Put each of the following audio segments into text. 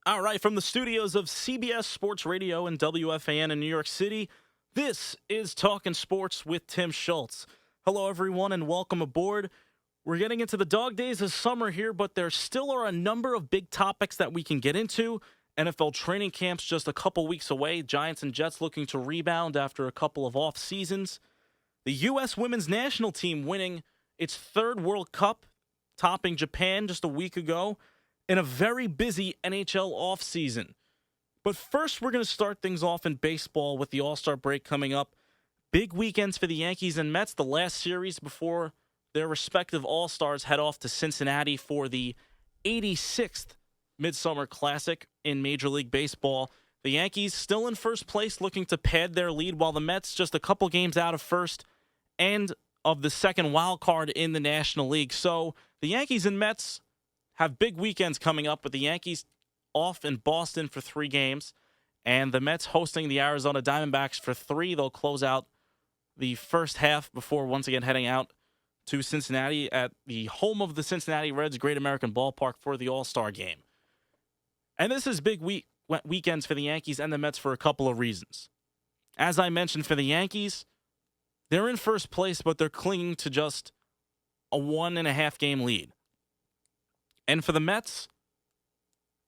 All right, from the studios of CBS Sports Radio and WFAN in New York City, this is Talkin' Sports with Tim Schulze. Hello, everyone, and welcome aboard. We're getting into the dog days of summer here, but there still are a number of big topics that we can get into. NFL training camps just a couple weeks away. Giants and Jets looking to rebound after a couple of off seasons. The U.S. women's national team winning its third World Cup, topping Japan just a week ago, in a very busy NHL offseason. But first, we're going to start things off in baseball with the All-Star break coming up. Big weekends for the Yankees and Mets, the last series before their respective All-Stars head off to Cincinnati for the 86th Midsummer Classic in Major League Baseball. The Yankees still in first place, looking to pad their lead, while the Mets just a couple games out of first and of the second wild card in the National League. So the Yankees and Mets have big weekends coming up, with the Yankees off in Boston for 3 games and the Mets hosting the Arizona Diamondbacks for 3. They'll close out the first half before once again heading out to Cincinnati at the home of the Cincinnati Reds, Great American Ballpark, for the All-Star game. And this is big weekends for the Yankees and the Mets for a couple of reasons. As I mentioned, for the Yankees, they're in first place, but they're clinging to just a 1.5 game lead. And for the Mets,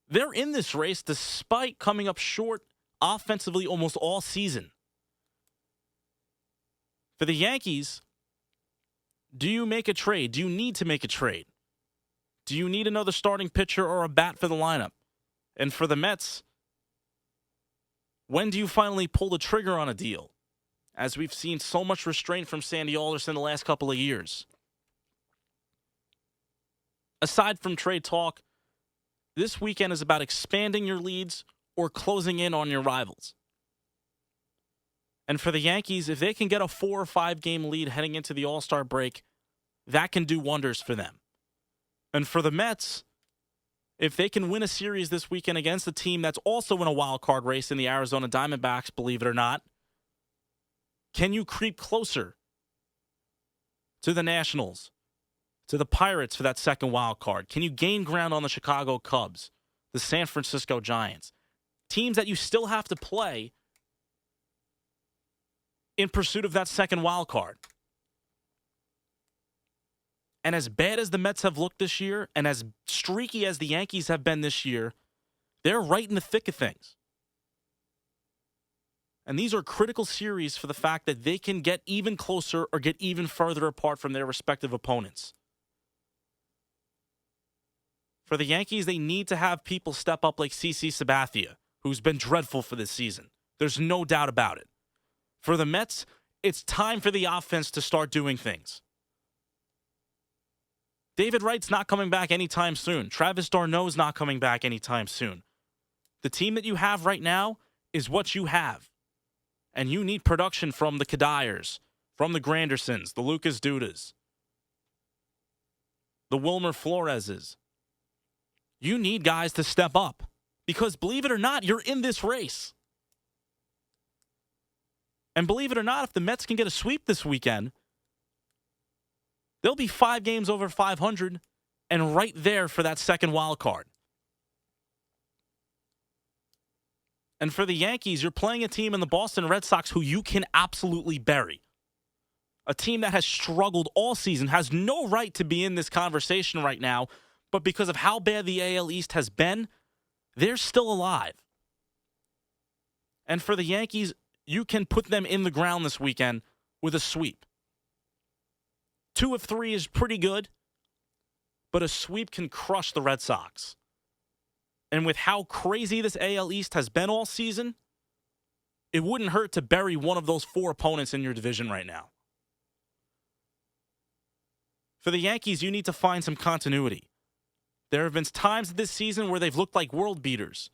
they're in this race despite coming up short offensively almost all season. For the Yankees, do you make a trade? Do you need to make a trade? Do you need another starting pitcher or a bat for the lineup? And for the Mets, when do you finally pull the trigger on a deal? As we've seen so much restraint from Sandy Alderson the last couple of years. Aside from trade talk, this weekend is about expanding your leads or closing in on your rivals. And for the Yankees, if they can get a 4 or 5 game lead heading into the All-Star break, that can do wonders for them. And for the Mets, if they can win a series this weekend against a team that's also in a wild card race in the Arizona Diamondbacks, believe it or not, can you creep closer to the Nationals, to the Pirates for that second wild card? Can you gain ground on the Chicago Cubs, the San Francisco Giants? Teams that you still have to play in pursuit of that second wild card. And as bad as the Mets have looked this year, and as streaky as the Yankees have been this year, they're right in the thick of things. And these are critical series for the fact that they can get even closer or get even further apart from their respective opponents. For the Yankees, they need to have people step up like CC Sabathia, who's been dreadful for this season. There's no doubt about it. For the Mets, it's time for the offense to start doing things. David Wright's not coming back anytime soon. Travis d'Arnaud's not coming back anytime soon. The team that you have right now is what you have. And you need production from the Kadyers, from the Grandersons, the Lucas Dudas, the Wilmer Floreses. You need guys to step up. Because believe it or not, you're in this race. And believe it or not, if the Mets can get a sweep this weekend, they'll be 5 games over 500 and right there for that second wild card. And for the Yankees, you're playing a team in the Boston Red Sox who you can absolutely bury. A team that has struggled all season, has no right to be in this conversation right now, but because of how bad the AL East has been, they're still alive. And for the Yankees, you can put them in the ground this weekend with a sweep. 2 of 3 is pretty good, but a sweep can crush the Red Sox. And with how crazy this AL East has been all season, it wouldn't hurt to bury one of those 4 opponents in your division right now. For the Yankees, you need to find some continuity. There have been times this season where they've looked like world beaters.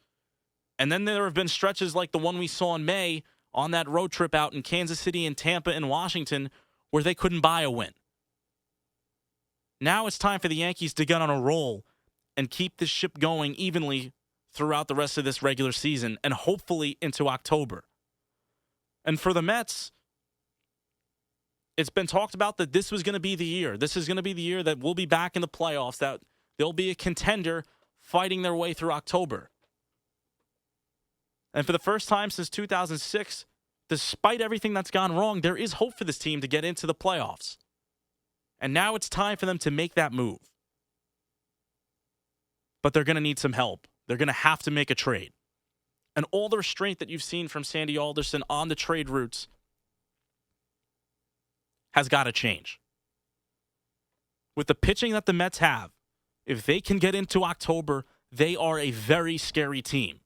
And then there have been stretches like the one we saw in May on that road trip out in Kansas City and Tampa and Washington where they couldn't buy a win. Now it's time for the Yankees to get on a roll and keep this ship going evenly throughout the rest of this regular season and hopefully into October. And for the Mets, it's been talked about that this was going to be the year. This is going to be the year that we'll be back in the playoffs, that they'll be a contender fighting their way through October. And for the first time since 2006, despite everything that's gone wrong, there is hope for this team to get into the playoffs. And now it's time for them to make that move. But they're going to need some help. They're going to have to make a trade. And all the restraint that you've seen from Sandy Alderson on the trade routes has got to change. With the pitching that the Mets have, if they can get into October, they are a very scary team.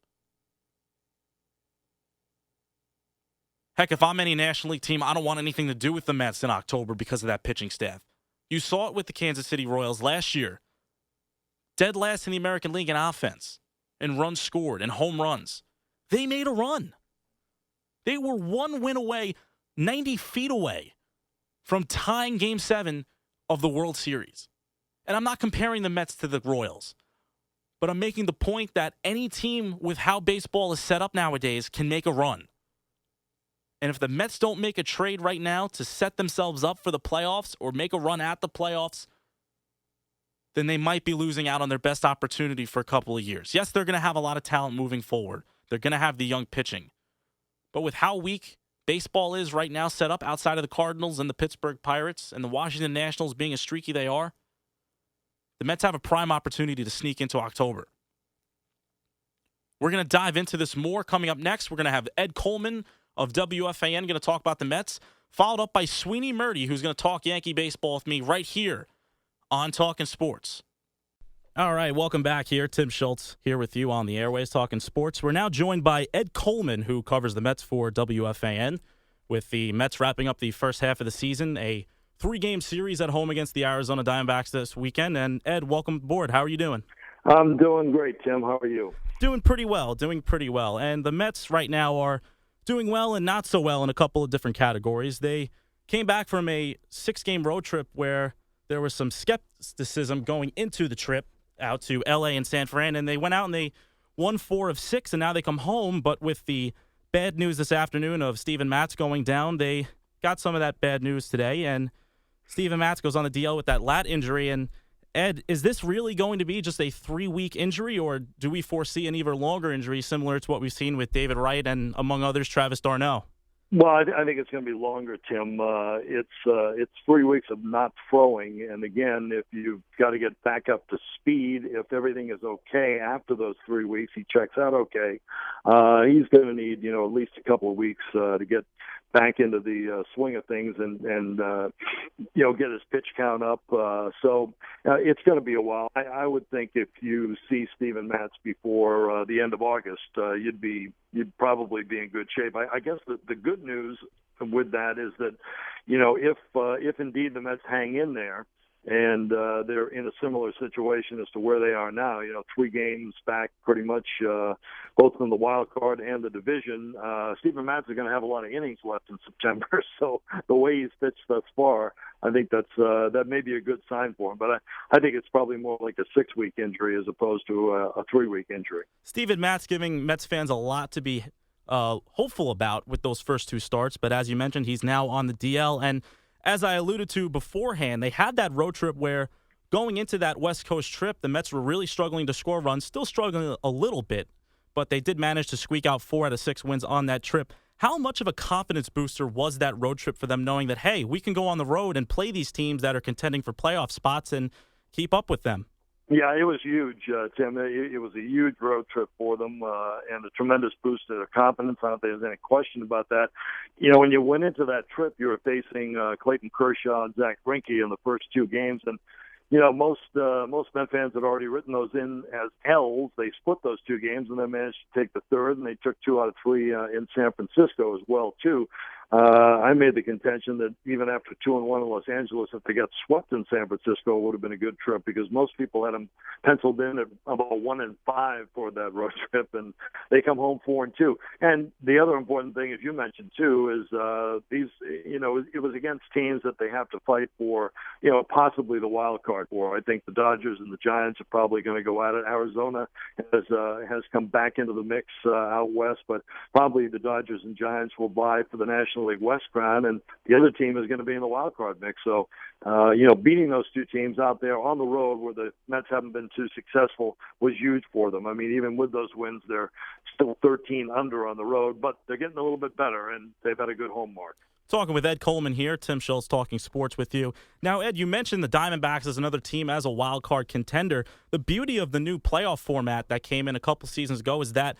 Heck, if I'm any National League team, I don't want anything to do with the Mets in October because of that pitching staff. You saw it with the Kansas City Royals last year. Dead last in the American League in offense, and runs scored, and home runs. They made a run. They were one win away, 90 feet away, from tying Game 7 of the World Series. And I'm not comparing the Mets to the Royals, but I'm making the point that any team with how baseball is set up nowadays can make a run. And if the Mets don't make a trade right now to set themselves up for the playoffs or make a run at the playoffs, then they might be losing out on their best opportunity for a couple of years. Yes, they're going to have a lot of talent moving forward. They're going to have the young pitching. But with how weak baseball is right now set up outside of the Cardinals and the Pittsburgh Pirates and the Washington Nationals being as streaky they are, the Mets have a prime opportunity to sneak into October. We're going to dive into this more coming up next. We're going to have Ed Coleman of WFAN going to talk about the Mets, followed up by Sweeny Murti, who's going to talk Yankee baseball with me right here on Talkin' Sports. All right, welcome back here. Tim Schulze here with you on the airways talking sports. We're now joined by Ed Coleman, who covers the Mets for WFAN, with the Mets wrapping up the first half of the season, a 3-game series at home against the Arizona Diamondbacks this weekend. And Ed, welcome aboard. How are you doing? I'm doing great, Tim. How are you? Doing pretty well. And the Mets right now are doing well and not so well in a couple of different categories. They came back from a 6-game road trip where there was some skepticism going into the trip out to L.A. and San Fran, and they went out and they won 4 of 6, and now they come home. But with the bad news this afternoon of Steven Matz going down, they got some of that bad news today, and Steven Matz goes on the DL with that lat injury. And Ed, is this really going to be just a 3-week injury, or do we foresee an even longer injury similar to what we've seen with David Wright and, among others, Travis d'Arnaud? Well, I think it's going to be longer, Tim. It's 3 weeks of not throwing, and again, if you've got to get back up to speed, if everything is okay after those 3 weeks, he checks out okay. He's going to need, at least a couple of weeks to get back into the swing of things and get his pitch count up. So it's going to be a while. I would think if you see Steven Matz before the end of August, you'd probably be in good shape. I guess the good news with that is that, if indeed the Mets hang in there, and they're in a similar situation as to where they are now. 3 games back pretty much, both in the wild card and the division. Steven Matz is going to have a lot of innings left in September, so the way he's pitched thus far, I think that may be a good sign for him. But I think it's probably more like a 6-week injury as opposed to a 3-week injury. Steven Matz giving Mets fans a lot to be hopeful about with those first 2 starts, but as you mentioned, he's now on the DL, and as I alluded to beforehand, they had that road trip where going into that West Coast trip, the Mets were really struggling to score runs, still struggling a little bit, but they did manage to squeak out 4 out of 6 wins on that trip. How much of a confidence booster was that road trip for them, knowing that, hey, we can go on the road and play these teams that are contending for playoff spots and keep up with them? Yeah, it was huge, Tim. It was a huge road trip for them and a tremendous boost to their confidence. I don't think there's any question about that. When you went into that trip, you were facing Clayton Kershaw and Zach Greinke in the first 2 games. And, most Met fans had already written those in as L's. They split those 2 games and then managed to take the third, and they took 2 out of 3 in San Francisco as well, too. I made the contention that even after 2-1 in Los Angeles, if they got swept in San Francisco, it would have been a good trip because most people had them penciled in at about 1-5 for that road trip, and they come home 4-2. And the other important thing, as you mentioned too, is it was against teams that they have to fight for, possibly the wild card for. I think the Dodgers and the Giants are probably going to go at it. Arizona has come back into the mix out west, but probably the Dodgers and Giants will vie for the National National League West crown, and the other team is going to be in the wild card mix. So, beating those two teams out there on the road where the Mets haven't been too successful was huge for them. I mean, even with those wins, they're still 13 under on the road, but they're getting a little bit better, and they've had a good home mark. Talking with Ed Coleman here, Tim Schulze talking sports with you. Now, Ed, you mentioned the Diamondbacks as another team as a wild card contender. The beauty of the new playoff format that came in a couple seasons ago is that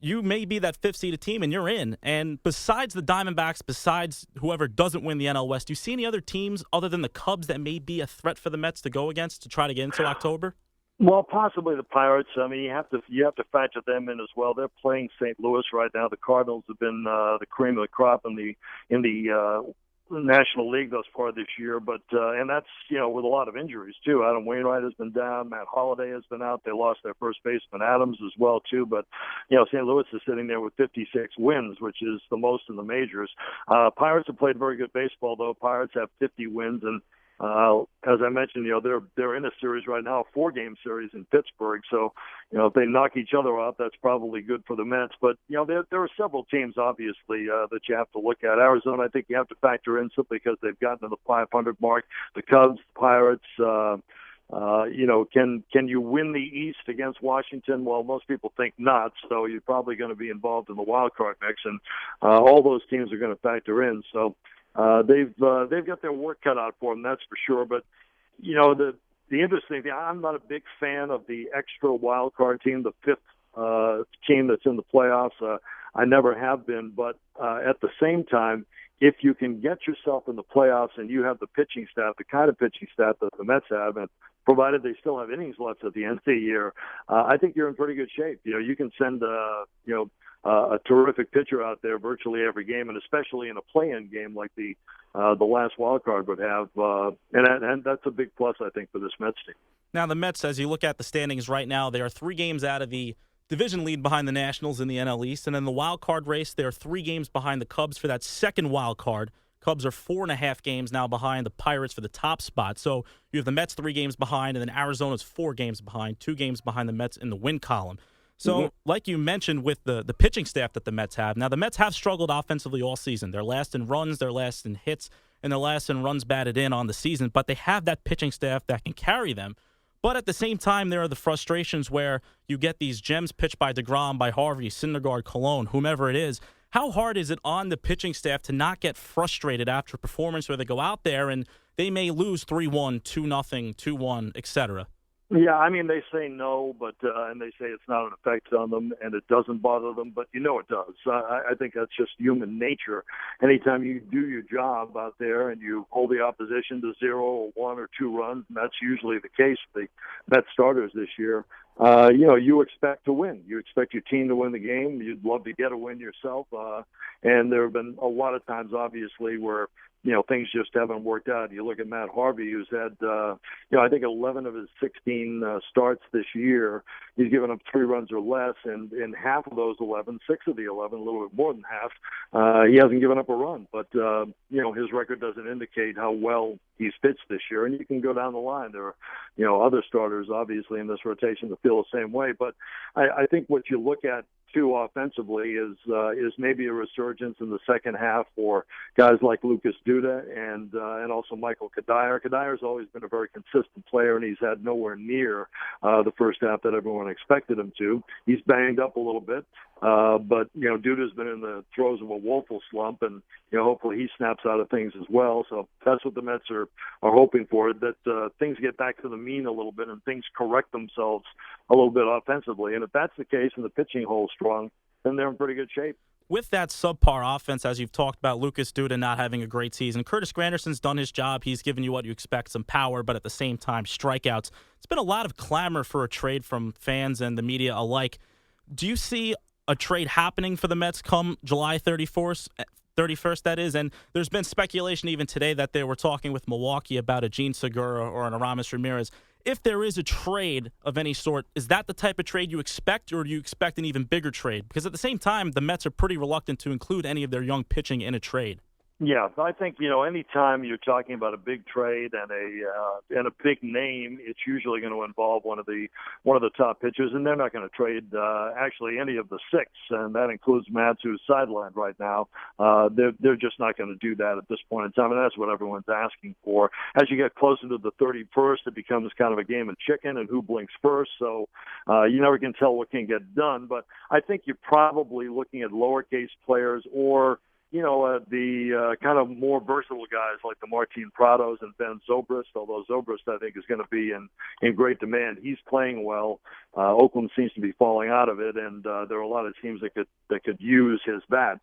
you may be that fifth-seeded team and you're in. And besides the Diamondbacks, besides whoever doesn't win the NL West, do you see any other teams other than the Cubs that may be a threat for the Mets to go against to try to get into October? Well, possibly the Pirates. I mean, you have to factor them in as well. They're playing St. Louis right now. The Cardinals have been the cream of the crop in the National League thus far this year, but and that's with a lot of injuries too. Adam Wainwright has been down. Matt Holliday has been out. They lost their first baseman Adams as well too. But St. Louis is sitting there with 56 wins, which is the most in the majors. Pirates have played very good baseball though. Pirates have 50 wins and. As I mentioned, they're in a series right now, a 4-game series in Pittsburgh. So, if they knock each other out, that's probably good for the Mets. But there are several teams obviously that you have to look at. Arizona, I think you have to factor in simply because they've gotten to the 500 mark. The Cubs, Pirates. Can you win the East against Washington? Well, most people think not. So you're probably going to be involved in the wild card mix, and all those teams are going to factor in. So. They've got their work cut out for them, that's for sure. But the interesting thing, I'm not a big fan of the extra wild card team, the fifth team that's in the playoffs. I never have been, but at the same time, if you can get yourself in the playoffs and you have the pitching staff, the kind of pitching staff that the Mets have, and provided they still have innings left at the end of the year, I think you're in pretty good shape. You can send a terrific pitcher out there virtually every game, and especially in a play-in game like the last wild card would have, and that's a big plus, I think, for this Mets team. Now, the Mets, as you look at the standings right now, they are 3 games out of the division lead behind the Nationals in the NL East, and in the wild card race, they are 3 games behind the Cubs for that second wild card. Cubs are 4.5 games now behind the Pirates for the top spot. So you have the Mets 3 games behind, and then Arizona's 4 games behind, 2 games behind the Mets in the win column. So, like you mentioned with the pitching staff that the Mets have, now the Mets have struggled offensively all season. They're last in runs, they're last in hits, and they're last in runs batted in on the season. But they have that pitching staff that can carry them. But at the same time, there are the frustrations where you get these gems pitched by DeGrom, by Harvey, Syndergaard, Cologne, whomever it is. How hard is it on the pitching staff to not get frustrated after a performance where they go out there and they may lose 3-1, 2-0, 2-1, etc.? Yeah, I mean, they say no, but and they say it's not an effect on them and it doesn't bother them, but it does. I think that's just human nature. Anytime you do your job out there and you hold the opposition to 0 or 1 or 2 runs, and that's usually the case for the Mets starters this year, you expect to win. You expect your team to win the game. You'd love to get a win yourself. And there have been a lot of times, obviously, where things just haven't worked out. You look at Matt Harvey, who's had, I think 11 of his 16 starts this year. He's given up 3 runs or less, and in half of those 11, 6 of the 11, a little bit more than half, he hasn't given up a run. But, his record doesn't indicate how well he's pitched this year. And you can go down the line. There are, other starters, obviously, in this rotation that feel the same way. But I think what you look at, too, offensively is maybe a resurgence in the second half for guys like Lucas Duda and also Michael Kadire. Kadire's always been a very consistent player, and he's had nowhere near the first half that everyone expected him to. He's banged up a little bit, but Duda's been in the throes of a woeful slump, and hopefully he snaps out of things as well. So that's what the Mets are hoping for, that things get back to the mean a little bit and things correct themselves a little bit offensively. And if that's the case and the pitching holds strong, then they're in pretty good shape. With that subpar offense, as you've talked about, Lucas Duda not having a great season, Curtis Granderson's done his job. He's given you what you expect, some power, but at the same time, strikeouts. It's been a lot of clamor for a trade from fans and the media alike. Do you see a trade happening for the Mets come July 31st, that is? And there's been speculation even today that they were talking with Milwaukee about a Gene Segura or an Aramis Ramirez. If there is a trade of any sort, is that the type of trade you expect, or do you expect an even bigger trade? Because at the same time, the Mets are pretty reluctant to include any of their young pitching in a trade. Yeah, I think anytime you're talking about a big trade and a big name, it's usually going to involve one of the top pitchers, and they're not going to trade actually any of the six, and that includes Matz, who's sidelined right now. They're just not going to do that at this point in time, and that's what everyone's asking for. As you get closer to the 31st, it becomes kind of a game of chicken and who blinks first. So you never can tell what can get done, but I think you're probably looking at lowercase players or the kind of more versatile guys like the Martin Prados and Ben Zobrist, although Zobrist, I think, is going to be in great demand. He's playing well. Oakland seems to be falling out of it, and there are a lot of teams that could use his bat.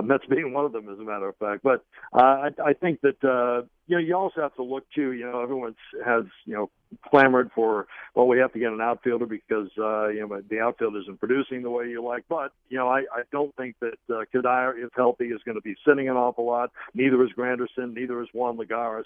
Mets being one of them, as a matter of fact. But I think that, you also have to look, too. Everyone has, clamored for, well, we have to get an outfielder because, the outfield isn't producing the way you like. But, I don't think that Kadire, if healthy, is going to be sitting an awful lot. Neither is Granderson. Neither is Juan Lagares.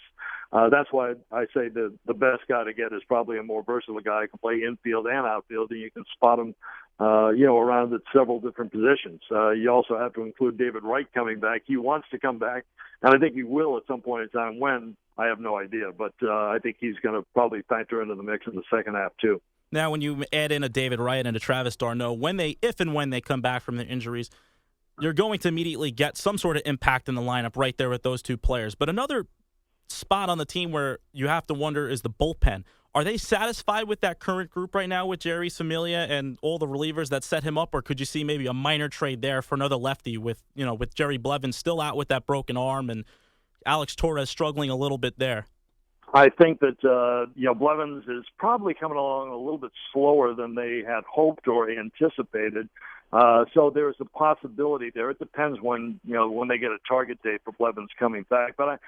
That's why I say the best guy to get is probably a more versatile guy who can play infield and outfield, and you can spot him, around at several different positions. You also have to include David Wright coming back. He wants to come back, and I think he will at some point in time. When, I have no idea, but I think he's going to probably factor into the mix in the second half, too. Now, when you add in a David Wright and a Travis d'Arnaud, if and when they come back from their injuries, you're going to immediately get some sort of impact in the lineup right there with those two players. But another spot on the team where you have to wonder is the bullpen. Are they satisfied with that current group right now with Jerry Familia and all the relievers that set him up, or could you see maybe a minor trade there for another lefty with Jerry Blevins still out with that broken arm and Alex Torres struggling a little bit there? I think that Blevins is probably coming along a little bit slower than they had hoped or anticipated. So there's a possibility there. It depends when they get a target date for Blevins coming back. But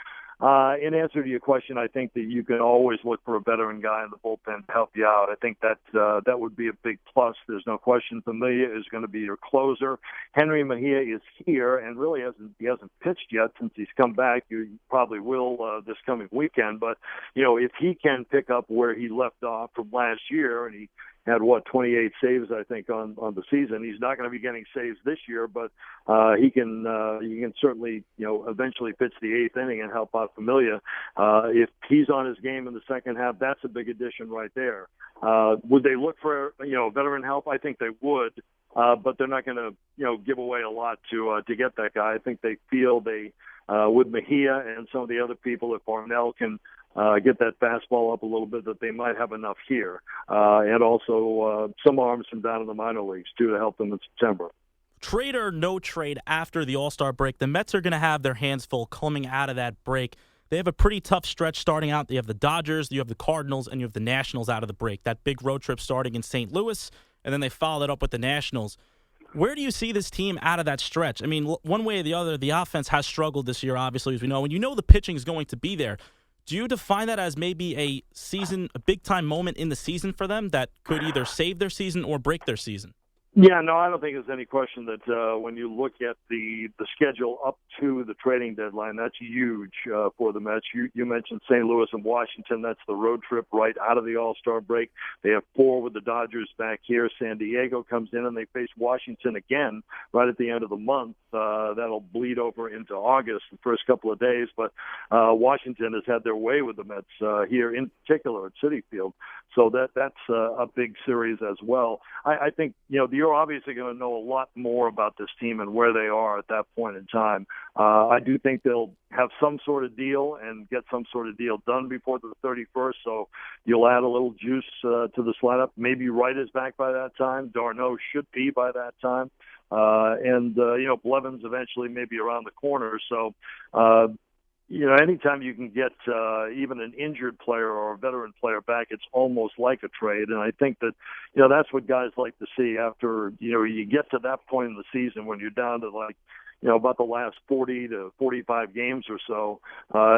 in answer to your question, I think that you can always look for a veteran guy in the bullpen to help you out. I think that would be a big plus. There's no question. Familia is going to be your closer. Henry Mejia is here and really hasn't pitched yet since he's come back. You probably will this coming weekend. But if he can pick up where he left off from last year, and he had 28 saves, I think, on the season. He's not going to be getting saves this year, but he can certainly eventually pitch the eighth inning and help out Familia. If he's on his game in the second half, that's a big addition right there. Would they look for veteran help? I think they would, but they're not going to give away a lot to get that guy. I think they feel with Mejia and some of the other people, if Arnell can get that fastball up a little bit, that they might have enough here. And also some arms from down in the minor leagues, too, to help them in September. Trade or no trade after the All-Star break, the Mets are going to have their hands full coming out of that break. They have a pretty tough stretch starting out. You have the Dodgers, you have the Cardinals, and you have the Nationals out of the break. That big road trip starting in St. Louis, and then they followed it up with the Nationals. Where do you see this team out of that stretch? I mean, one way or the other, the offense has struggled this year, obviously, as we know. And the pitching is going to be there. Do you define that as maybe a big-time moment in the season for them that could either save their season or break their season? Yeah, no, I don't think there's any question that when you look at the schedule up to the trading deadline, that's huge for the Mets. You mentioned St. Louis and Washington. That's the road trip right out of the All-Star break. They have 4 with the Dodgers back here. San Diego comes in, and they face Washington again right at the end of the month. That'll bleed over into August, the first couple of days. But Washington has had their way with the Mets here, in particular at Citi Field. So that's a big series as well. I think, you're obviously going to know a lot more about this team and where they are at that point in time. I do think they'll have some sort of deal and get some sort of deal done before the 31st, so you'll add a little juice to this lineup. Maybe Wright is back by that time. d'Arnaud should be by that time. And Blevins eventually may be around the corner. So, anytime you can get even an injured player or a veteran player back, it's almost like a trade. And I think that, that's what guys like to see after, you get to that point in the season when you're down to about the last 40 to 45 games or so.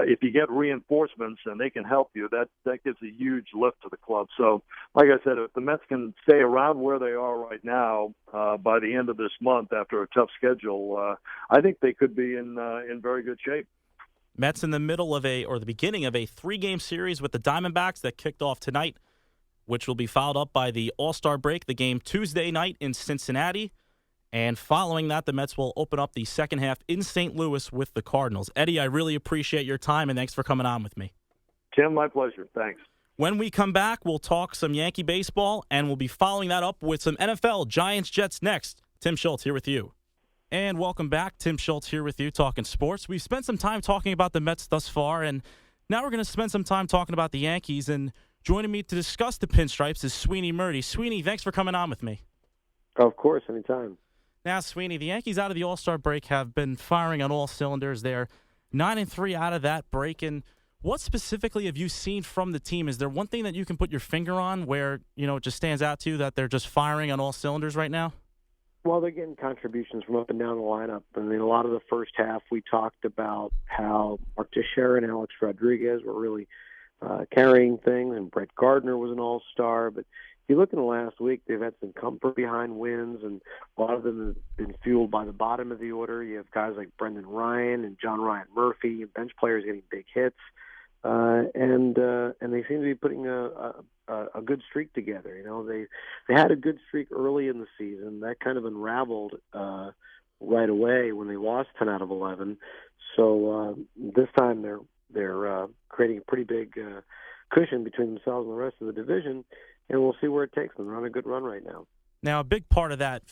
If you get reinforcements and they can help you, that gives a huge lift to the club. So, like I said, if the Mets can stay around where they are right now by the end of this month after a tough schedule, I think they could be in very good shape. Mets in the beginning of a 3-game series with the Diamondbacks that kicked off tonight, which will be followed up by the All-Star break, the game Tuesday night in Cincinnati. And following that, the Mets will open up the second half in St. Louis with the Cardinals. Eddie, I really appreciate your time, and thanks for coming on with me. Tim, my pleasure. Thanks. When we come back, we'll talk some Yankee baseball, and we'll be following that up with some NFL, Giants-Jets next. Tim Schultz here with you. And welcome back. Tim Schultz here with you, talking sports. We've spent some time talking about the Mets thus far, and now we're going to spend some time talking about the Yankees. And joining me to discuss the pinstripes is Sweeny Murti. Sweeny, thanks for coming on with me. Of course, anytime. Now, Sweeny, the Yankees out of the All-Star break have been firing on all cylinders. They're 9-3 out of that break. And what specifically have you seen from the team? Is there one thing that you can put your finger on where, it just stands out to you that they're just firing on all cylinders right now? Well, they're getting contributions from up and down the lineup. I mean, a lot of the first half, we talked about how Mark Teixeira and Alex Rodriguez were really carrying things, and Brett Gardner was an all-star. But if you look in the last week, they've had some comfort behind wins, and a lot of them have been fueled by the bottom of the order. You have guys like Brendan Ryan and John Ryan Murphy, and bench players getting big hits. And they seem to be putting a good streak together. They had a good streak early in the season that kind of unraveled right away when they lost 10 out of 11. So this time they're creating a pretty big cushion between themselves and the rest of the division, and we'll see where it takes them. They're on a good run right now. Now, a big part of that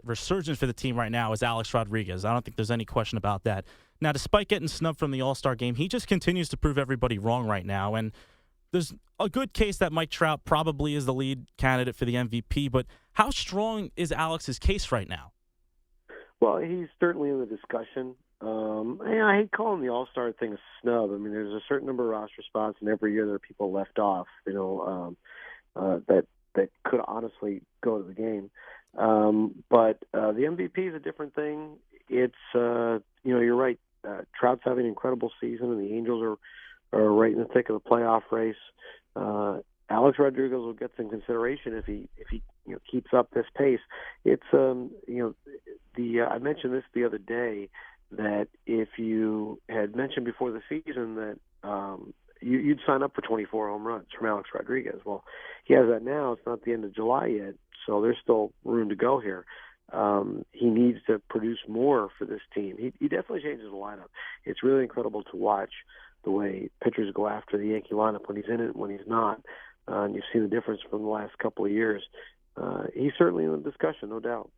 resurgence for the team right now is Alex Rodriguez. I don't think there's any question about that. Now, despite getting snubbed from the All-Star game, he just continues to prove everybody wrong right now. And there's a good case that Mike Trout probably is the lead candidate for the MVP. But how strong is Alex's case right now? Well, he's certainly in the discussion. I hate calling the All-Star thing a snub. I mean, there's a certain number of roster spots, and every year there are people left off, that could honestly go to the game. But the MVP is a different thing. It's, you're right. Trout's having an incredible season, and the Angels are right in the thick of the playoff race. Alex Rodriguez will get some consideration if he keeps up this pace. It's I mentioned this the other day, that if you had mentioned before the season that you'd sign up for 24 home runs from Alex Rodriguez. Well, he has that now. It's not the end of July yet, so there's still room to go here. He needs to produce more for this team. He definitely changes the lineup. It's really incredible to watch the way pitchers go after the Yankee lineup when he's in it and when he's not. And you've seen the difference from the last couple of years. He's certainly in the discussion, no doubt.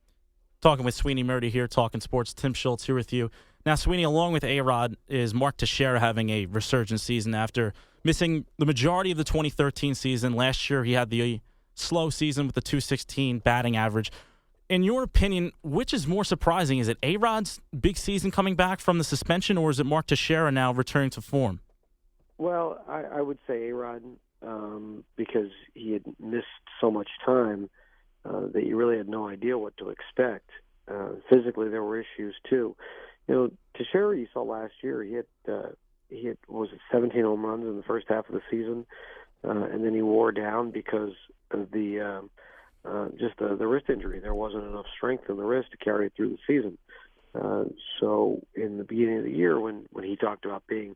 Talking with Sweeny Murti here, talking sports. Tim Schultz here with you. Now, Sweeny, along with A-Rod, is Mark Teixeira having a resurgent season after missing the majority of the 2013 season. Last year, he had the slow season with the .216 batting average. In your opinion, which is more surprising? Is it A-Rod's big season coming back from the suspension, or is it Mark Teixeira now returning to form? Well, I would say A-Rod, because he had missed so much time that you really had no idea what to expect. Physically, there were issues too. Teixeira, you saw last year, he had 17 home runs in the first half of the season, and then he wore down because of the wrist injury. There wasn't enough strength in the wrist to carry it through the season. So in the beginning of the year, when he talked about being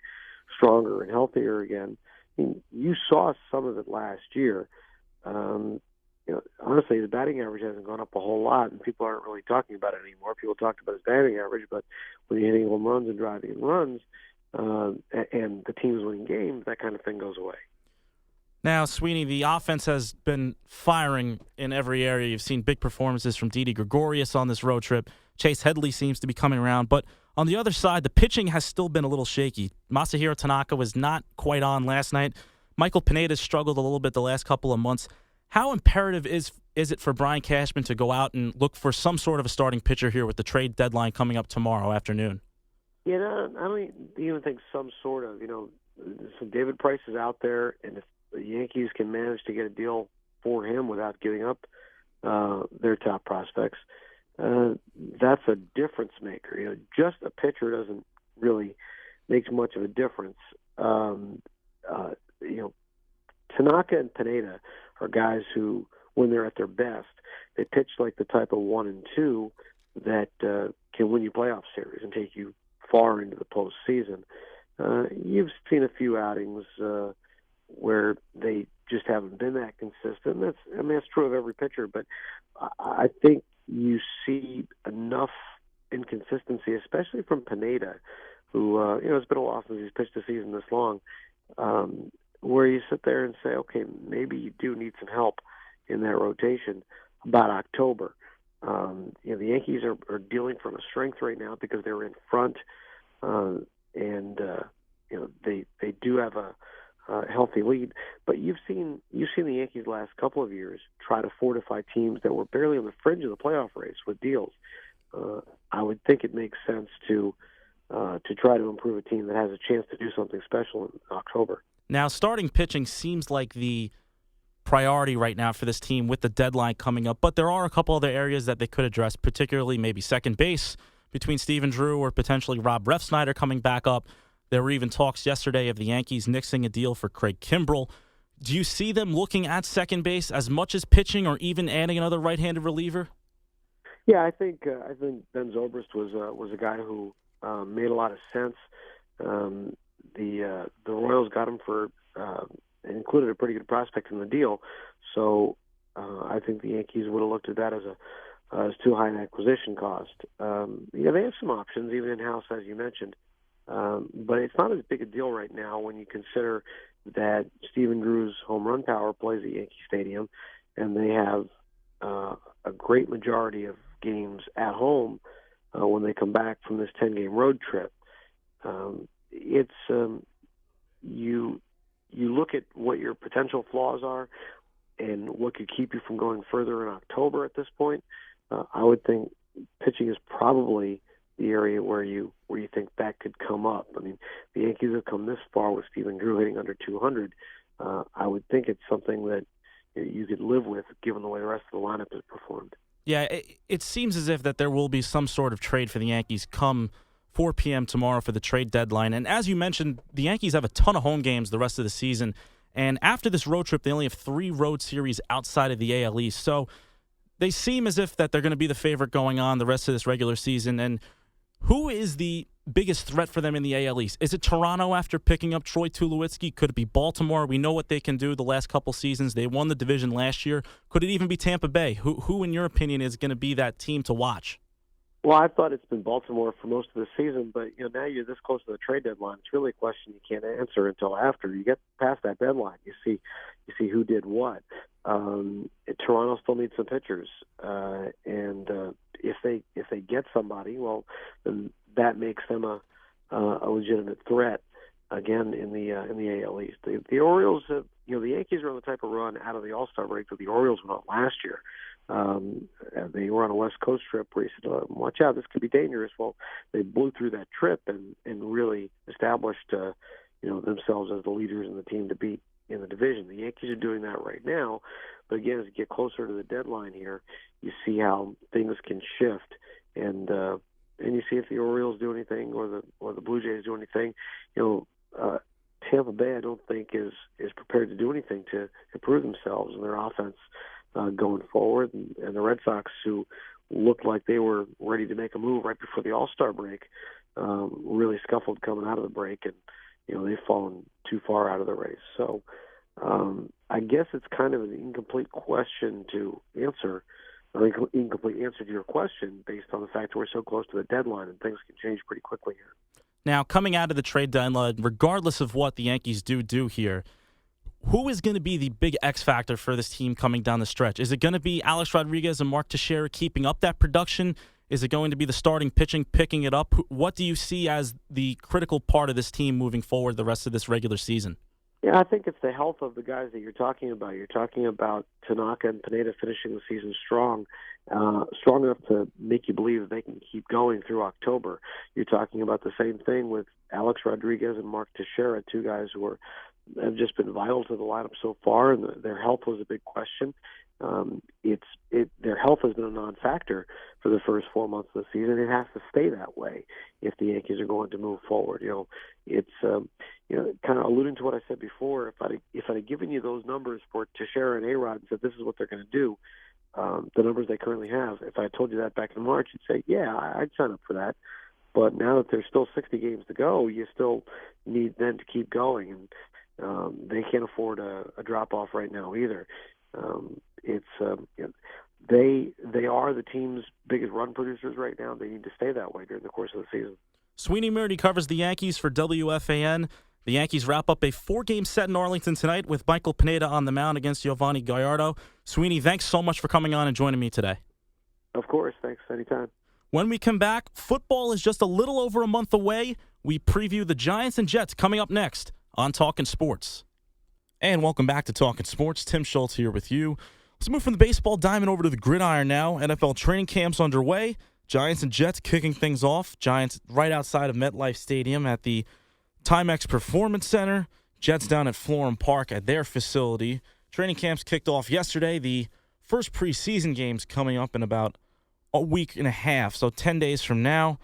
stronger and healthier again, you saw some of it last year. Honestly, the batting average hasn't gone up a whole lot, and people aren't really talking about it anymore. People talked about his batting average, but when you're hitting home runs and driving in runs, and the team's winning games, that kind of thing goes away. Now, Sweeny, the offense has been firing in every area. You've seen big performances from Didi Gregorius on this road trip. Chase Headley seems to be coming around. But on the other side, the pitching has still been a little shaky. Masahiro Tanaka was not quite on last night. Michael Pineda struggled a little bit the last couple of months. How imperative is it for Brian Cashman to go out and look for some sort of a starting pitcher here with the trade deadline coming up tomorrow afternoon? I don't even think some sort of, so David Price is out there, and if the Yankees can manage to get a deal for him without giving up their top prospects, that's a difference maker. Just a pitcher doesn't really make much of a difference. Tanaka and Pineda are guys who, when they're at their best, they pitch like the type of 1 and 2 that can win you playoff series and take you far into the postseason. You've seen a few outings where they just haven't been that consistent. That's true of every pitcher, but I think you see enough inconsistency, especially from Pineda, who, it's been a while since he's pitched a season this long, where you sit there and say, okay, maybe you do need some help in that rotation about October. The Yankees are dealing from a strength right now because they're in front, and they do have a healthy lead. But you've seen the Yankees last couple of years try to fortify teams that were barely on the fringe of the playoff race with deals. I would think it makes sense to try to improve a team that has a chance to do something special in October. Now, starting pitching seems like the priority right now for this team with the deadline coming up, but there are a couple other areas that they could address, particularly maybe second base between Stephen Drew or potentially Rob Refsnyder coming back up. There were even talks yesterday of the Yankees nixing a deal for Craig Kimbrell. Do you see them looking at second base as much as pitching, or even adding another right-handed reliever? Yeah, I think Ben Zobrist was a guy who made a lot of sense. The Royals got him for included a pretty good prospect in the deal, so I think the Yankees would have looked at that as too high an acquisition cost. They have some options even in house, as you mentioned, but it's not as big a deal right now when you consider that Stephen Drew's home run power plays at Yankee Stadium, and they have a great majority of games at home when they come back from this 10-game road trip. You look at what your potential flaws are and what could keep you from going further in October at this point. I would think pitching is probably the area where you think that could come up. I mean, the Yankees have come this far with Stephen Drew hitting under 200. I would think it's something that you could live with given the way the rest of the lineup has performed. Yeah, it seems as if that there will be some sort of trade for the Yankees come 4 p.m. tomorrow for the trade deadline. And as you mentioned, the Yankees have a ton of home games the rest of the season. And after this road trip, they only have 3 road series outside of the AL East. So they seem as if that they're going to be the favorite going on the rest of this regular season. And who is the biggest threat for them in the AL East? Is it Toronto after picking up Troy Tulowitzki? Could it be Baltimore? We know what they can do the last couple seasons. They won the division last year. Could it even be Tampa Bay? Who in your opinion, is going to be that team to watch? Well, I thought it's been Baltimore for most of the season, but now you're this close to the trade deadline. It's really a question you can't answer until after you get past that deadline. You see who did what. Toronto still needs some pitchers, and if they get somebody, well, then that makes them a legitimate threat again in the AL East. The Orioles, the Yankees are on the type of run out of the All-Star break that the Orioles went on last year. They were on a West Coast trip where he said, watch out, this could be dangerous. Well, they blew through that trip and really established themselves as the leaders in the team to beat in the division. The Yankees are doing that right now, but again, as you get closer to the deadline here, you see how things can shift, and you see if the Orioles do anything or the Blue Jays do anything. Tampa Bay, I don't think is prepared to do anything to improve themselves and their offense going forward, and the Red Sox, who looked like they were ready to make a move right before the All-Star break, really scuffled coming out of the break, and they've fallen too far out of the race. So I guess it's kind of an incomplete question to answer, or incomplete answer to your question based on the fact that we're so close to the deadline and things can change pretty quickly here. Now, coming out of the trade deadline, regardless of what the Yankees do here, who is going to be the big X factor for this team coming down the stretch? Is it going to be Alex Rodriguez and Mark Teixeira keeping up that production? Is it going to be the starting pitching picking it up? What do you see as the critical part of this team moving forward the rest of this regular season? Yeah, I think it's the health of the guys that you're talking about. You're talking about Tanaka and Pineda finishing the season strong enough to make you believe that they can keep going through October. You're talking about the same thing with Alex Rodriguez and Mark Teixeira, 2 guys who have just been vital to the lineup so far, and their health was a big question. Their health has been a non-factor for the first 4 months of the season. It has to stay that way if the Yankees are going to move forward. It's kind of alluding to what I said before. If I'd given you those numbers for Teixeira and A-Rod and said this is what they're going to do, the numbers they currently have, if I told you that back in March, you'd say, yeah, I'd sign up for that. But now that there's still 60 games to go, you still need them to keep going, and they can't afford a drop-off right now either. they are the team's biggest run producers right now. They need to stay that way during the course of the season. Sweeny Murti covers the Yankees for WFAN. The Yankees wrap up a 4-game set in Arlington tonight with Michael Pineda on the mound against Giovanni Gallardo. Sweeny, thanks so much for coming on and joining me today. Of course. Thanks. Anytime. When we come back, football is just a little over a month away. We preview the Giants and Jets coming up next on Talkin' Sports. And welcome back to Talkin' Sports. Tim Schulze here with you. Let's move from the baseball diamond over to the gridiron now. NFL training camps underway. Giants and Jets kicking things off. Giants right outside of MetLife Stadium at the Timex Performance Center. Jets down at Florham Park at their facility. Training camps kicked off yesterday. The first preseason games coming up in about a week and a half, so 10 days from now.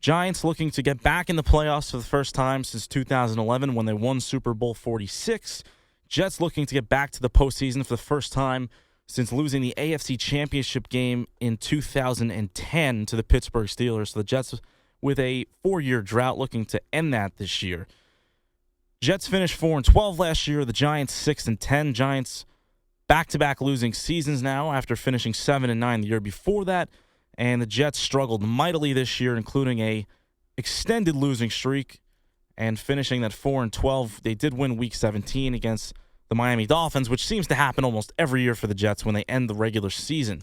Giants looking to get back in the playoffs for the first time since 2011 when they won Super Bowl 46. Jets looking to get back to the postseason for the first time since losing the AFC Championship game in 2010 to the Pittsburgh Steelers. So the Jets with a 4-year drought looking to end that this year. Jets finished 4-12 last year. The Giants 6-10. Giants back-to-back losing seasons now after finishing 7-9 the year before that. And the Jets struggled mightily this year, including a extended losing streak and finishing that 4-12. They did win Week 17 against the Miami Dolphins, which seems to happen almost every year for the Jets when they end the regular season.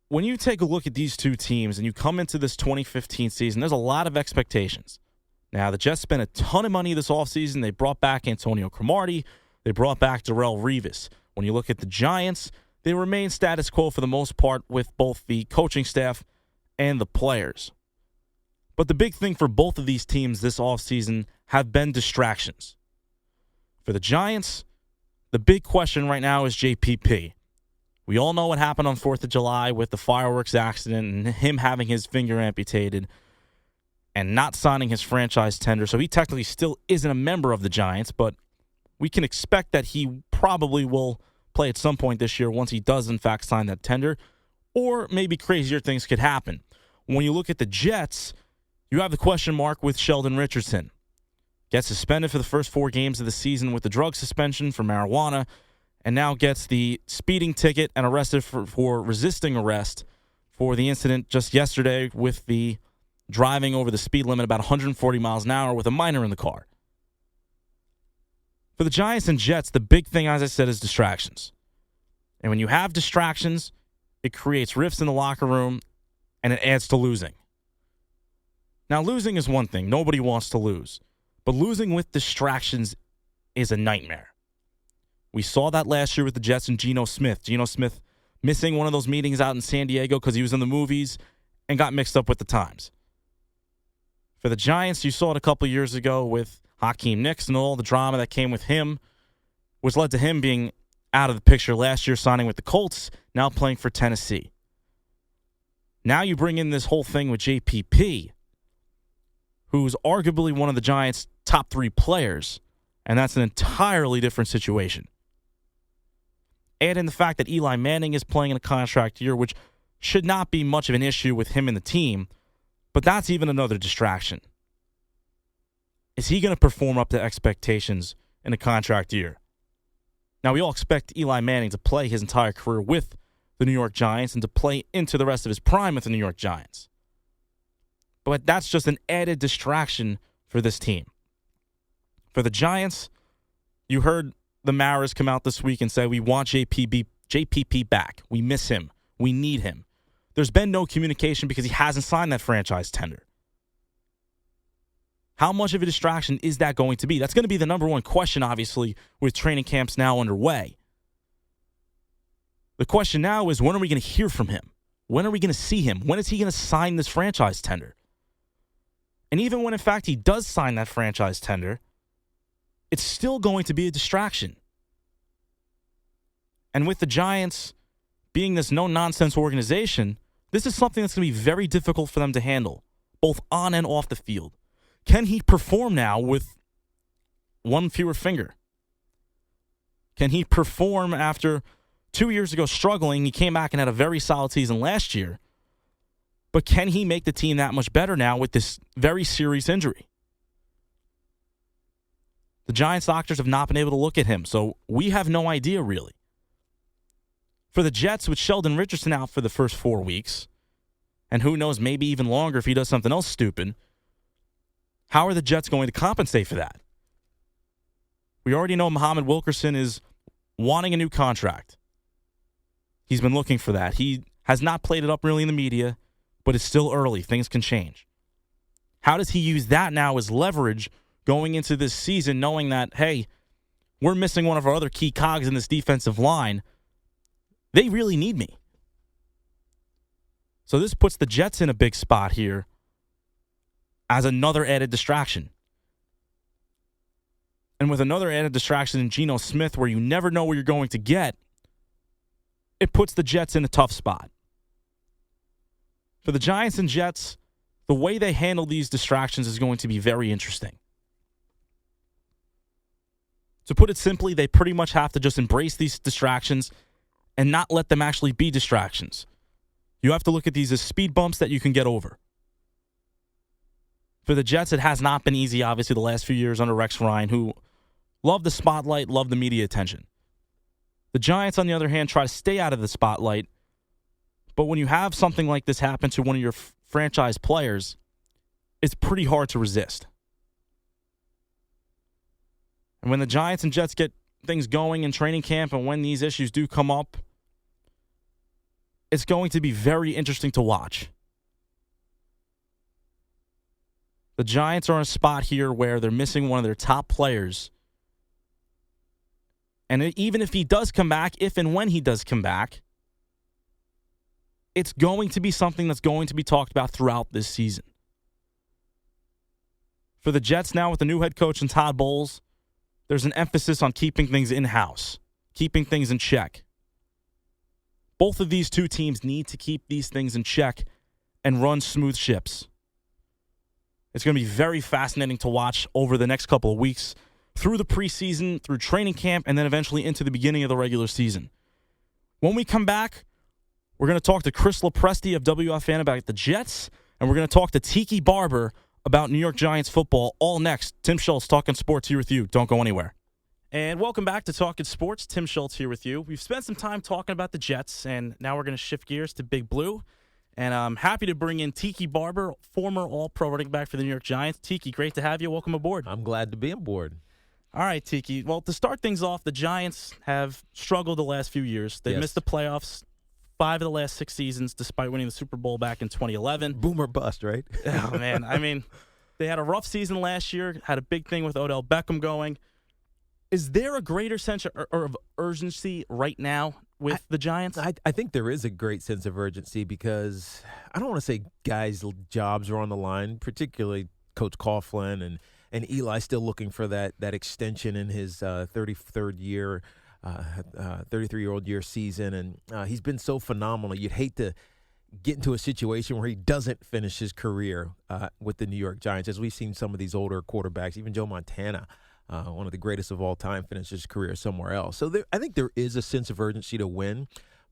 When you take a look at these two teams and you come into this 2015 season, there's a lot of expectations. Now, the Jets spent a ton of money this offseason. They brought back Antonio Cromartie. They brought back Darrelle Revis. When you look at the Giants, they remain status quo for the most part with both the coaching staff and the players. But the big thing for both of these teams this offseason have been distractions. For the Giants, the big question right now is JPP. We all know what happened on 4th of July with the fireworks accident and him having his finger amputated and not signing his franchise tender. So he technically still isn't a member of the Giants, but we can expect that he probably will play at some point this year once he does, in fact, sign that tender. Or maybe crazier things could happen. When you look at the Jets, you have the question mark with Sheldon Richardson. Gets suspended for the first 4 games of the season with the drug suspension for marijuana, and now gets the speeding ticket and arrested for resisting arrest for the incident just yesterday with the driving over the speed limit about 140 miles an hour with a minor in the car. For the Giants and Jets, the big thing, as I said, is distractions. And when you have distractions, it creates rifts in the locker room, and it adds to losing. Now, losing is one thing. Nobody wants to lose. But losing with distractions is a nightmare. We saw that last year with the Jets and Geno Smith. Geno Smith missing one of those meetings out in San Diego because he was in the movies and got mixed up with the times. For the Giants, you saw it a couple years ago with Hakeem Nicks and all the drama that came with him, which led to him being out of the picture last year, signing with the Colts, now playing for Tennessee. Now you bring in this whole thing with JPP, who's arguably one of the Giants' top 3 players, and that's an entirely different situation. Add in the fact that Eli Manning is playing in a contract year, which should not be much of an issue with him and the team, but that's even another distraction. Is he going to perform up to expectations in a contract year? Now, we all expect Eli Manning to play his entire career with the New York Giants and to play into the rest of his prime with the New York Giants. But that's just an added distraction for this team. For the Giants, you heard the Maras come out this week and say, we want JPP back. We miss him. We need him. There's been no communication because he hasn't signed that franchise tender. How much of a distraction is that going to be? That's going to be the number one question, obviously, with training camps now underway. The question now is, when are we going to hear from him? When are we going to see him? When is he going to sign this franchise tender? And even when, in fact, he does sign that franchise tender, it's still going to be a distraction. And with the Giants being this no-nonsense organization, this is something that's going to be very difficult for them to handle, both on and off the field. Can he perform now with one fewer finger? Can he perform after 2 years ago struggling? He came back and had a very solid season last year. But can he make the team that much better now with this very serious injury? The Giants doctors have not been able to look at him, so we have no idea really. For the Jets, with Sheldon Richardson out for the first 4 weeks, and who knows, maybe even longer if he does something else stupid, how are the Jets going to compensate for that? We already know Muhammad Wilkerson is wanting a new contract. He's been looking for that. He has not played it up really in the media, but it's still early. Things can change. How does he use that now as leverage going into this season, knowing that, hey, we're missing one of our other key cogs in this defensive line. They really need me. So this puts the Jets in a big spot here as another added distraction. And with another added distraction in Geno Smith, where you never know where you're going to get, it puts the Jets in a tough spot. For the Giants and Jets, the way they handle these distractions is going to be very interesting. To put it simply, they pretty much have to just embrace these distractions and not let them actually be distractions. You have to look at these as speed bumps that you can get over. For the Jets, it has not been easy, obviously, the last few years under Rex Ryan, who loved the spotlight, loved the media attention. The Giants, on the other hand, try to stay out of the spotlight. But when you have something like this happen to one of your franchise players, it's pretty hard to resist. And when the Giants and Jets get things going in training camp and when these issues do come up, it's going to be very interesting to watch. The Giants are in a spot here where they're missing one of their top players. And even if he does come back, if and when he does come back, it's going to be something that's going to be talked about throughout this season. For the Jets now with the new head coach and Todd Bowles, there's an emphasis on keeping things in-house, keeping things in check. Both of these two teams need to keep these things in check and run smooth ships. It's going to be very fascinating to watch over the next couple of weeks, through the preseason, through training camp, and then eventually into the beginning of the regular season. When we come back, we're going to talk to Chris Lopresti of WFAN about the Jets, and we're going to talk to Tiki Barber about New York Giants football. All next. Tim Schultz, Talking Sports, here with you. Don't go anywhere. And welcome back to Talking Sports. Tim Schultz here with you. We've spent some time talking about the Jets, and now we're going to shift gears to Big Blue. And I'm happy to bring in Tiki Barber, former All-Pro running back for the New York Giants. Tiki, great to have you. Welcome aboard. I'm glad to be aboard. All right, Tiki. Well, to start things off, the Giants have struggled the last few years. They've missed the playoffs 5 of the last 6 seasons, despite winning the Super Bowl back in 2011. Boomer bust, right? Oh, man. I mean, they had a rough season last year, had a big thing with Odell Beckham going. Is there a greater sense of urgency right now with the Giants? I think there is a great sense of urgency because I don't want to say guys' jobs are on the line, particularly Coach Coughlin and Eli still looking for that extension in his 33rd year, 33-year-old year season. And he's been so phenomenal. You'd hate to get into a situation where he doesn't finish his career with the New York Giants, as we've seen some of these older quarterbacks, even Joe Montana, one of the greatest of all time, finish his career somewhere else. So I think there is a sense of urgency to win,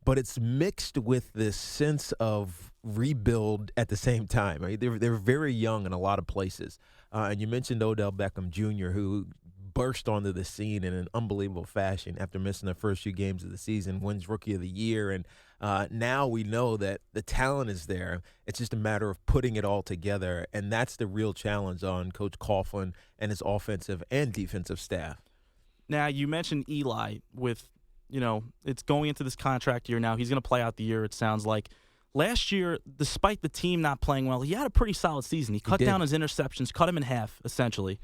but it's mixed with this sense of rebuild at the same time. I mean, they're very young in a lot of places. And you mentioned Odell Beckham Jr., who burst onto the scene in an unbelievable fashion after missing the first few games of the season, wins Rookie of the Year. And now we know that the talent is there. It's just a matter of putting it all together. And that's the real challenge on Coach Coughlin and his offensive and defensive staff. Now, you mentioned Eli with, it's going into this contract year now. He's going to play out the year, it sounds like. Last year, despite the team not playing well, he had a pretty solid season. He cut down his interceptions, cut him in half, essentially.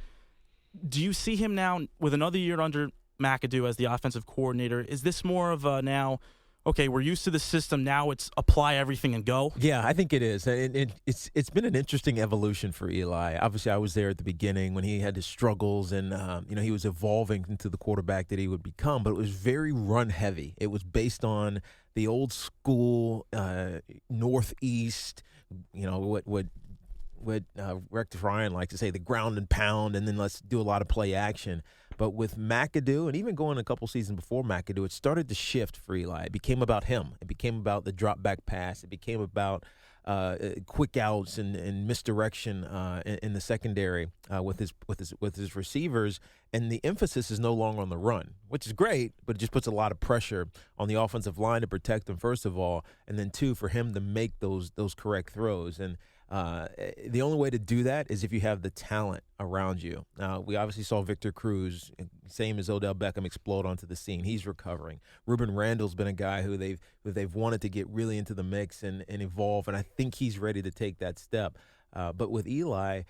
Do you see him now with another year under McAdoo as the offensive coordinator? Is this more of a now, okay, we're used to the system, now it's apply everything and go? Yeah, I think it is. It's been an interesting evolution for Eli. Obviously, I was there at the beginning when he had his struggles and, he was evolving into the quarterback that he would become, but it was very run-heavy. It was based on the old school Northeast, what Rex Ryan likes to say, the ground and pound, and then let's do a lot of play action. But with McAdoo, and even going a couple seasons before McAdoo, it started to shift for Eli. It became about him. It became about the drop back pass. It became about quick outs and misdirection in the secondary with his receivers, and the emphasis is no longer on the run, which is great, but it just puts a lot of pressure on the offensive line to protect him first of all, and then two, for him to make those correct throws. And the only way to do that is if you have the talent around you. Now, we obviously saw Victor Cruz, same as Odell Beckham, explode onto the scene. He's recovering. Ruben Randall's been a guy who they've wanted to get really into the mix and evolve, and I think he's ready to take that step. But with Eli,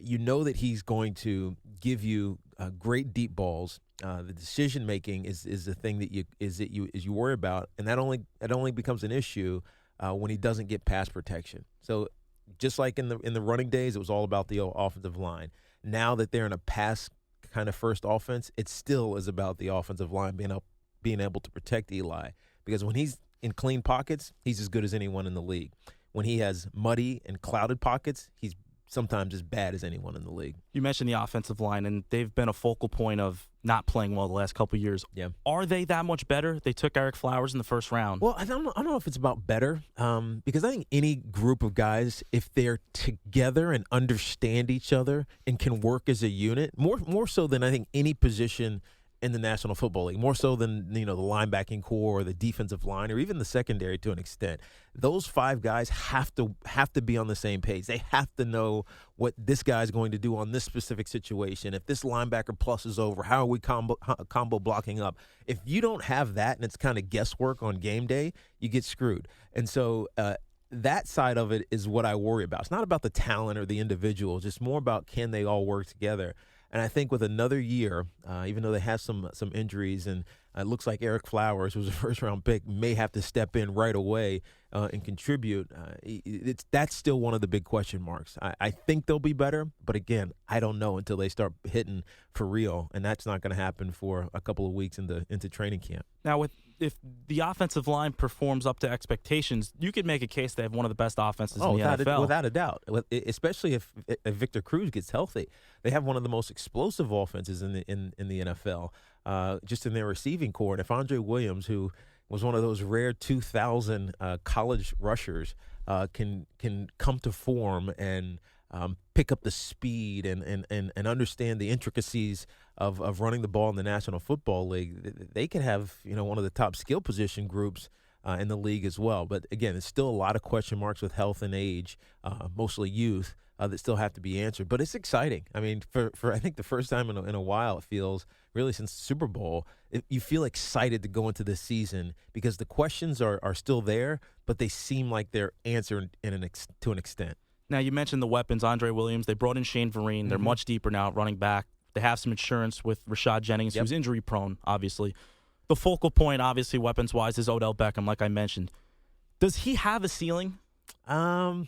you know that he's going to give you great deep balls. The decision making is the thing that you worry about, and that only becomes an issue when he doesn't get pass protection. So just like in the running days, it was all about the offensive line. Now that they're in a pass kind of first offense, it still is about the offensive line being able to protect Eli, because when he's in clean pockets, he's as good as anyone in the league. When he has muddy and clouded pockets, he's sometimes as bad as anyone in the league. You mentioned the offensive line, and they've been a focal point of not playing well the last couple of years. Yeah. Are they that much better? They took Eric Flowers in the first round. Well, I don't know if it's about better, because I think any group of guys, if they're together and understand each other and can work as a unit, more so than I think any position in the National Football League, more so than the linebacking core or the defensive line or even the secondary to an extent. Those five guys have to be on the same page. They have to know what this guy's going to do on this specific situation. If this linebacker plus is over, how are we combo blocking up? If you don't have that and it's kind of guesswork on game day, you get screwed. And so that side of it is what I worry about. It's not about the talent or the individuals. It's more about, can they all work together? And I think with another year, even though they have some injuries, and it looks like Eric Flowers, who's a first-round pick, may have to step in right away and contribute, that's still one of the big question marks. I think they'll be better, but again, I don't know until they start hitting for real, and that's not going to happen for a couple of weeks into training camp. Now, if the offensive line performs up to expectations, you could make a case they have one of the best offenses in the NFL. Without a doubt, especially if Victor Cruz gets healthy. They have one of the most explosive offenses in the NFL, just in their receiving core. And if Andre Williams, who was one of those rare 2000 college rushers, can come to form and pick up the speed and understand the intricacies of running the ball in the National Football League, they could have one of the top skill position groups in the league as well. But again, it's still a lot of question marks with health and age, mostly youth, that still have to be answered. But it's exciting. I mean, for I think the first time in a while, it feels really since the Super Bowl, you feel excited to go into this season because the questions are still there, but they seem like they're answered to an extent. Now, you mentioned the weapons, Andre Williams. They brought in Shane Vereen. Mm-hmm. They're much deeper now at running back. They have some insurance with Rashad Jennings, who's injury-prone, obviously. The focal point, obviously, weapons-wise, is Odell Beckham, like I mentioned. Does he have a ceiling? I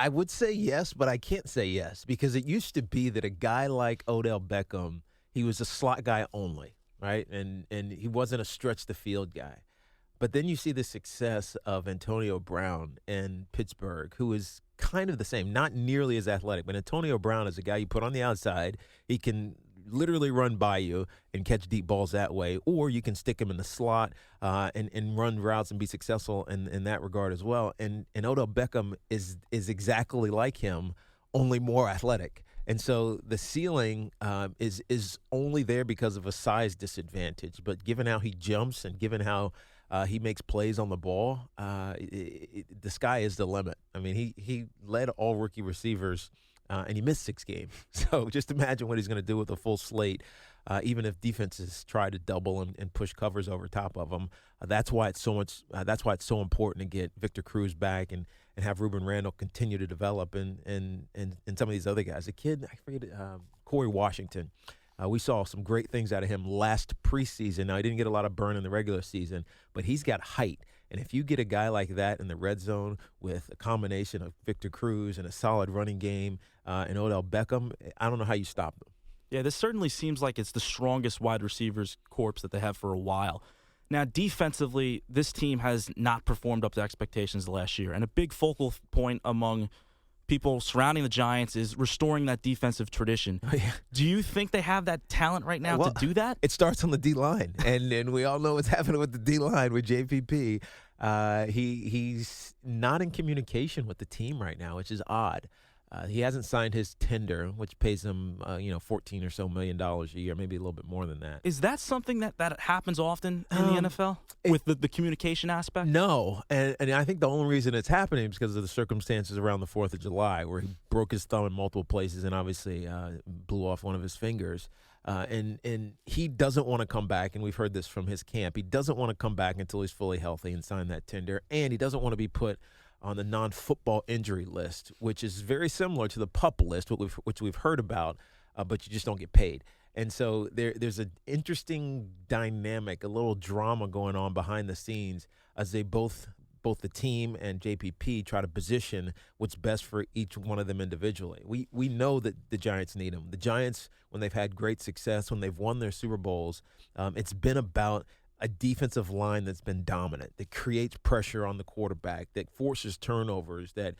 would say yes, but I can't say yes because it used to be that a guy like Odell Beckham, he was a slot guy only, right? And he wasn't a stretch-the-field guy. But then you see the success of Antonio Brown in Pittsburgh, who is kind of the same, not nearly as athletic. But Antonio Brown is a guy you put on the outside. He can literally run by you and catch deep balls that way, or you can stick him in the slot and run routes and be successful in that regard as well. And Odell Beckham is exactly like him, only more athletic. And so the ceiling is only there because of a size disadvantage. But given how he jumps and given how he makes plays on the ball, the sky is the limit. I mean, he led all rookie receivers, and he missed 6 games. So just imagine what he's going to do with a full slate, even if defenses try to double and push covers over top of him. That's why it's so important to get Victor Cruz back and have Ruben Randall continue to develop and some of these other guys. A kid, I forget, Corey Washington. We saw some great things out of him last preseason. Now, he didn't get a lot of burn in the regular season, but he's got height. And if you get a guy like that in the red zone with a combination of Victor Cruz and a solid running game and Odell Beckham, I don't know how you stop them. Yeah, this certainly seems like it's the strongest wide receivers corps that they have for a while. Now, defensively, this team has not performed up to expectations last year. And a big focal point among people surrounding the Giants is restoring that defensive tradition. Oh, yeah. Do you think they have that talent right now to do that? It starts on the D-line, and we all know what's happening with the D-line with JPP. He's not in communication with the team right now, which is odd. He hasn't signed his tender, which pays him, $14 or so million a year, maybe a little bit more than that. Is that something that happens often in the NFL with the communication aspect? No, and I think the only reason it's happening is because of the circumstances around the 4th of July, where he broke his thumb in multiple places and obviously blew off one of his fingers. And he doesn't want to come back, and we've heard this from his camp. He doesn't want to come back until he's fully healthy and sign that tender, and he doesn't want to be put on the non-football injury list, which is very similar to the PUP list, which we've heard about, but you just don't get paid. And so there's an interesting dynamic, a little drama going on behind the scenes as they both the team and JPP try to position what's best for each one of them individually. We know that the Giants need them. The Giants, when they've had great success, when they've won their Super Bowls, it's been about a defensive line that's been dominant, that creates pressure on the quarterback, that forces turnovers, that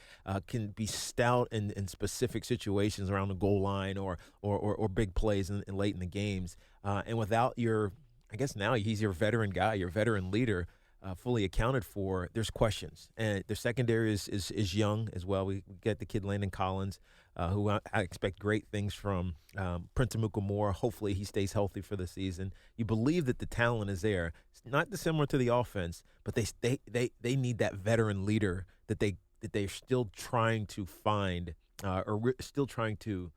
can be stout in specific situations around the goal line or big plays in late in the games. And without I guess now he's your veteran guy, your veteran leader, fully accounted for, there's questions. And their secondary is young as well. We get the kid Landon Collins, who I expect great things from. Prince Amukamara, hopefully he stays healthy for the season. You believe that the talent is there. It's not dissimilar to the offense, but they need that veteran leader that they're still trying to find, still trying to,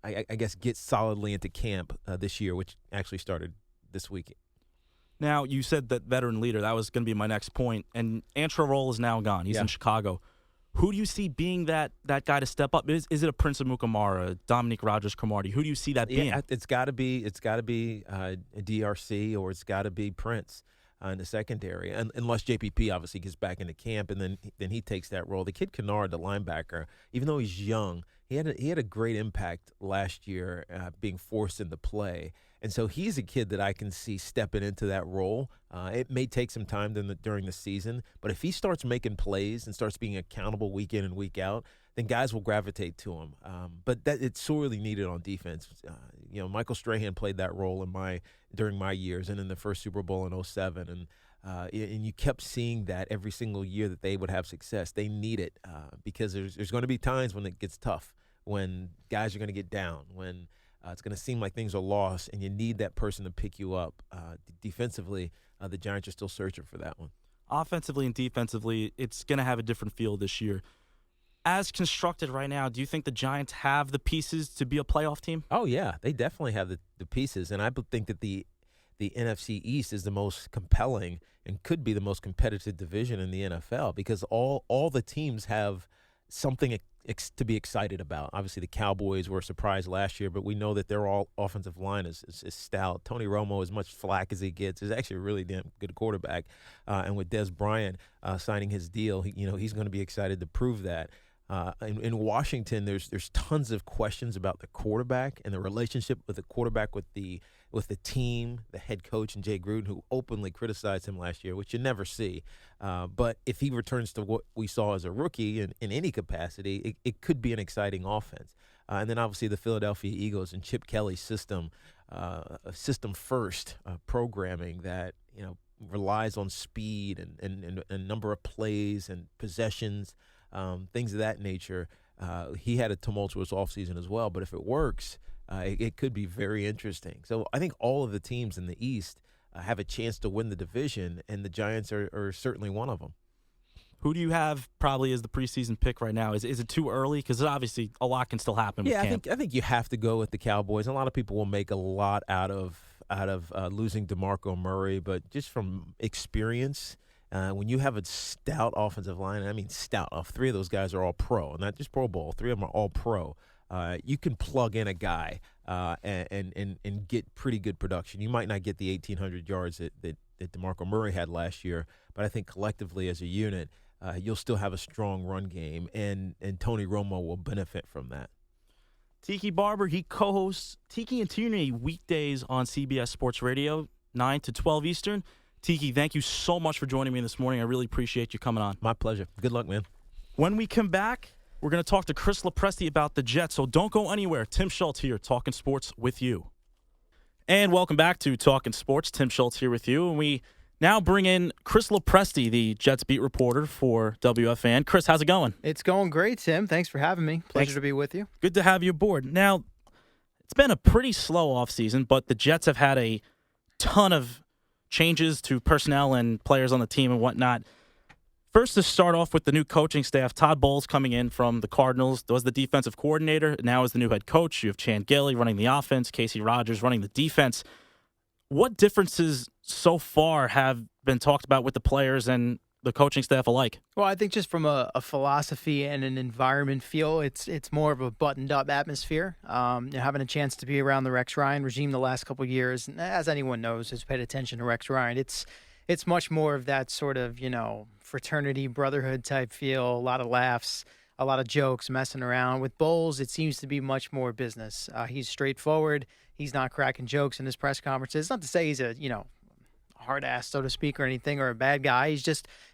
I guess, get solidly into camp this year, which actually started this week. Now, you said that veteran leader. That was going to be my next point. And Antrarol is now gone. He's in Chicago. Who do you see being that guy to step up? Is it a Prince Amukamara, Dominique Rodgers-Cromartie? Who do you see that being? It's got to be a DRC, or it's got to be Prince in the secondary, unless JPP obviously gets back into camp and then he takes that role. The kid Kennard, the linebacker, even though he's young, he had a great impact last year, being forced into play. And so he's a kid that I can see stepping into that role. It may take some time during the season, but if he starts making plays and starts being accountable week in and week out, then guys will gravitate to him. But it's sorely needed on defense. Michael Strahan played that role during my years and in the first Super Bowl in 2007. And you kept seeing that every single year that they would have success. They need it because there's going to be times when it gets tough, when guys are going to get down, when it's going to seem like things are lost, and you need that person to pick you up. Defensively, the Giants are still searching for that one. Offensively and defensively, it's going to have a different feel this year. As constructed right now, do you think the Giants have the pieces to be a playoff team? Oh, yeah. They definitely have the pieces, and I think that the NFC East is the most compelling and could be the most competitive division in the NFL because all the teams have something to be excited about. Obviously, the Cowboys were a surprise last year, but we know that their all offensive line is stout. Tony Romo, as much flack as he gets, is actually a really damn good quarterback. And with Des Bryant signing his deal, he's going to be excited to prove that. In Washington, there's tons of questions about the quarterback and the relationship with the quarterback with the team, the head coach, and Jay Gruden, who openly criticized him last year, which you never see. But if he returns to what we saw as a rookie in any capacity, it could be an exciting offense. And then obviously the Philadelphia Eagles and Chip Kelly's system first programming that relies on speed and a number of plays and possessions. Things of that nature. He had a tumultuous offseason as well, but if it works, it could be very interesting. So I think all of the teams in the East have a chance to win the division, and the Giants are certainly one of them. Who do you have probably as the preseason pick right now? Is it too early? Because obviously a lot can still happen with camp. I think you have to go with the Cowboys. A lot of people will make a lot out of losing DeMarco Murray, but just from experience, when you have a stout offensive line, I mean stout, three of those guys are all pro, not just Pro Bowl. Three of them are all pro. You can plug in a guy and get pretty good production. You might not get the 1,800 yards that DeMarco Murray had last year, but I think collectively as a unit, you'll still have a strong run game, and Tony Romo will benefit from that. Tiki Barber, he co-hosts Tiki and Tierney weekdays on CBS Sports Radio, 9 to 12 Eastern. Tiki, thank you so much for joining me this morning. I really appreciate you coming on. My pleasure. Good luck, man. When we come back, we're going to talk to Chris Lopresti about the Jets, so don't go anywhere. Tim Schulze here, Talkin' Sports with you. And welcome back to Talkin' Sports. Tim Schulze here with you. And we Now bring in Chris Lopresti, the Jets beat reporter for WFAN. Chris, how's it going? It's going great, Tim. Thanks for having me. Pleasure to be with you. Good to have you aboard. Now, it's been a pretty slow offseason, but the Jets have had a ton of changes to personnel and players on the team and whatnot. First, to start off with the new coaching staff, Todd Bowles coming in from the Cardinals was the defensive coordinator. Now is the new head coach. You have Chan Gailey running the offense, Casey Rogers running the defense. What differences so far have been talked about with the players and the coaching staff alike? Well, I think just from a philosophy and an environment feel, it's more of a buttoned-up atmosphere. Having a chance to be around the Rex Ryan regime the last couple of years, as anyone knows who's paid attention to Rex Ryan, it's much more of that sort of, fraternity, brotherhood type feel, a lot of laughs, a lot of jokes, messing around. With Bowles, it seems to be much more business. He's straightforward. He's not cracking jokes in his press conferences. Not to say he's a, hard ass, so to speak, or anything, or a bad guy.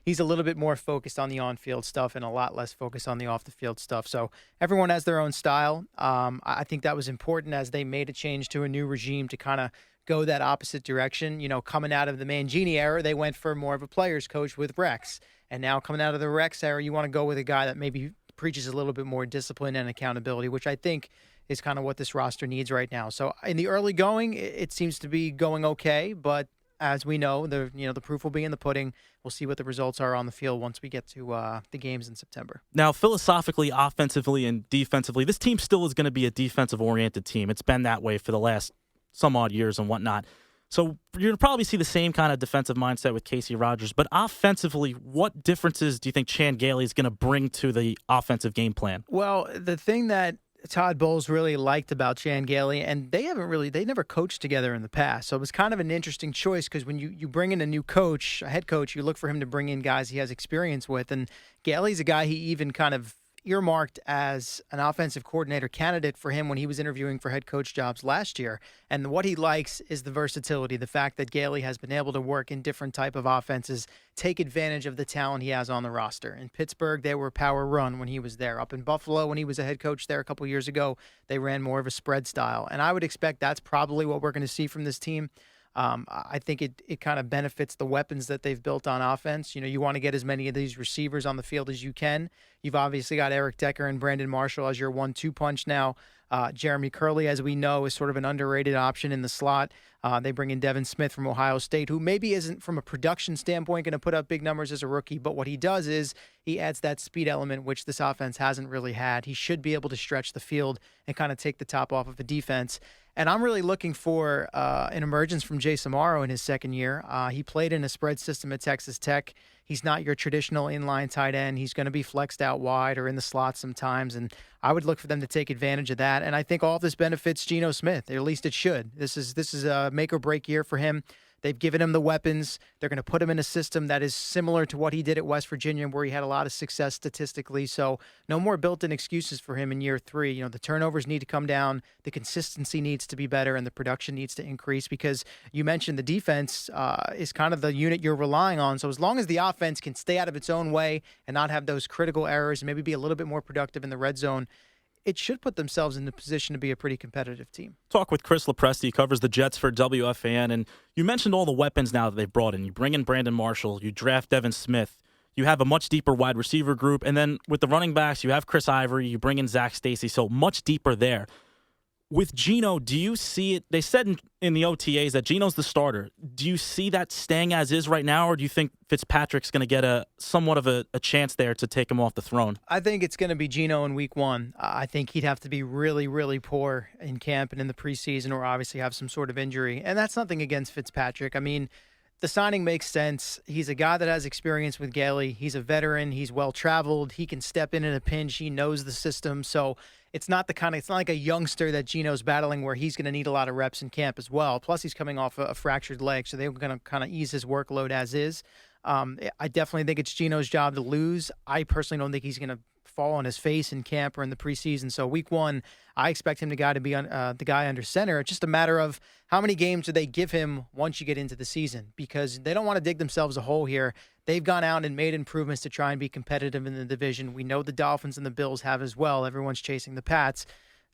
He's a little bit more focused on the on-field stuff and a lot less focused on the off-the-field stuff. So everyone has their own style. I think that was important as they made a change to a new regime to kind of go that opposite direction. Coming out of the Mangini era, they went for more of a player's coach with Rex. And now coming out of the Rex era, you want to go with a guy that maybe preaches a little bit more discipline and accountability, which I think is kind of what this roster needs right now. So in the early going, it seems to be going okay, but as we know, the proof will be in the pudding. We'll see what the results are on the field once we get to the games in September. Now, philosophically, offensively, and defensively, this team still is going to be a defensive-oriented team. It's been that way for the last some odd years and whatnot. So you're going to probably see the same kind of defensive mindset with Casey Rogers. But offensively, what differences do you think Chan Gailey is going to bring to the offensive game plan? Well, the thing that Todd Bowles really liked about Chan Gailey, and they never coached together in the past. So it was kind of an interesting choice because when you bring in a new coach, a head coach, you look for him to bring in guys he has experience with. And Gailey's a guy he even kind of earmarked as an offensive coordinator candidate for him when he was interviewing for head coach jobs last year. And what he likes is the versatility, the fact that Gailey has been able to work in different type of offenses, take advantage of the talent he has on the roster. In Pittsburgh, they were power run when he was there. Up in Buffalo, when he was a head coach there a couple years ago, they ran more of a spread style. And I would expect that's probably what we're going to see from this team. I think it kind of benefits the weapons that they've built on offense. You want to get as many of these receivers on the field as you can. You've obviously got Eric Decker and Brandon Marshall as your 1-2 punch now. Jeremy Curley, as we know, is sort of an underrated option in the slot. They bring in Devin Smith from Ohio State, who maybe isn't from a production standpoint going to put up big numbers as a rookie, but what he does is he adds that speed element, which this offense hasn't really had. He should be able to stretch the field and kind of take the top off of a defense. And I'm really looking for an emergence from Jay Samaro in his second year. He played in a spread system at Texas Tech. He's not your traditional inline tight end. He's going to be flexed out wide or in the slot sometimes, and I would look for them to take advantage of that. And I think all of this benefits Geno Smith, or at least it should. This is a make-or-break year for him. They've given him the weapons. They're going to put him in a system that is similar to what he did at West Virginia, where he had a lot of success statistically. So no more built-in excuses for him in year 3. The turnovers need to come down, the consistency needs to be better, and the production needs to increase, because you mentioned the defense is kind of the unit you're relying on. So as long as the offense can stay out of its own way and not have those critical errors and maybe be a little bit more productive in the red zone, it should put themselves in a position to be a pretty competitive team. Talk with Chris Lopresti. He covers the Jets for WFAN, and you mentioned all the weapons now that they've brought in. You bring in Brandon Marshall, you draft Devin Smith, you have a much deeper wide receiver group, and then with the running backs, you have Chris Ivory, you bring in Zach Stacy, so much deeper there. With Geno, do you see it? They said in the OTAs that Geno's the starter. Do you see that staying as is right now, or do you think Fitzpatrick's going to get somewhat of a chance there to take him off the throne? I think it's going to be Geno in week 1. I think he'd have to be really, really poor in camp and in the preseason, or obviously have some sort of injury. And that's nothing against Fitzpatrick. I mean, the signing makes sense. He's a guy that has experience with Gailey. He's a veteran. He's well-traveled. He can step in a pinch. He knows the system. So it's not like a youngster that Geno's battling where he's going to need a lot of reps in camp as well. Plus, he's coming off a fractured leg, so they're going to kind of ease his workload as is. I definitely think it's Geno's job to lose. I personally don't think he's going to fall on his face in camp or in the preseason. So week 1, I expect him to be the guy under center. It's just a matter of how many games do they give him once you get into the season, because they don't want to dig themselves a hole here. They've gone out and made improvements to try and be competitive in the division. We know the Dolphins and the Bills have as well. Everyone's chasing the Pats.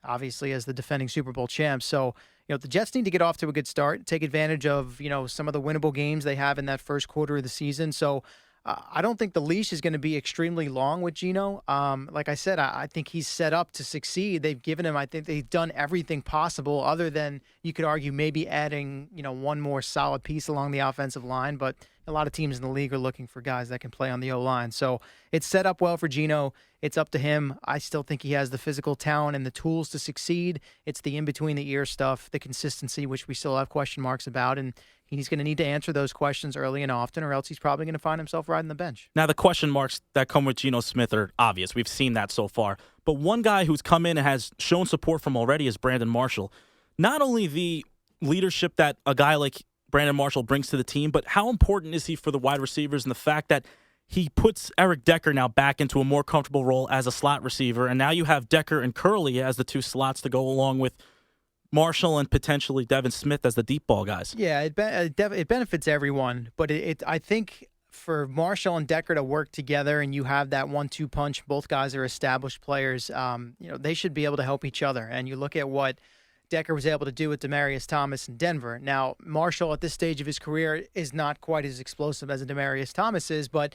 obviously, as the defending Super Bowl champs. So, the Jets need to get off to a good start, take advantage of, some of the winnable games they have in that first quarter of the season. So, I don't think the leash is going to be extremely long with Geno. Like I said, I think he's set up to succeed. They've given him, I think they've done everything possible other than, you could argue, maybe adding, one more solid piece along the offensive line. But a lot of teams in the league are looking for guys that can play on the O-line. So it's set up well for Geno. It's up to him. I still think he has the physical talent and the tools to succeed. It's the in-between-the-ear stuff, the consistency, which we still have question marks about. And he's going to need to answer those questions early and often, or else he's probably going to find himself riding the bench. Now, the question marks that come with Geno Smith are obvious. We've seen that so far. But one guy who's come in and has shown support from already is Brandon Marshall. Not only the leadership that a guy like Brandon Marshall brings to the team, but how important is he for the wide receivers and the fact that he puts Eric Decker now back into a more comfortable role as a slot receiver, and now you have Decker and Curley as the two slots to go along with Marshall and potentially Devin Smith as the deep ball guys. Yeah, it benefits everyone, but I think for Marshall and Decker to work together and you have that 1-2 punch, both guys are established players, they should be able to help each other. And you look at what Decker was able to do with Demaryius Thomas in Denver. Now, Marshall at this stage of his career is not quite as explosive as a Demaryius Thomas is, but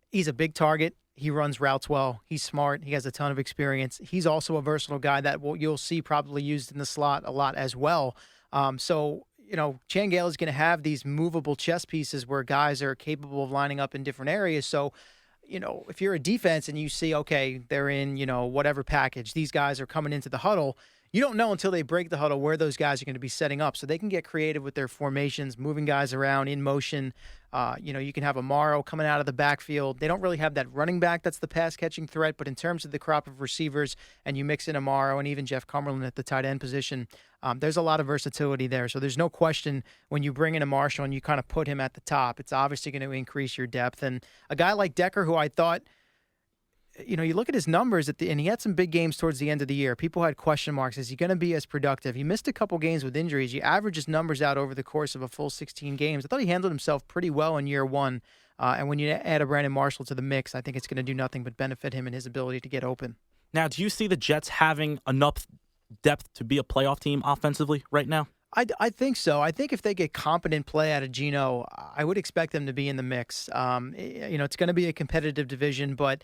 he's a big target. He runs routes well. He's smart. He has a ton of experience. He's also a versatile guy that you'll see probably used in the slot a lot as well. Chan Gailey is going to have these movable chess pieces where guys are capable of lining up in different areas. So, if you're a defense and you see, okay, they're in, whatever package, these guys are coming into the huddle, you don't know until they break the huddle where those guys are going to be setting up. So they can get creative with their formations, moving guys around in motion. You can have Amaro coming out of the backfield. They don't really have that running back that's the pass-catching threat, but in terms of the crop of receivers, and you mix in Amaro and even Jeff Cumberland at the tight end position, there's a lot of versatility there. So there's no question when you bring in a Marshall and you kind of put him at the top, it's obviously going to increase your depth. And a guy like Decker, who I thought, you look at his numbers and he had some big games towards the end of the year. People had question marks. Is he going to be as productive? He missed a couple games with injuries. You average his numbers out over the course of a full 16 games. I thought he handled himself pretty well in year one. And when you add a Brandon Marshall to the mix, I think it's going to do nothing but benefit him in his ability to get open. Now, do you see the Jets having enough depth to be a playoff team offensively right now? I think so. I think if they get competent play out of Geno, I would expect them to be in the mix. It's going to be a competitive division, but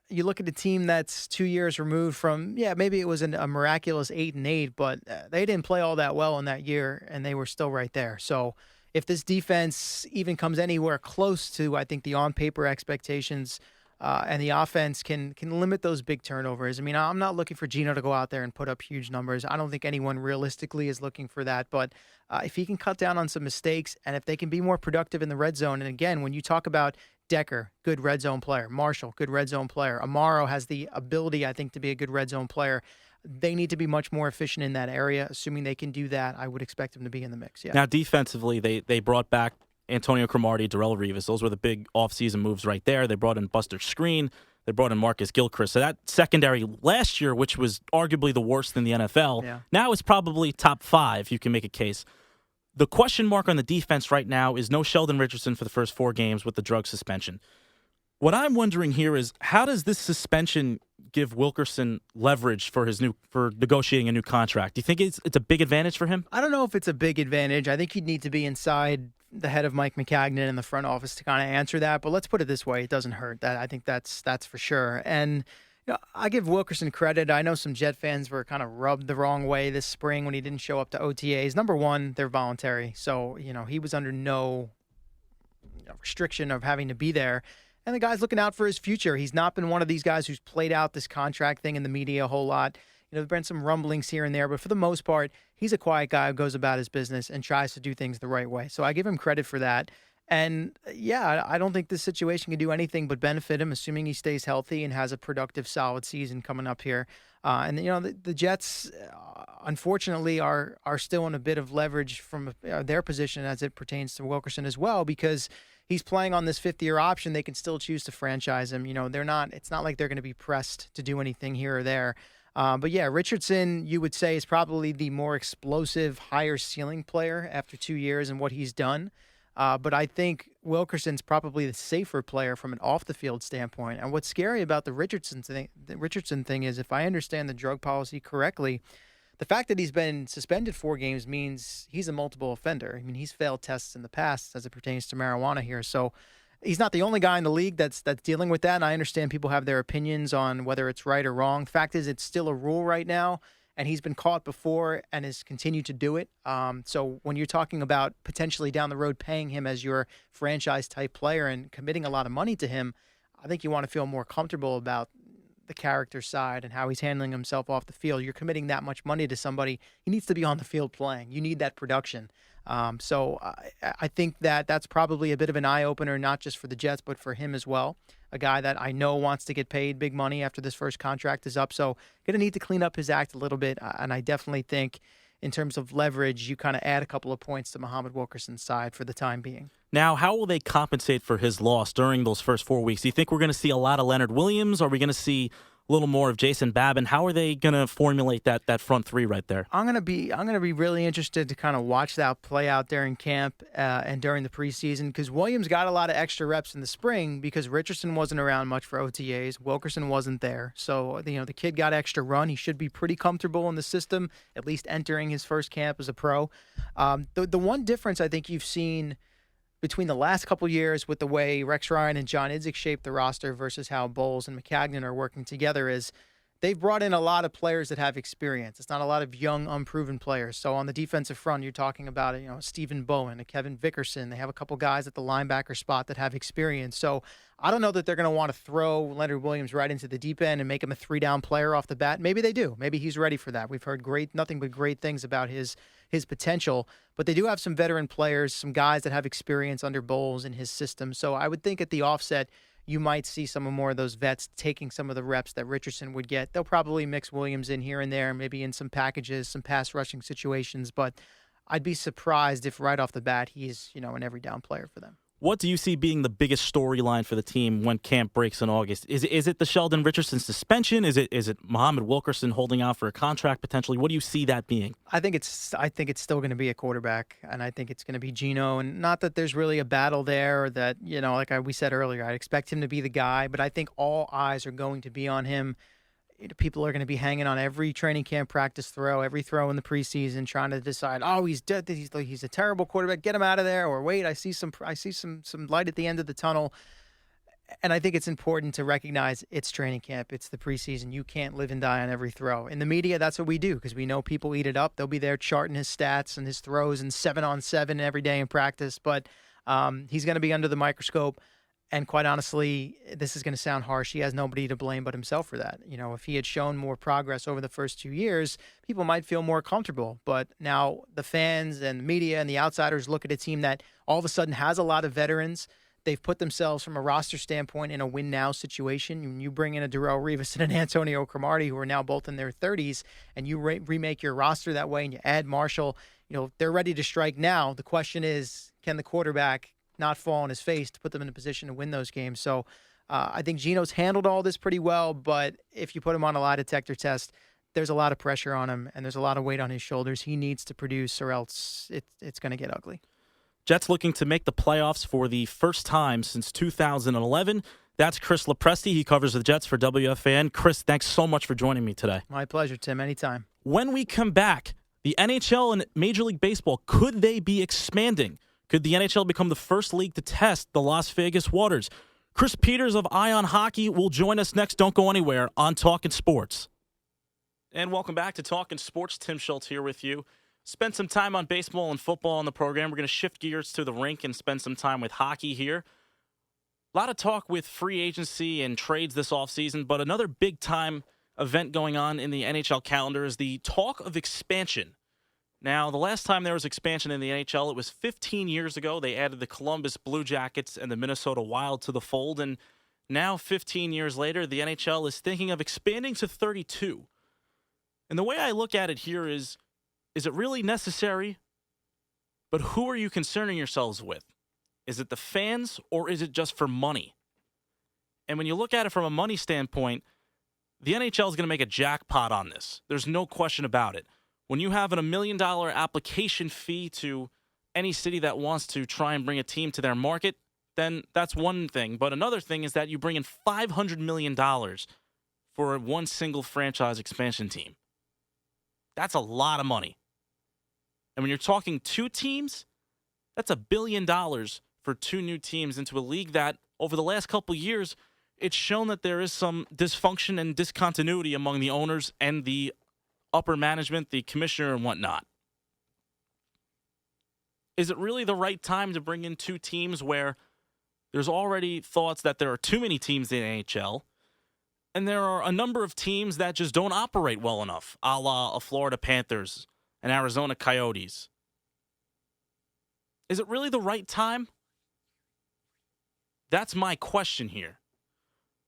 you look at a team that's 2 years removed from, maybe it was a miraculous 8-8, but they didn't play all that well in that year, and they were still right there. So if this defense even comes anywhere close to, I think, the on-paper expectations, and the offense can limit those big turnovers. I mean, I'm not looking for Geno to go out there and put up huge numbers. I don't think anyone realistically is looking for that. But if he can cut down on some mistakes and if they can be more productive in the red zone, and again, when you talk about Decker, good red zone player. Marshall, good red zone player. Amaro has the ability, I think, to be a good red zone player. They need to be much more efficient in that area. Assuming they can do that, I would expect them to be in the mix. Yeah. Now, defensively, they brought back Antonio Cromartie, Darrell Revis. Those were the big offseason moves right there. They brought in Buster Screen. They brought in Marcus Gilchrist. So that secondary last year, which was arguably the worst in the NFL, now is probably top 5, you can make a case. The question mark on the defense right now is no Sheldon Richardson for the first 4 games with the drug suspension. What I'm wondering here is, how does this suspension give Wilkerson leverage for negotiating a new contract? Do you think it's a big advantage for him? I don't know if it's a big advantage. I think he'd need to be inside the head of Mike McCagnon in the front office to kind of answer that. But let's put it this way: it doesn't hurt. I think that's for sure. And I give Wilkerson credit. I know some Jet fans were kind of rubbed the wrong way this spring when he didn't show up to OTAs. Number one, they're voluntary, so he was under no restriction of having to be there. And the guy's looking out for his future. He's not been one of these guys who's played out this contract thing in the media a whole lot. There've been some rumblings here and there, but for the most part, he's a quiet guy who goes about his business and tries to do things the right way. So I give him credit for that. And I don't think this situation can do anything but benefit him, assuming he stays healthy and has a productive, solid season coming up here. And the Jets, unfortunately, are still in a bit of leverage from their position as it pertains to Wilkerson as well, because he's playing on this 5th-year option. They can still choose to franchise him. They're not. It's not like they're going to be pressed to do anything here or there. But Richardson, you would say, is probably the more explosive, higher ceiling player after 2 years and what he's done. But I think Wilkerson's probably the safer player from an off-the-field standpoint. And what's scary about the Richardson thing is, if I understand the drug policy correctly, the fact that he's been suspended 4 games means he's a multiple offender. I mean, he's failed tests in the past as it pertains to marijuana here. So he's not the only guy in the league that's dealing with that. And I understand people have their opinions on whether it's right or wrong. Fact is, it's still a rule right now, and he's been caught before and has continued to do it. So when you're talking about potentially down the road paying him as your franchise-type player and committing a lot of money to him, I think you want to feel more comfortable about the character side and how he's handling himself off the field. You're committing that much money to somebody. He needs to be on the field playing. You need that production. So I think that's probably a bit of an eye-opener, not just for the Jets, but for him as well. A guy that I know wants to get paid big money after this first contract is up. So going to need to clean up his act a little bit. And I definitely think in terms of leverage, you kind of add a couple of points to Muhammad Wilkerson's side for the time being. Now, how will they compensate for his loss during those first 4 weeks? Do you think we're going to see a lot of Leonard Williams? Are we going to see a little more of Jason Babin? How are they going to formulate that front three right there? I'm gonna be really interested to kind of watch that play out during camp and during the preseason, because Williams got a lot of extra reps in the spring because Richardson wasn't around much for OTAs. Wilkerson wasn't there, so the kid got extra run. He should be pretty comfortable in the system, at least entering his first camp as a pro. The one difference I think you've seen between the last couple years with the way Rex Ryan and John Idzik shaped the roster versus how Bowles and McCagnon are working together is they've brought in a lot of players that have experience. It's not a lot of young, unproven players. So on the defensive front, you're talking about Stephen Bowen, a Kevin Vickerson. They have a couple guys at the linebacker spot that have experience. So I don't know that they're going to want to throw Leonard Williams right into the deep end and make him a 3-down player off the bat. Maybe they do. Maybe he's ready for that. We've heard nothing but great things about his potential. But they do have some veteran players, some guys that have experience under Bowles in his system. So I would think at the offset, you might see some more of those vets taking some of the reps that Richardson would get. They'll probably mix Williams in here and there, maybe in some packages, some pass rushing situations. But I'd be surprised if right off the bat he's an every down player for them. What do you see being the biggest storyline for the team when camp breaks in August? Is it the Sheldon Richardson suspension? Is it Muhammad Wilkerson holding out for a contract potentially? What do you see that being? I think it's still going to be a quarterback, and I think it's going to be Geno. And not that there's really a battle there, or that like we said earlier, I expect him to be the guy. But I think all eyes are going to be on him. People are going to be hanging on every training camp practice throw, every throw in the preseason, trying to decide, he's dead. He's a terrible quarterback. Get him out of there. Or wait, I see some light at the end of the tunnel. And I think it's important to recognize it's training camp. It's the preseason. You can't live and die on every throw. In the media, that's what we do because we know people eat it up. They'll be there charting his stats and his throws and 7-on-7 every day in practice. But he's going to be under the microscope. And quite honestly, this is going to sound harsh. He has nobody to blame but himself for that. If he had shown more progress over the first 2 years, people might feel more comfortable. But now the fans and the media and the outsiders look at a team that all of a sudden has a lot of veterans. They've put themselves from a roster standpoint in a win-now situation. When you bring in a Darrelle Revis and an Antonio Cromartie, who are now both in their 30s, and you remake your roster that way and you add Marshall, they're ready to strike now. The question is, can the quarterback not fall on his face to put them in a position to win those games? So I think Geno's handled all this pretty well, but if you put him on a lie detector test, there's a lot of pressure on him and there's a lot of weight on his shoulders. He needs to produce or else it's going to get ugly. Jets looking to make the playoffs for the first time since 2011. That's Chris Lopresti. He covers the Jets for WFAN. Chris, thanks so much for joining me today. My pleasure, Tim. Anytime. When we come back, the NHL and Major League Baseball, could they be expanding? Could the NHL become the first league to test the Las Vegas waters? Chris Peters of Ion Hockey will join us next. Don't go anywhere on Talkin' Sports. And welcome back to Talkin' Sports. Tim Schultz here with you. Spent some time on baseball and football on the program. We're going to shift gears to the rink and spend some time with hockey here. A lot of talk with free agency and trades this offseason, but another big-time event going on in the NHL calendar is the talk of expansion. Now, the last time there was expansion in the NHL, it was 15 years ago. They added the Columbus Blue Jackets and the Minnesota Wild to the fold, and now 15 years later, the NHL is thinking of expanding to 32. And the way I look at it here is it really necessary? But who are you concerning yourselves with? Is it the fans or is it just for money? And when you look at it from a money standpoint, the NHL is going to make a jackpot on this. There's no question about it. When you have a $1 million application fee to any city that wants to try and bring a team to their market, then that's one thing. But another thing is that you bring in $500 million for one single franchise expansion team. That's a lot of money. And when you're talking two teams, that's $1 billion for two new teams into a league that, over the last couple of years, it's shown that there is some dysfunction and discontinuity among the owners and the upper management, the commissioner and whatnot. Is it really the right time to bring in two teams where there's already thoughts that there are too many teams in the NHL, and there are a number of teams that just don't operate well enough, a la a Florida Panthers and Arizona Coyotes? Is it really the right time? That's my question here.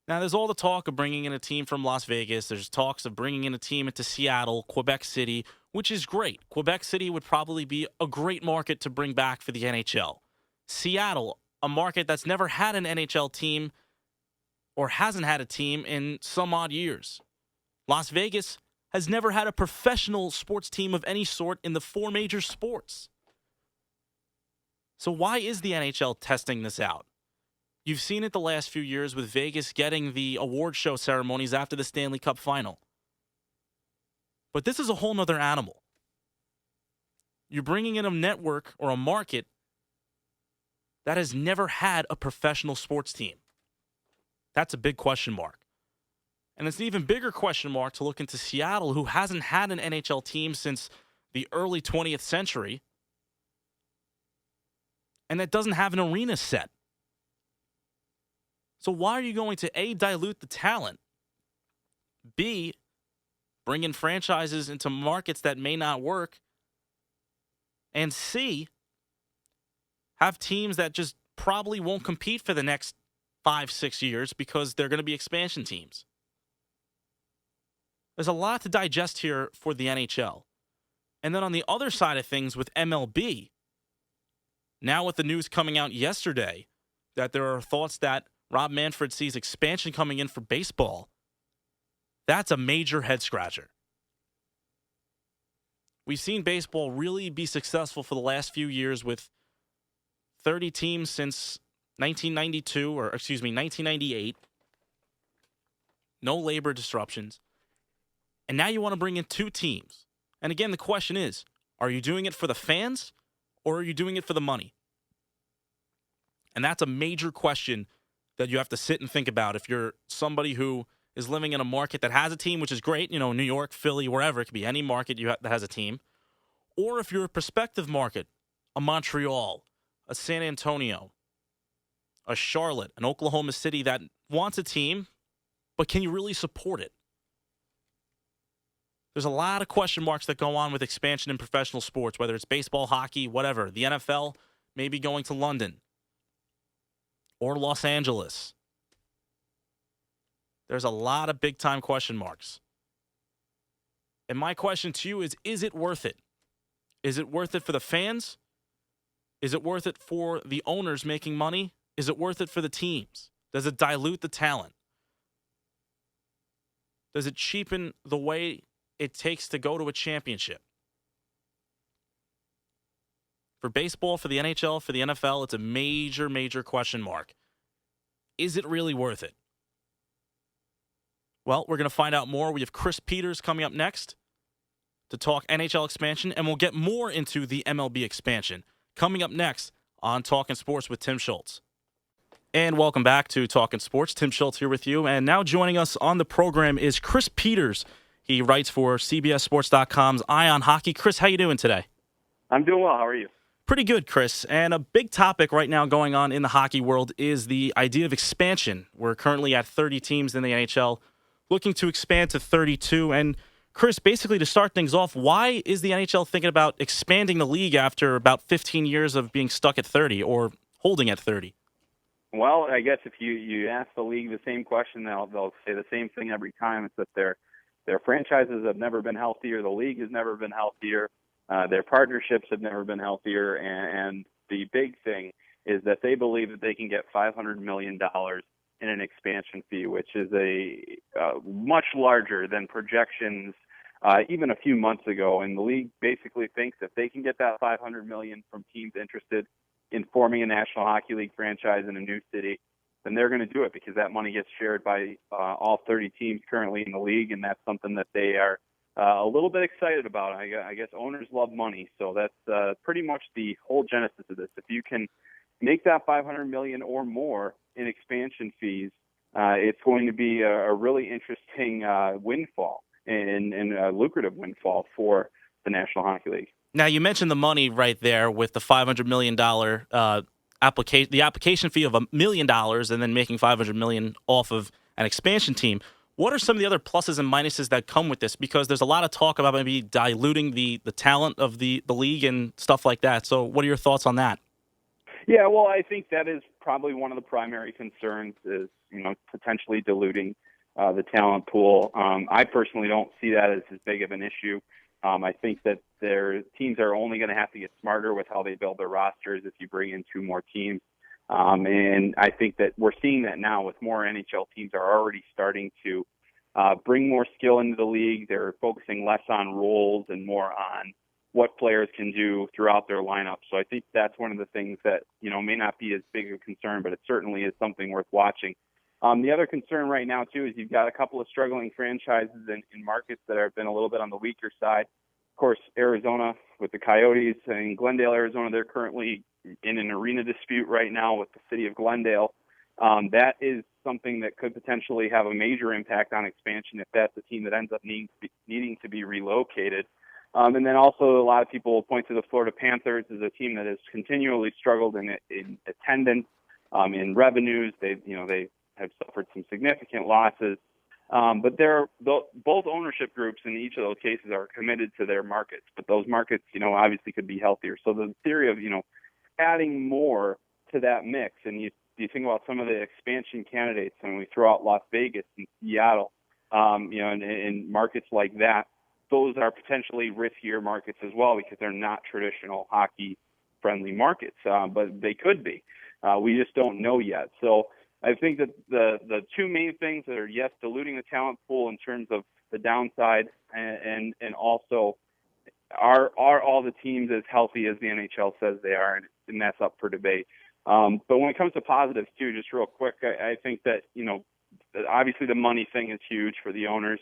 Now, there's all the talk of bringing in a team from Las Vegas. There's talks of bringing in a team into Seattle, Quebec City, which is great. Quebec City would probably be a great market to bring back for the NHL. Seattle, a market that's never had an NHL team or hasn't had a team in some odd years. Las Vegas has never had a professional sports team of any sort in the four major sports. So why is the NHL testing this out? You've seen it the last few years with Vegas getting the award show ceremonies after the Stanley Cup final. But this is a whole nother animal. You're bringing in a network or a market that has never had a professional sports team. That's a big question mark. And it's an even bigger question mark to look into Seattle, who hasn't had an NHL team since the early 20th century, and that doesn't have an arena set. So why are you going to, A, dilute the talent, B, bring in franchises into markets that may not work, and C, have teams that just probably won't compete for the next 5-6 years because they're going to be expansion teams? There's a lot to digest here for the NHL. And then on the other side of things with MLB, now with the news coming out yesterday that there are thoughts that Rob Manfred sees expansion coming in for baseball, that's a major head-scratcher. We've seen baseball really be successful for the last few years with 30 teams since 1998. No labor disruptions. And now you want to bring in two teams. And again, the question is, are you doing it for the fans or are you doing it for the money? And that's a major question that you have to sit and think about if you're somebody who is living in a market that has a team, which is great, New York, Philly, wherever. It could be any market that has a team. Or if you're a prospective market, a Montreal, a San Antonio, a Charlotte, an Oklahoma City that wants a team, but can you really support it? There's a lot of question marks that go on with expansion in professional sports, whether it's baseball, hockey, whatever. The NFL may be going to London or Los Angeles. There's a lot of big-time question marks. And my question to you is it worth it? Is it worth it for the fans? Is it worth it for the owners making money? Is it worth it for the teams? Does it dilute the talent? Does it cheapen the way it takes to go to a championship? For baseball, for the NHL, for the NFL, it's a major, major question mark. Is it really worth it? Well, we're going to find out more. We have Chris Peters coming up next to talk NHL expansion, and we'll get more into the MLB expansion coming up next on Talkin' Sports with Tim Schulze. And welcome back to Talkin' Sports. Tim Schulze here with you. And now joining us on the program is Chris Peters. He writes for CBSSports.com's Eye on Hockey. Chris, how you doing today? I'm doing well. How are you? Pretty good, Chris. And a big topic right now going on in the hockey world is the idea of expansion. We're currently at 30 teams in the NHL, looking to expand to 32. And Chris, basically to start things off, why is the NHL thinking about expanding the league after about 15 years of being stuck at 30 or holding at 30? Well, I guess if you ask the league the same question, they'll say the same thing every time. It's that their franchises have never been healthier. The league has never been healthier. Their partnerships have never been healthier. And the big thing is that they believe that they can get $500 million in an expansion fee, which is a much larger than projections even a few months ago. And the league basically thinks if they can get that $500 million from teams interested in forming a National Hockey League franchise in a new city, then they're going to do it because that money gets shared by all 30 teams currently in the league, and that's something that they are a little bit excited about. I guess owners love money, so that's pretty much the whole genesis of this. If you can make that $500 million or more in expansion fees, it's going to be a really interesting windfall and a lucrative windfall for the National Hockey League. Now, you mentioned the money right there with the $500 million application fee of $1 million and then making $500 million off of an expansion team. What are some of the other pluses and minuses that come with this? Because there's a lot of talk about maybe diluting the talent of the league and stuff like that. So what are your thoughts on that? Yeah, well, I think that is probably one of the primary concerns is, potentially diluting the talent pool. I personally don't see that as big of an issue. I think that their teams are only going to have to get smarter with how they build their rosters if you bring in 2 more teams. And I think that we're seeing that now with more NHL teams are already starting to bring more skill into the league. They're focusing less on roles and more on what players can do throughout their lineup. So I think that's one of the things that, may not be as big a concern, but it certainly is something worth watching. The other concern right now, too, is you've got a couple of struggling franchises in markets that have been a little bit on the weaker side. Of course, Arizona with the Coyotes and Glendale, Arizona, they're currently in an arena dispute right now with the city of Glendale. That is something that could potentially have a major impact on expansion if that's the team that ends up needing to be relocated. And then also a lot of people point to the Florida Panthers as a team that has continually struggled in attendance, in revenues. They have suffered some significant losses. But both ownership groups in each of those cases are committed to their markets. But those markets, obviously could be healthier. So the theory of, adding more to that mix, and you think about some of the expansion candidates, and we throw out Las Vegas and Seattle, and markets like that, those are potentially riskier markets as well because they're not traditional hockey-friendly markets, but they could be. We just don't know yet. So I think that the 2 main things that are, yes, diluting the talent pool in terms of the downside, and also are all the teams as healthy as the NHL says they are, and that's up for debate. But when it comes to positives, too, just real quick, I think that, obviously the money thing is huge for the owners.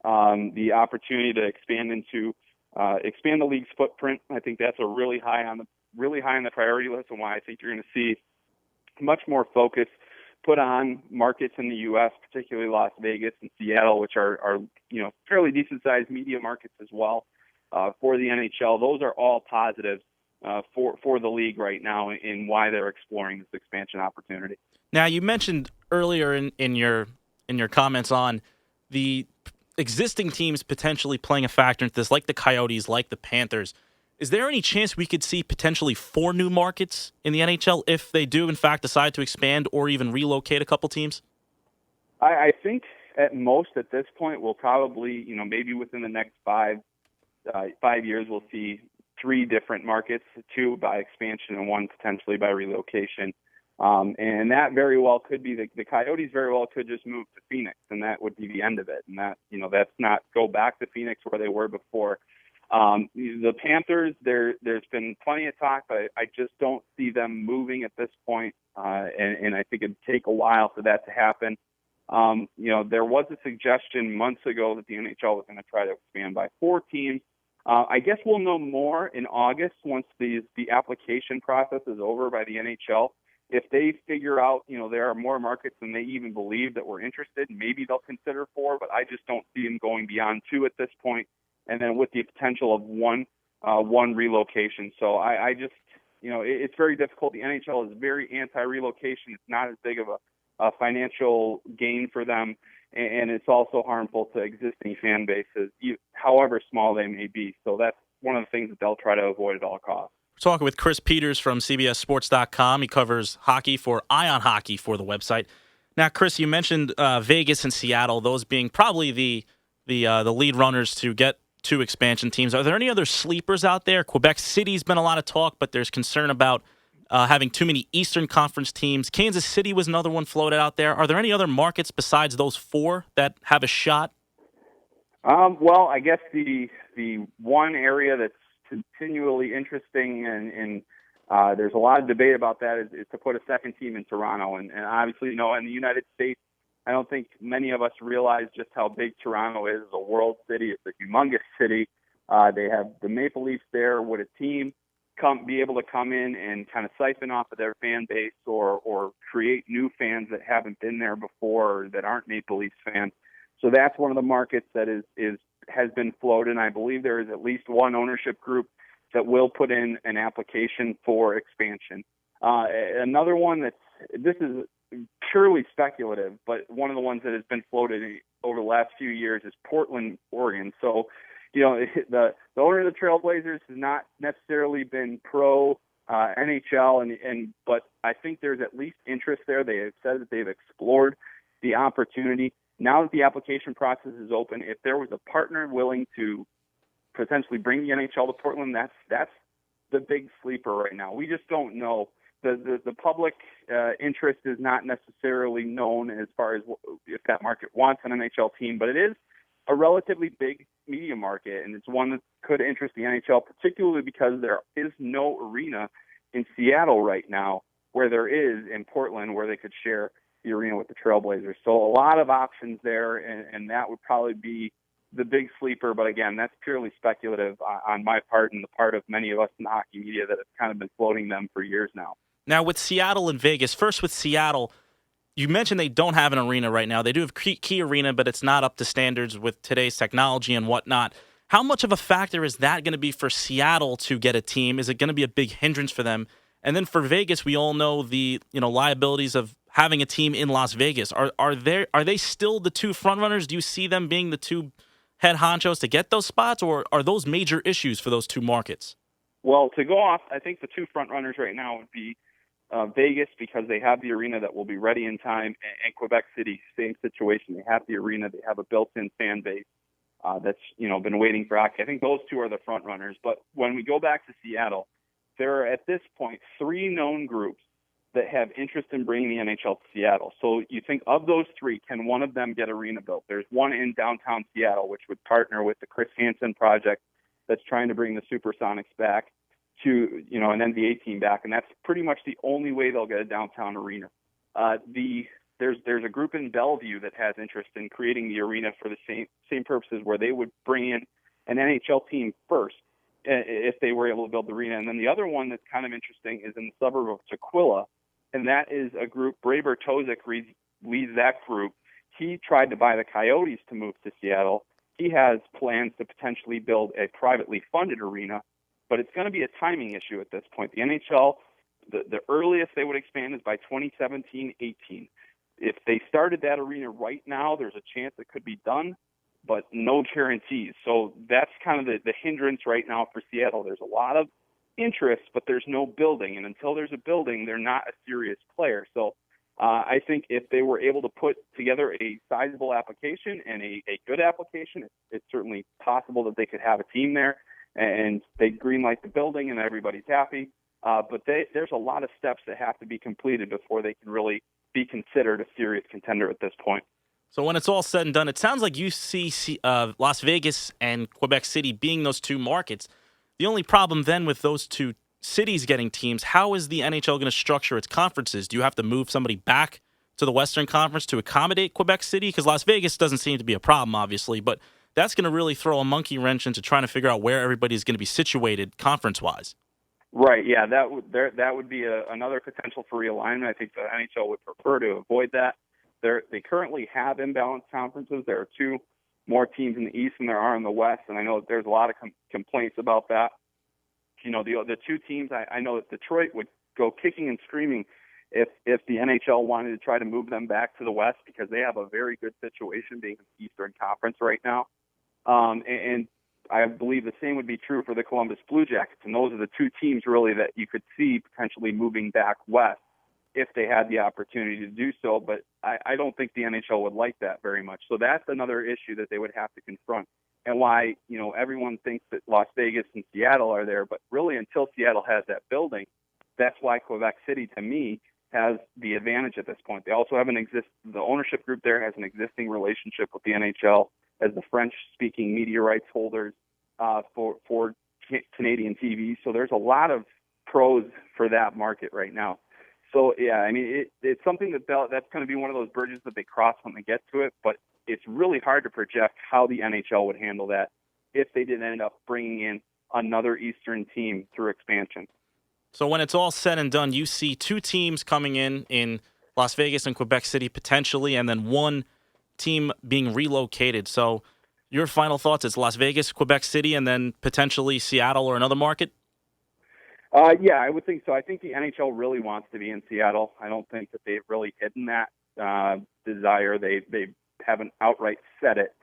The opportunity to expand the league's footprint, I think that's a really high on the priority list, and why I think you're going to see much more focus put on markets in the U.S., particularly Las Vegas and Seattle, which are fairly decent-sized media markets as well for the NHL. Those are all positives for the league right now in why they're exploring this expansion opportunity. Now, you mentioned earlier in your comments on the existing teams potentially playing a factor into this, like the Coyotes, like the Panthers. Is there any chance we could see potentially 4 new markets in the NHL if they do, in fact, decide to expand or even relocate a couple teams? I think at most at this point we'll probably, maybe within the next 5 years we'll see 3 different markets, 2 by expansion and 1 potentially by relocation. And that very well could be the Coyotes very well could just move to Phoenix, and that would be the end of it. And that, that's not go back to Phoenix where they were before. The Panthers, there's been plenty of talk, but I just don't see them moving at this point. And I think it'd take a while for that to happen. There was a suggestion months ago that the NHL was going to try to expand by 4 teams. I guess we'll know more in August once the application process is over by the NHL. If they figure out, there are more markets than they even believe that we're interested, maybe they'll consider 4, but I just don't see them going beyond 2 at this point, and then with the potential of one relocation. So I just, it's very difficult. The NHL is very anti-relocation. It's not as big of a financial gain for them, and it's also harmful to existing fan bases, however small they may be. So that's one of the things that they'll try to avoid at all costs. We're talking with Chris Peters from CBSSports.com. He covers hockey for Ion Hockey for the website. Now, Chris, you mentioned Vegas and Seattle, those being probably the lead runners to get 2 expansion teams. Are there any other sleepers out there? Quebec City's been a lot of talk, but there's concern about having too many Eastern Conference teams. Kansas City was another one floated out there. Are there any other markets besides those 4 that have a shot? Well, I guess the one area that's continually interesting and there's a lot of debate about that is to put a second team in Toronto. And obviously, in the United States, I don't think many of us realize just how big Toronto is. It's a world city. It's a humongous city. They have the Maple Leafs there. Would a team be able to come in and kind of siphon off of their fan base or create new fans that haven't been there before or that aren't Maple Leafs fans? So that's one of the markets that has been floated. And I believe there is at least one ownership group that will put in an application for expansion. Another one this is purely speculative, but one of the ones that has been floated over the last few years is Portland, Oregon. So, the owner of the Trailblazers has not necessarily been pro NHL, but I think there's at least interest there. They have said that they've explored the opportunity. Now that the application process is open, if there was a partner willing to potentially bring the NHL to Portland, that's the big sleeper right now. We just don't know. The public interest is not necessarily known as far as if that market wants an NHL team, but it is a relatively big media market, and it's one that could interest the NHL, particularly because there is no arena in Seattle right now where there is in Portland where they could share the arena with the Trailblazers. So a lot of options there, and that would probably be the big sleeper. But again, that's purely speculative on my part and the part of many of us in the hockey media that have kind of been floating them for years now. Now, with Seattle and Vegas, first with Seattle, you mentioned they don't have an arena right now. They do have Key Arena, but it's not up to standards with today's technology and whatnot. How much of a factor is that going to be for Seattle to get a team? Is it going to be a big hindrance for them? And then for Vegas, we all know the liabilities of having a team in Las Vegas. Are they still the two frontrunners? Do you see them being the two head honchos to get those spots, or are those major issues for those two markets? Well, to go off, I think the two frontrunners right now would be Vegas, because they have the arena that will be ready in time, and Quebec City, same situation. They have the arena, they have a built-in fan base that's been waiting for hockey. I think those two are the front runners. But when we go back to Seattle, there are at this point 3 known groups that have interest in bringing the NHL to Seattle. So you think of those 3, can one of them get arena built? There's one in downtown Seattle, which would partner with the Chris Hansen project that's trying to bring the Supersonics back to an NBA team back, and that's pretty much the only way they'll get a downtown arena. There's a group in Bellevue that has interest in creating the arena for the same purposes, where they would bring in an NHL team first if they were able to build the arena. And then the other one that's kind of interesting is in the suburb of Sequilla, and that is a group. Braber Tozik leads that group. He tried to buy the Coyotes to move to Seattle. He has plans to potentially build a privately funded arena, but it's going to be a timing issue at this point. The NHL, the earliest they would expand is by 2017-18. If they started that arena right now, there's a chance it could be done, but no guarantees. So that's kind of the hindrance right now for Seattle. There's a lot of interest, but there's no building. And until there's a building, they're not a serious player. So I think if they were able to put together a sizable application and a good application, it's certainly possible that they could have a team there and they greenlight the building and everybody's happy. But there's a lot of steps that have to be completed before they can really be considered a serious contender at this point. So when it's all said and done, it sounds like you see Las Vegas and Quebec City being those two markets. The only problem then with those two cities getting teams, how is the NHL going to structure its conferences? Do you have to move somebody back to the Western Conference to accommodate Quebec City? Because Las Vegas doesn't seem to be a problem, obviously, but that's going to really throw a monkey wrench into trying to figure out where everybody's going to be situated conference-wise. Right, yeah, that would be another potential for realignment. I think the NHL would prefer to avoid that. They currently have imbalanced conferences. There are 2 more teams in the East than there are in the West, and I know that there's a lot of complaints about that. The 2 teams, I know that Detroit would go kicking and screaming if the NHL wanted to try to move them back to the West, because they have a very good situation being in the Eastern Conference right now. And I believe the same would be true for the Columbus Blue Jackets, and those are the 2 teams really that you could see potentially moving back west if they had the opportunity to do so, but I don't think the NHL would like that very much. So that's another issue that they would have to confront, and why everyone thinks that Las Vegas and Seattle are there, but really until Seattle has that building, that's why Quebec City, to me, has the advantage at this point. They also have the ownership group there has an existing relationship with the NHL as the French-speaking media rights holders for Canadian TV. So there's a lot of pros for that market right now. So, yeah, I mean, it's something that's going to be one of those bridges that they cross when they get to it, but it's really hard to project how the NHL would handle that if they did end up bringing in another Eastern team through expansion. So when it's all said and done, you see two teams coming in Las Vegas and Quebec City potentially, and then one team being relocated. So your final thoughts is Las Vegas, Quebec City, and then potentially Seattle or another market? Yeah, I would think so. I think the NHL really wants to be in Seattle. I don't think that they've really hidden that desire. They haven't outright said it.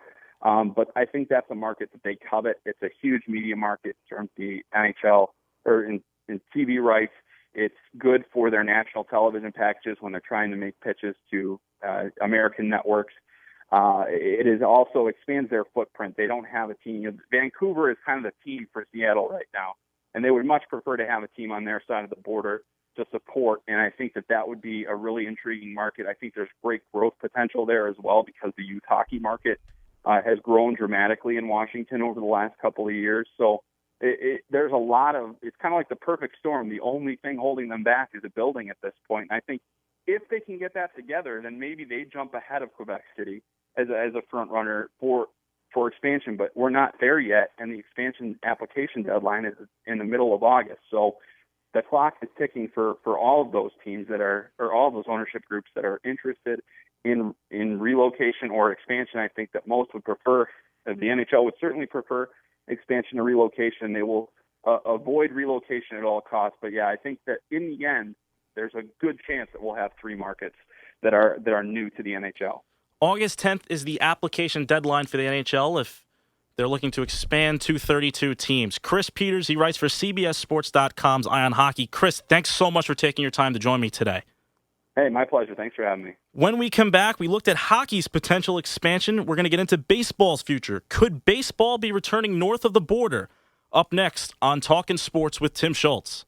But I think that's a market that they covet. It's a huge media market in terms of the NHL or in TV rights. It's good for their national television packages when they're trying to make pitches to American networks. It is also expands their footprint. They don't have a team. Vancouver is kind of the team for Seattle right now, and they would much prefer to have a team on their side of the border to support. And I think that would be a really intriguing market. I think there's great growth potential there as well because the youth hockey market has grown dramatically in Washington over the last couple of years. So there's a lot of, it's kind of like the perfect storm. The only thing holding them back is a building at this point. And I think if they can get that together, then maybe they jump ahead of Quebec City as a front runner for expansion. But we're not there yet, and the expansion application deadline is in the middle of August. So the clock is ticking for all of those teams or all of those ownership groups that are interested in relocation or expansion. I think that most would prefer, the NHL would certainly prefer expansion to relocation. They will avoid relocation at all costs. But yeah, I think that in the end, there's a good chance that we'll have three markets that are new to the NHL. August 10th is the application deadline for the NHL if they're looking to expand to 32 teams. Chris Peters, he writes for CBSSports.com's Eye on Hockey. Chris, thanks so much for taking your time to join me today. Hey, my pleasure. Thanks for having me. When we come back, we looked at hockey's potential expansion. We're going to get into baseball's future. Could baseball be returning north of the border? Up next on Talkin' Sports with Tim Schulze.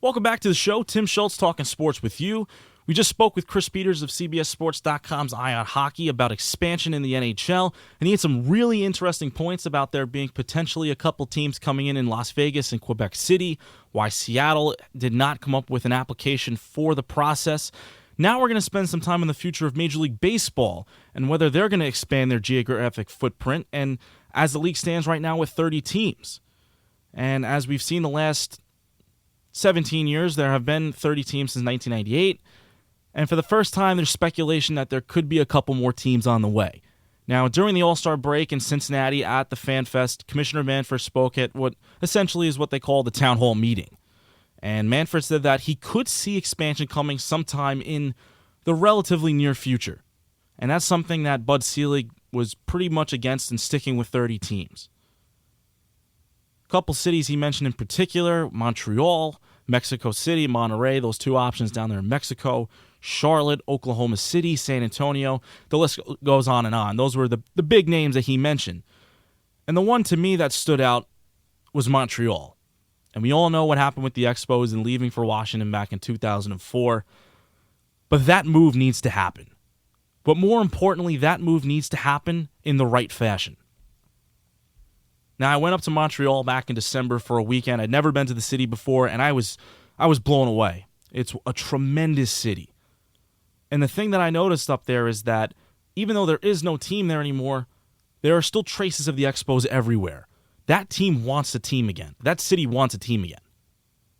Welcome back to the show. Tim Schulze talking sports with you. We just spoke with Chris Peters of CBSSports.com's Eye on Hockey about expansion in the NHL, and he had some really interesting points about there being potentially a couple teams coming in Las Vegas and Quebec City, why Seattle did not come up with an application for the process. Now we're going to spend some time on the future of Major League Baseball and whether they're going to expand their geographic footprint, and as the league stands right now with 30 teams. And as we've seen the last 17 years, there have been 30 teams since 1998. And for the first time, there's speculation that there could be a couple more teams on the way. Now, during the All-Star break in Cincinnati at the Fan Fest, Commissioner Manfred spoke at what essentially is what they call the town hall meeting. And Manfred said that he could see expansion coming sometime in the relatively near future. And that's something that Bud Selig was pretty much against in sticking with 30 teams. A couple cities he mentioned in particular, Montreal, Mexico City, Monterrey, those two options down there in Mexico, Charlotte, Oklahoma City, San Antonio. The list goes on and on. Those were the big names that he mentioned. And the one to me that stood out was Montreal. And we all know what happened with the Expos and leaving for Washington back in 2004. But that move needs to happen. But more importantly, that move needs to happen in the right fashion. Now, I went up to Montreal back in December for a weekend. I'd never been to the city before, and I was blown away. It's a tremendous city. And the thing that I noticed up there is that even though there is no team there anymore, there are still traces of the Expos everywhere. That team wants a team again. That city wants a team again.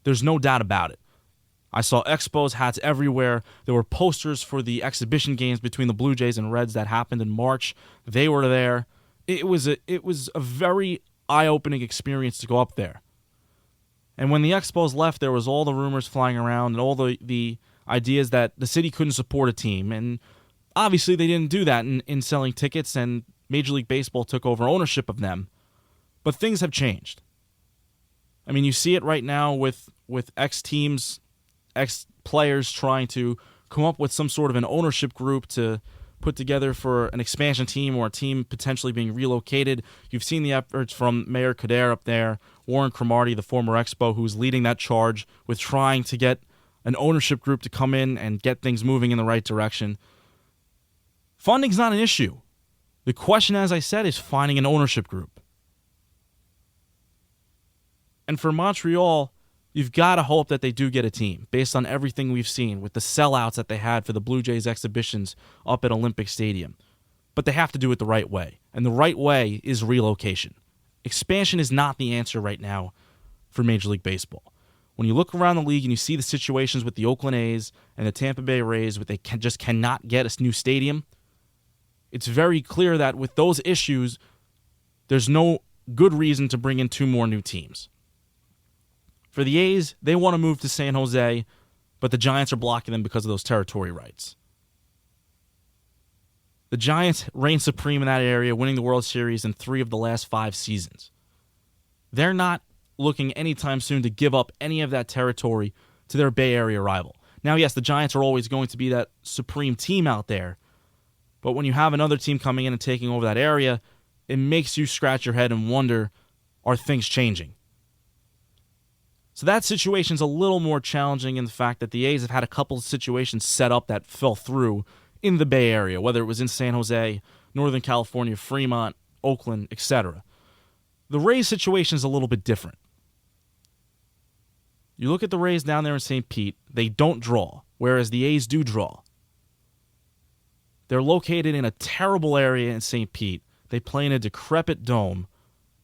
There's no doubt about it. I saw Expos hats everywhere. There were posters for the exhibition games between the Blue Jays and Reds that happened in March. They were there. It was a very eye-opening experience to go up there. And when the Expos left, there was all the rumors flying around and all the ideas that the city couldn't support a team. And obviously they didn't do that in selling tickets, and Major League Baseball took over ownership of them. But things have changed. I mean, you see it right now with ex-teams, ex-players trying to come up with some sort of an ownership group to put together for an expansion team or a team potentially being relocated. You've seen the efforts from Mayor Kader up there, Warren Cromartie, the former Expo, who's leading that charge with trying to get an ownership group to come in and get things moving in the right direction. Funding's not an issue. The question, as I said, is finding an ownership group. And for Montreal, you've got to hope that they do get a team based on everything we've seen with the sellouts that they had for the Blue Jays exhibitions up at Olympic Stadium. But they have to do it the right way. And the right way is relocation. Expansion is not the answer right now for Major League Baseball. When you look around the league and you see the situations with the Oakland A's and the Tampa Bay Rays where they just cannot get a new stadium, it's very clear that with those issues, there's no good reason to bring in 2 more new teams. For the A's, they want to move to San Jose, but the Giants are blocking them because of those territory rights. The Giants reign supreme in that area, winning the World Series in 3 of the last 5 seasons. They're not looking anytime soon to give up any of that territory to their Bay Area rival. Now, yes, the Giants are always going to be that supreme team out there, but when you have another team coming in and taking over that area, it makes you scratch your head and wonder, are things changing? So that situation's a little more challenging in the fact that the A's have had a couple of situations set up that fell through in the Bay Area, whether it was in San Jose, Northern California, Fremont, Oakland, etc. The Rays situation is a little bit different. You look at the Rays down there in St. Pete, they don't draw, whereas the A's do draw. They're located in a terrible area in St. Pete. They play in a decrepit dome,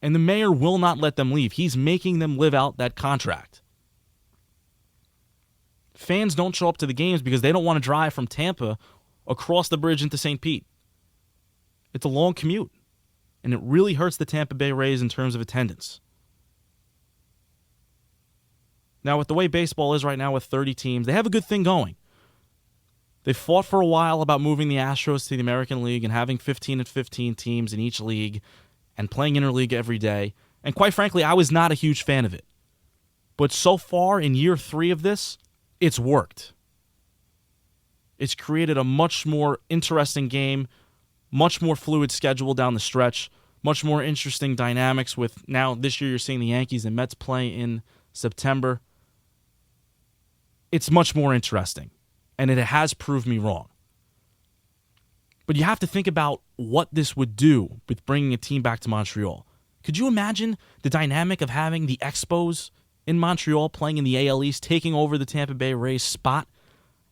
and the mayor will not let them leave. He's making them live out that contract. Fans don't show up to the games because they don't want to drive from Tampa across the bridge into St. Pete. It's a long commute, and it really hurts the Tampa Bay Rays in terms of attendance. Now, with the way baseball is right now with 30 teams, they have a good thing going. They fought for a while about moving the Astros to the American League and having 15 and 15 teams in each league and playing interleague every day. And quite frankly, I was not a huge fan of it. But so far, in year 3 of this, it's worked. It's created a much more interesting game, much more fluid schedule down the stretch, much more interesting dynamics with now this year you're seeing the Yankees and Mets play in September. It's much more interesting, and it has proved me wrong. But you have to think about what this would do with bringing a team back to Montreal. Could you imagine the dynamic of having the Expos in Montreal playing in the AL East, taking over the Tampa Bay Rays spot,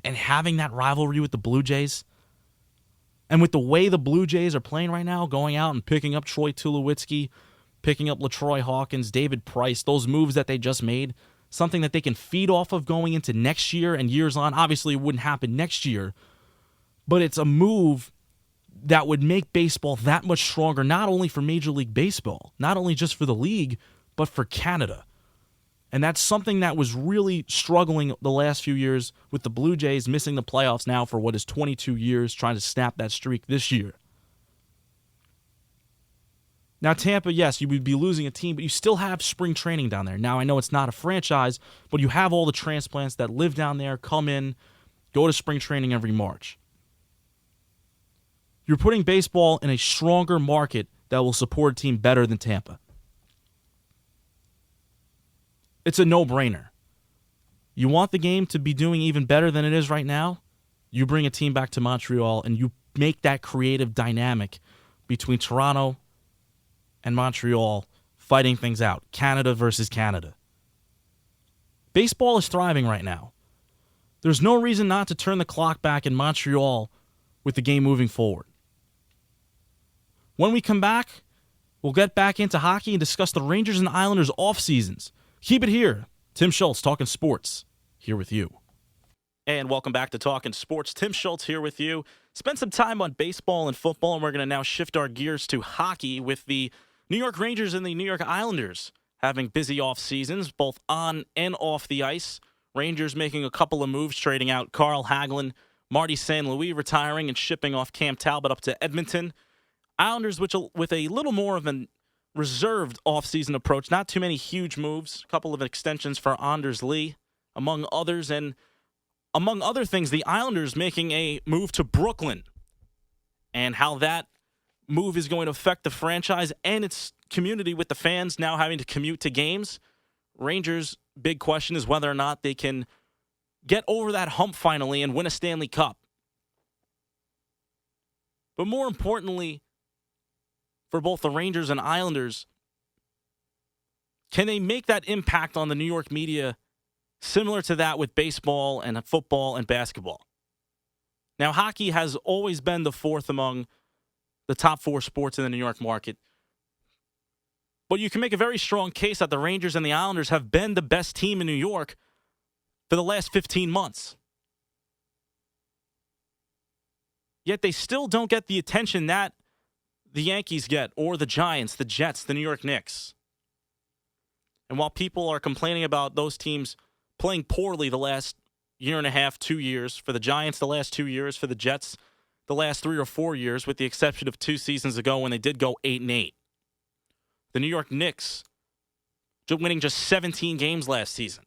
and having that rivalry with the Blue Jays? And with the way the Blue Jays are playing right now, going out and picking up Troy Tulowitzki, picking up LaTroy Hawkins, David Price, those moves that they just made, something that they can feed off of going into next year and years on. Obviously, it wouldn't happen next year, but it's a move that would make baseball that much stronger, not only for Major League Baseball, not only just for the league, but for Canada. And that's something that was really struggling the last few years with the Blue Jays missing the playoffs now for what is 22 years, trying to snap that streak this year. Now, Tampa, yes, you would be losing a team, but you still have spring training down there. Now, I know it's not a franchise, but you have all the transplants that live down there, come in, go to spring training every March. You're putting baseball in a stronger market that will support a team better than Tampa. It's a no-brainer. You want the game to be doing even better than it is right now? You bring a team back to Montreal and you make that creative dynamic between Toronto and Montreal fighting things out. Canada versus Canada. Baseball is thriving right now. There's no reason not to turn the clock back in Montreal with the game moving forward. When we come back, we'll get back into hockey and discuss the Rangers and Islanders off-seasons. Keep it here. Tim Schultz, Talking Sports, here with you. And welcome back to Talking Sports. Tim Schultz here with you. Spent some time on baseball and football, and we're going to now shift our gears to hockey with the New York Rangers and the New York Islanders having busy off seasons, both on and off the ice. Rangers making a couple of moves, trading out Carl Hagelin, Marty St. Louis retiring and shipping off Cam Talbot up to Edmonton. Islanders, which with a little more of a reserved offseason approach, not too many huge moves, a couple of extensions for Anders Lee, among others, and among other things, the Islanders making a move to Brooklyn, and how that move is going to affect the franchise and its community with the fans now having to commute to games. Rangers' big question is whether or not they can get over that hump finally and win a Stanley Cup. But more importantly, for both the Rangers and Islanders. Can they make that impact on the New York media similar to that with baseball and football and basketball? Now, hockey has always been the fourth among the top four sports in the New York market. But you can make a very strong case that the Rangers and the Islanders have been the best team in New York for the last 15 months. Yet they still don't get the attention that the Yankees get, or the Giants, the Jets, the New York Knicks. And while people are complaining about those teams playing poorly the last year and a half, 2 years, for the Giants the last 2 years, for the Jets the last 3 or 4 years, with the exception of 2 seasons ago when they did go 8-8. The New York Knicks winning just 17 games last season.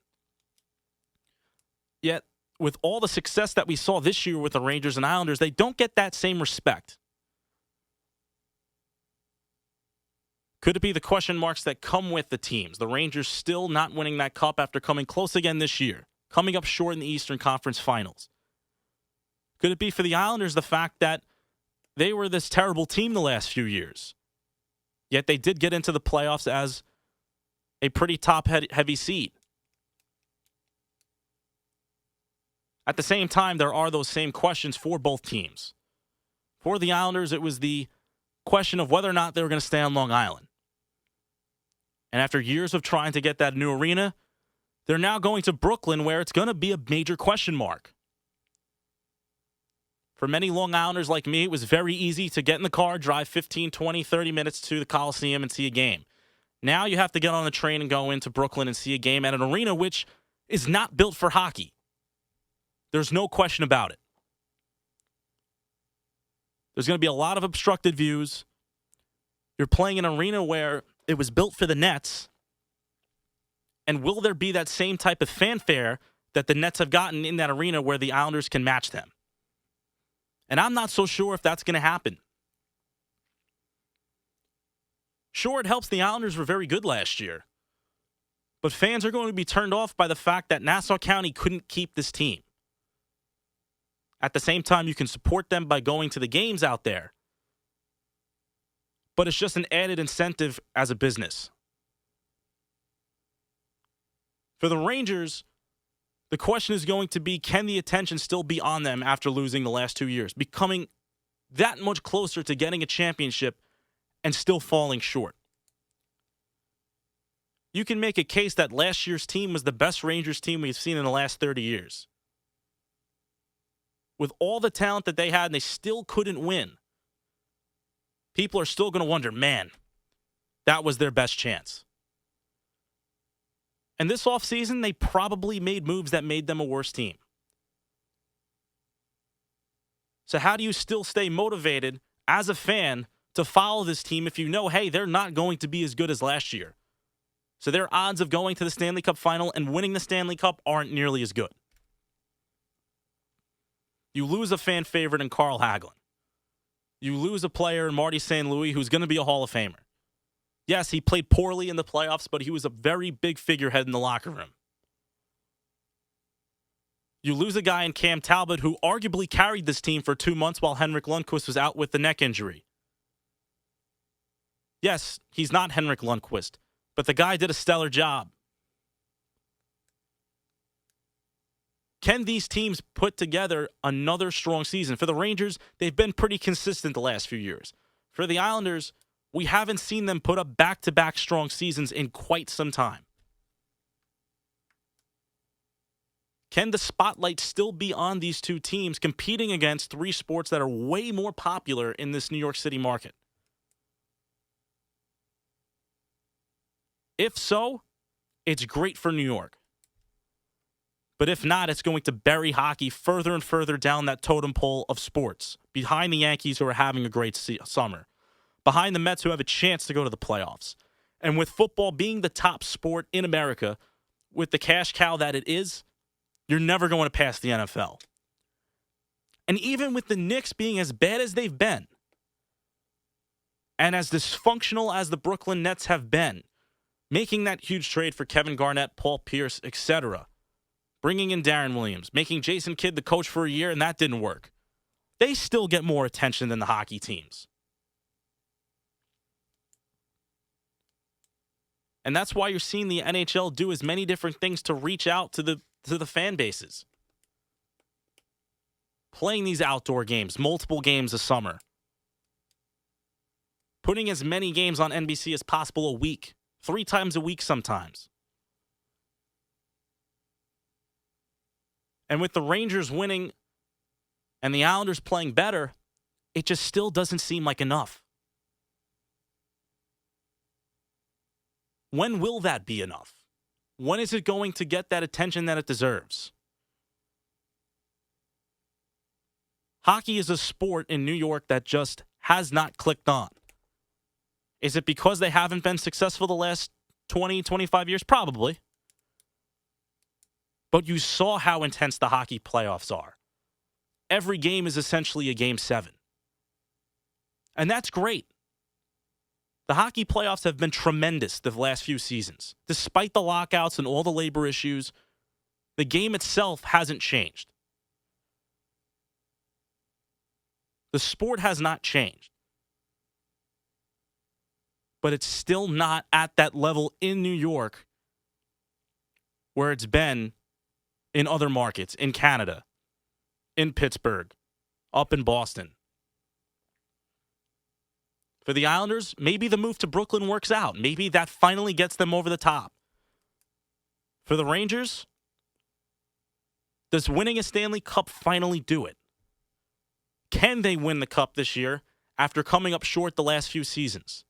Yet, with all the success that we saw this year with the Rangers and Islanders, they don't get that same respect. Could it be the question marks that come with the teams? The Rangers still not winning that cup after coming close again this year, coming up short in the Eastern Conference Finals. Could it be for the Islanders the fact that they were this terrible team the last few years, yet they did get into the playoffs as a pretty top-heavy seed? At the same time, there are those same questions for both teams. For the Islanders, it was the question of whether or not they were going to stay on Long Island. And after years of trying to get that new arena, they're now going to Brooklyn, where it's going to be a major question mark. For many Long Islanders like me, it was very easy to get in the car, drive 15, 20, 30 minutes to the Coliseum and see a game. Now you have to get on a train and go into Brooklyn and see a game at an arena which is not built for hockey. There's no question about it. There's going to be a lot of obstructed views. You're playing in an arena where it was built for the Nets. And will there be that same type of fanfare that the Nets have gotten in that arena where the Islanders can match them? And I'm not so sure if that's going to happen. Sure, it helps the Islanders were very good last year. But fans are going to be turned off by the fact that Nassau County couldn't keep this team. At the same time, you can support them by going to the games out there. But it's just an added incentive as a business. For the Rangers, the question is going to be, can the attention still be on them after losing the last 2 years, becoming that much closer to getting a championship and still falling short? You can make a case that last year's team was the best Rangers team we've seen in the last 30 years. With all the talent that they had, and they still couldn't win. People are still going to wonder, man, that was their best chance. And this offseason, they probably made moves that made them a worse team. So how do you still stay motivated as a fan to follow this team if you know, hey, they're not going to be as good as last year? So their odds of going to the Stanley Cup final and winning the Stanley Cup aren't nearly as good. You lose a fan favorite in Carl Hagelin. You lose a player in Marty St. Louis who's going to be a Hall of Famer. Yes, he played poorly in the playoffs, but he was a very big figurehead in the locker room. You lose a guy in Cam Talbot who arguably carried this team for 2 months while Henrik Lundqvist was out with the neck injury. Yes, he's not Henrik Lundqvist, but the guy did a stellar job. Can these teams put together another strong season? For the Rangers, they've been pretty consistent the last few years. For the Islanders, we haven't seen them put up back-to-back strong seasons in quite some time. Can the spotlight still be on these two teams competing against three sports that are way more popular in this New York City market? If so, it's great for New York. But if not, it's going to bury hockey further and further down that totem pole of sports, behind the Yankees, who are having a great summer, behind the Mets, who have a chance to go to the playoffs. And with football being the top sport in America, with the cash cow that it is, you're never going to pass the NFL. And even with the Knicks being as bad as they've been, and as dysfunctional as the Brooklyn Nets have been, making that huge trade for Kevin Garnett, Paul Pierce, etc., bringing in Darren Williams, making Jason Kidd the coach for a year, and that didn't work. They still get more attention than the hockey teams. And that's why you're seeing the NHL do as many different things to reach out to the fan bases. Playing these outdoor games, multiple games a summer. Putting as many games on NBC as possible a week, 3 times a week sometimes. And with the Rangers winning and the Islanders playing better, it just still doesn't seem like enough. When will that be enough? When is it going to get that attention that it deserves? Hockey is a sport in New York that just has not clicked on. Is it because they haven't been successful the last 20, 25 years? Probably. But you saw how intense the hockey playoffs are. Every game is essentially a Game 7. And that's great. The hockey playoffs have been tremendous the last few seasons. Despite the lockouts and all the labor issues, the game itself hasn't changed. The sport has not changed. But it's still not at that level in New York where it's been in other markets, in Canada, in Pittsburgh, up in Boston. For the Islanders, maybe the move to Brooklyn works out. Maybe that finally gets them over the top. For the Rangers, does winning a Stanley Cup finally do it? Can they win the Cup this year after coming up short the last few seasons?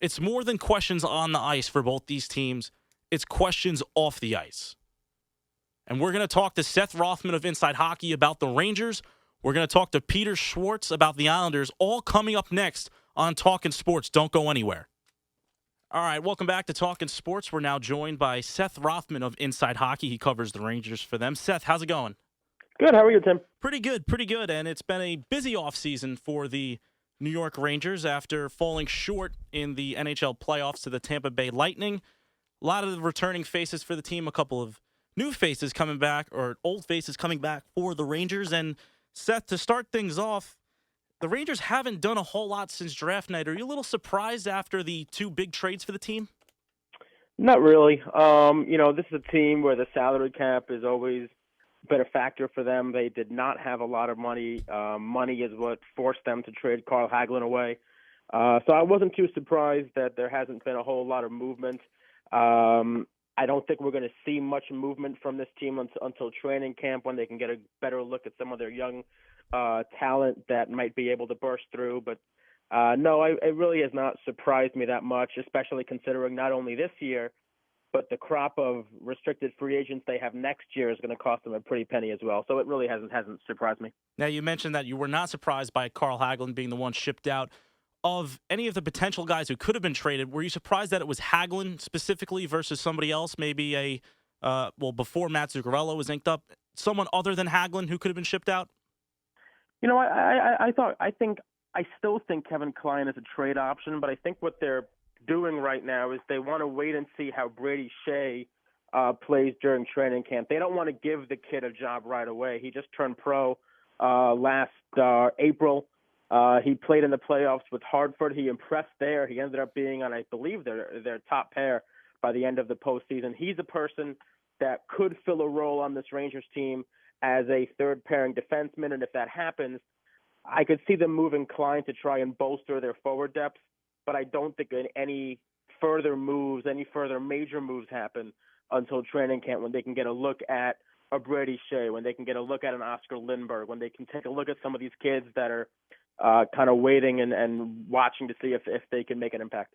It's more than questions on the ice for both these teams. It's questions off the ice. And we're going to talk to Seth Rothman of Inside Hockey about the Rangers. We're going to talk to Peter Schwartz about the Islanders, all coming up next on Talkin' Sports. Don't go anywhere. All right, welcome back to Talkin' Sports. We're now joined by Seth Rothman of Inside Hockey. He covers the Rangers for them. Seth, how's it going? Good. How are you, Tim? Pretty good, pretty good. And it's been a busy offseason for the New York Rangers after falling short in the NHL playoffs to the Tampa Bay Lightning. A lot of the returning faces for the team, a couple of new faces coming back, or old faces coming back for the Rangers. And Seth, to start things off, the Rangers haven't done a whole lot since draft night. Are you a little surprised after the 2 big trades for the team? Not really. This is a team where the salary cap is always been a factor for them. They did not have a lot of money. Money is what forced them to trade Carl Hagelin away. So I wasn't too surprised that there hasn't been a whole lot of movement. I don't think we're going to see much movement from this team until training camp, when they can get a better look at some of their young talent that might be able to burst through. But no, it really has not surprised me that much, especially considering not only this year, but the crop of restricted free agents they have next year is going to cost them a pretty penny as well. So it really hasn't surprised me. Now, you mentioned that you were not surprised by Carl Hagelin being the one shipped out. Of any of the potential guys who could have been traded, were you surprised that it was Hagelin specifically versus somebody else, maybe before Matt Zuccarello was inked up, someone other than Hagelin who could have been shipped out? I still think Kevin Klein is a trade option, but I think what they're doing right now is they want to wait and see how Brady Shea plays during training camp. They don't want to give the kid a job right away. He just turned pro last April. He played in the playoffs with Hartford. He impressed there. He ended up being on, I believe, their top pair by the end of the postseason. He's a person that could fill a role on this Rangers team as a third-pairing defenseman, and if that happens, I could see them moving Klein to try and bolster their forward depth, but I don't think any further major moves happen until training camp, when they can get a look at a Brady Shea, when they can get a look at an Oscar Lindbergh, when they can take a look at some of these kids that are kind of waiting and watching to see if they can make an impact.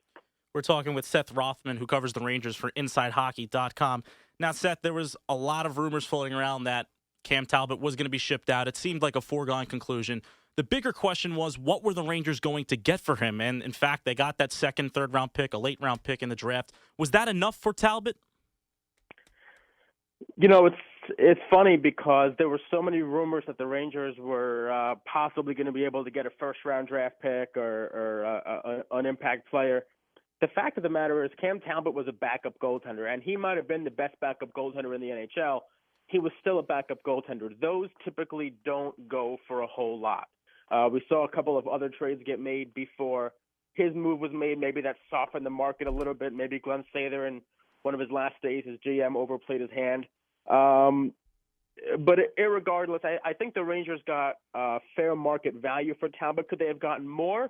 We're talking with Seth Rothman, who covers the Rangers for InsideHockey.com. Now, Seth, there was a lot of rumors floating around that Cam Talbot was going to be shipped out. It seemed like a foregone conclusion. The bigger question was, what were the Rangers going to get for him? And, in fact, they got that second, third-round pick, a late-round pick in the draft. Was that enough for Talbot? It's funny because there were so many rumors that the Rangers were possibly going to be able to get a first-round draft pick or an impact player. The fact of the matter is Cam Talbot was a backup goaltender, and he might have been the best backup goaltender in the NHL. He was still a backup goaltender. Those typically don't go for a whole lot. We saw a couple of other trades get made before his move was made. Maybe that softened the market a little bit. Maybe Glenn Sather in one of his last days as GM overplayed his hand. But irregardless, I think the Rangers got fair market value for Talbot. Could they have gotten more?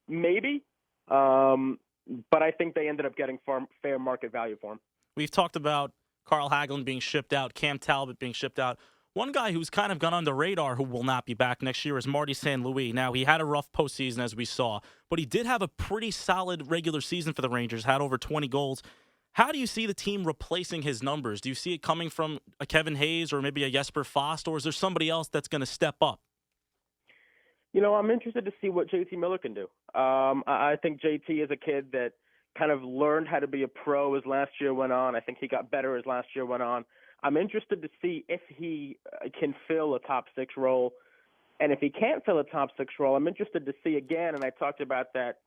Maybe. But I think they ended up getting fair market value for him. We've talked about Carl Hagelin being shipped out, Cam Talbot being shipped out. One guy who's kind of gone under the radar who will not be back next year is Marty St. Louis. Now, he had a rough postseason, as we saw, but he did have a pretty solid regular season for the Rangers, had over 20 goals. How do you see the team replacing his numbers? Do you see it coming from a Kevin Hayes or maybe a Jesper Fast, or is there somebody else that's going to step up? I'm interested to see what JT Miller can do. I think JT is a kid that kind of learned how to be a pro as last year went on. I think he got better as last year went on. I'm interested to see if he can fill a top six role. And if he can't fill a top six role, I'm interested to see again, and I talked about that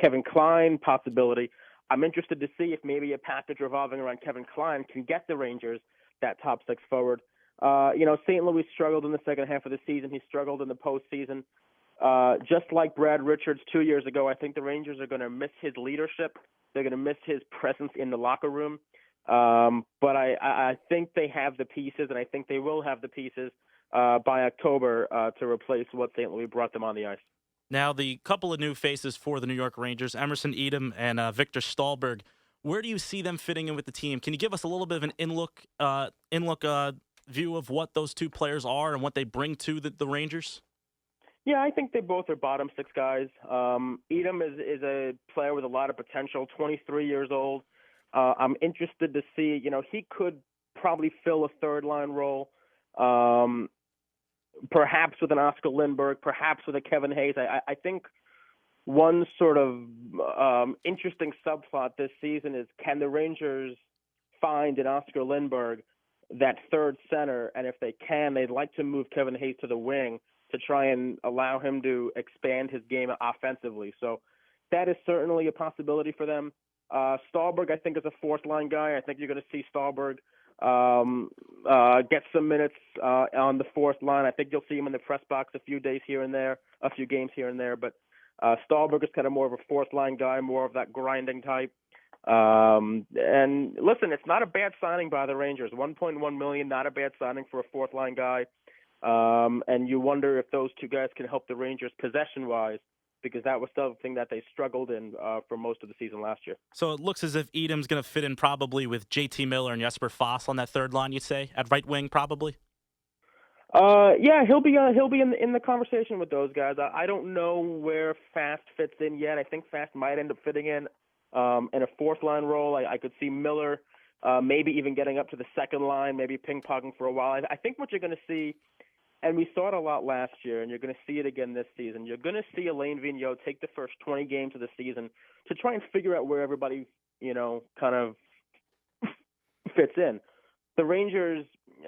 Kevin Kline possibility. I'm interested to see if maybe a package revolving around Kevin Kline can get the Rangers that top six forward. St. Louis struggled in the second half of the season. He struggled in the postseason. Just like Brad Richards 2 years ago, I think the Rangers are going to miss his leadership. They're going to miss his presence in the locker room. But I think they have the pieces, and I think they will have the pieces by October to replace what St. Louis brought them on the ice. Now, the couple of new faces for the New York Rangers, Emerson Edom and Victor Stahlberg, where do you see them fitting in with the team? Can you give us a little bit of an in-look view of what those two players are and what they bring to the Rangers? Yeah, I think they both are bottom six guys. Edom is a player with a lot of potential, 23 years old. I'm interested to see, he could probably fill a third-line role, perhaps with an Oscar Lindbergh, perhaps with a Kevin Hayes. I think one sort of interesting subplot this season is, can the Rangers find in Oscar Lindbergh that third center? And if they can, they'd like to move Kevin Hayes to the wing to try and allow him to expand his game offensively. So that is certainly a possibility for them. Stahlberg, I think, is a fourth-line guy. I think you're going to see Stahlberg get some minutes on the fourth line. I think you'll see him in the press box a few games here and there. But Stahlberg is kind of more of a fourth-line guy, more of that grinding type. And listen, it's not a bad signing by the Rangers. $1.1 million, not a bad signing for a fourth-line guy. And you wonder if those two guys can help the Rangers possession-wise, because that was something that they struggled in for most of the season last year. So it looks as if Edom's going to fit in probably with JT Miller and Jesper Fast on that third line, you'd say, at right wing probably? Yeah, he'll be in the conversation with those guys. I don't know where Fast fits in yet. I think Fast might end up fitting in a fourth-line role. I could see Miller maybe even getting up to the second line, maybe ping-ponging for a while. I think what you're going to see, and we saw it a lot last year, and you're going to see it again this season, you're going to see Alain Vigneault take the first 20 games of the season to try and figure out where everybody, kind of fits in. The Rangers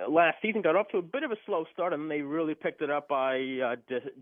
last season got off to a bit of a slow start, and they really picked it up by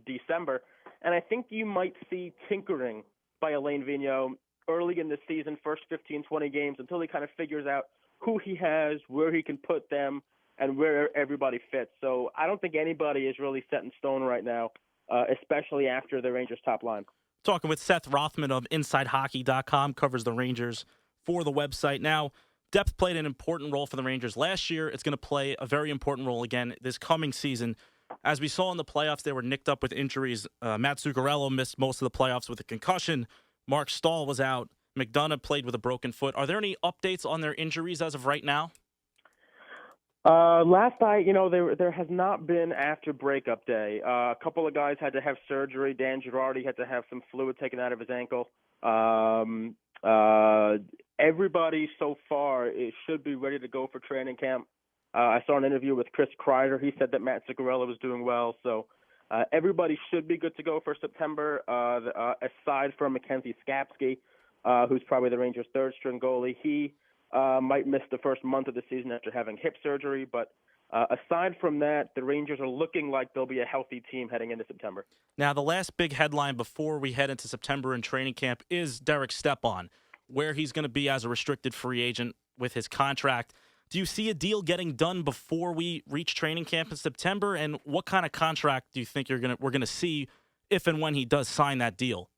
December. And I think you might see tinkering by Alain Vigneault early in the season, first 15, 20 games, until he kind of figures out who he has, where he can put them, and where everybody fits. So I don't think anybody is really set in stone right now, especially after the Rangers' top line. Talking with Seth Rothman of InsideHockey.com, covers the Rangers for the website. Now, depth played an important role for the Rangers last year. It's going to play a very important role again this coming season. As we saw in the playoffs, they were nicked up with injuries. Matt Zuccarello missed most of the playoffs with a concussion. Mark Stahl was out. McDonough played with a broken foot. Are there any updates on their injuries as of right now? Last night, there has not been after breakup day. A couple of guys had to have surgery. Dan Girardi had to have some fluid taken out of his ankle. Everybody so far should be ready to go for training camp. I saw an interview with Chris Kreider. He said that Matt Zuccarello was doing well. So everybody should be good to go for September, aside from Mackenzie Skapski, who's probably the Rangers' third-string goalie. He might miss the first month of the season after having hip surgery. But aside from that, the Rangers are looking like they'll be a healthy team heading into September. Now, the last big headline before we head into September and training camp is Derek Stepan, where he's going to be as a restricted free agent with his contract. Do you see a deal getting done before we reach training camp in September? And what kind of contract do you think we're going to see if and when he does sign that deal?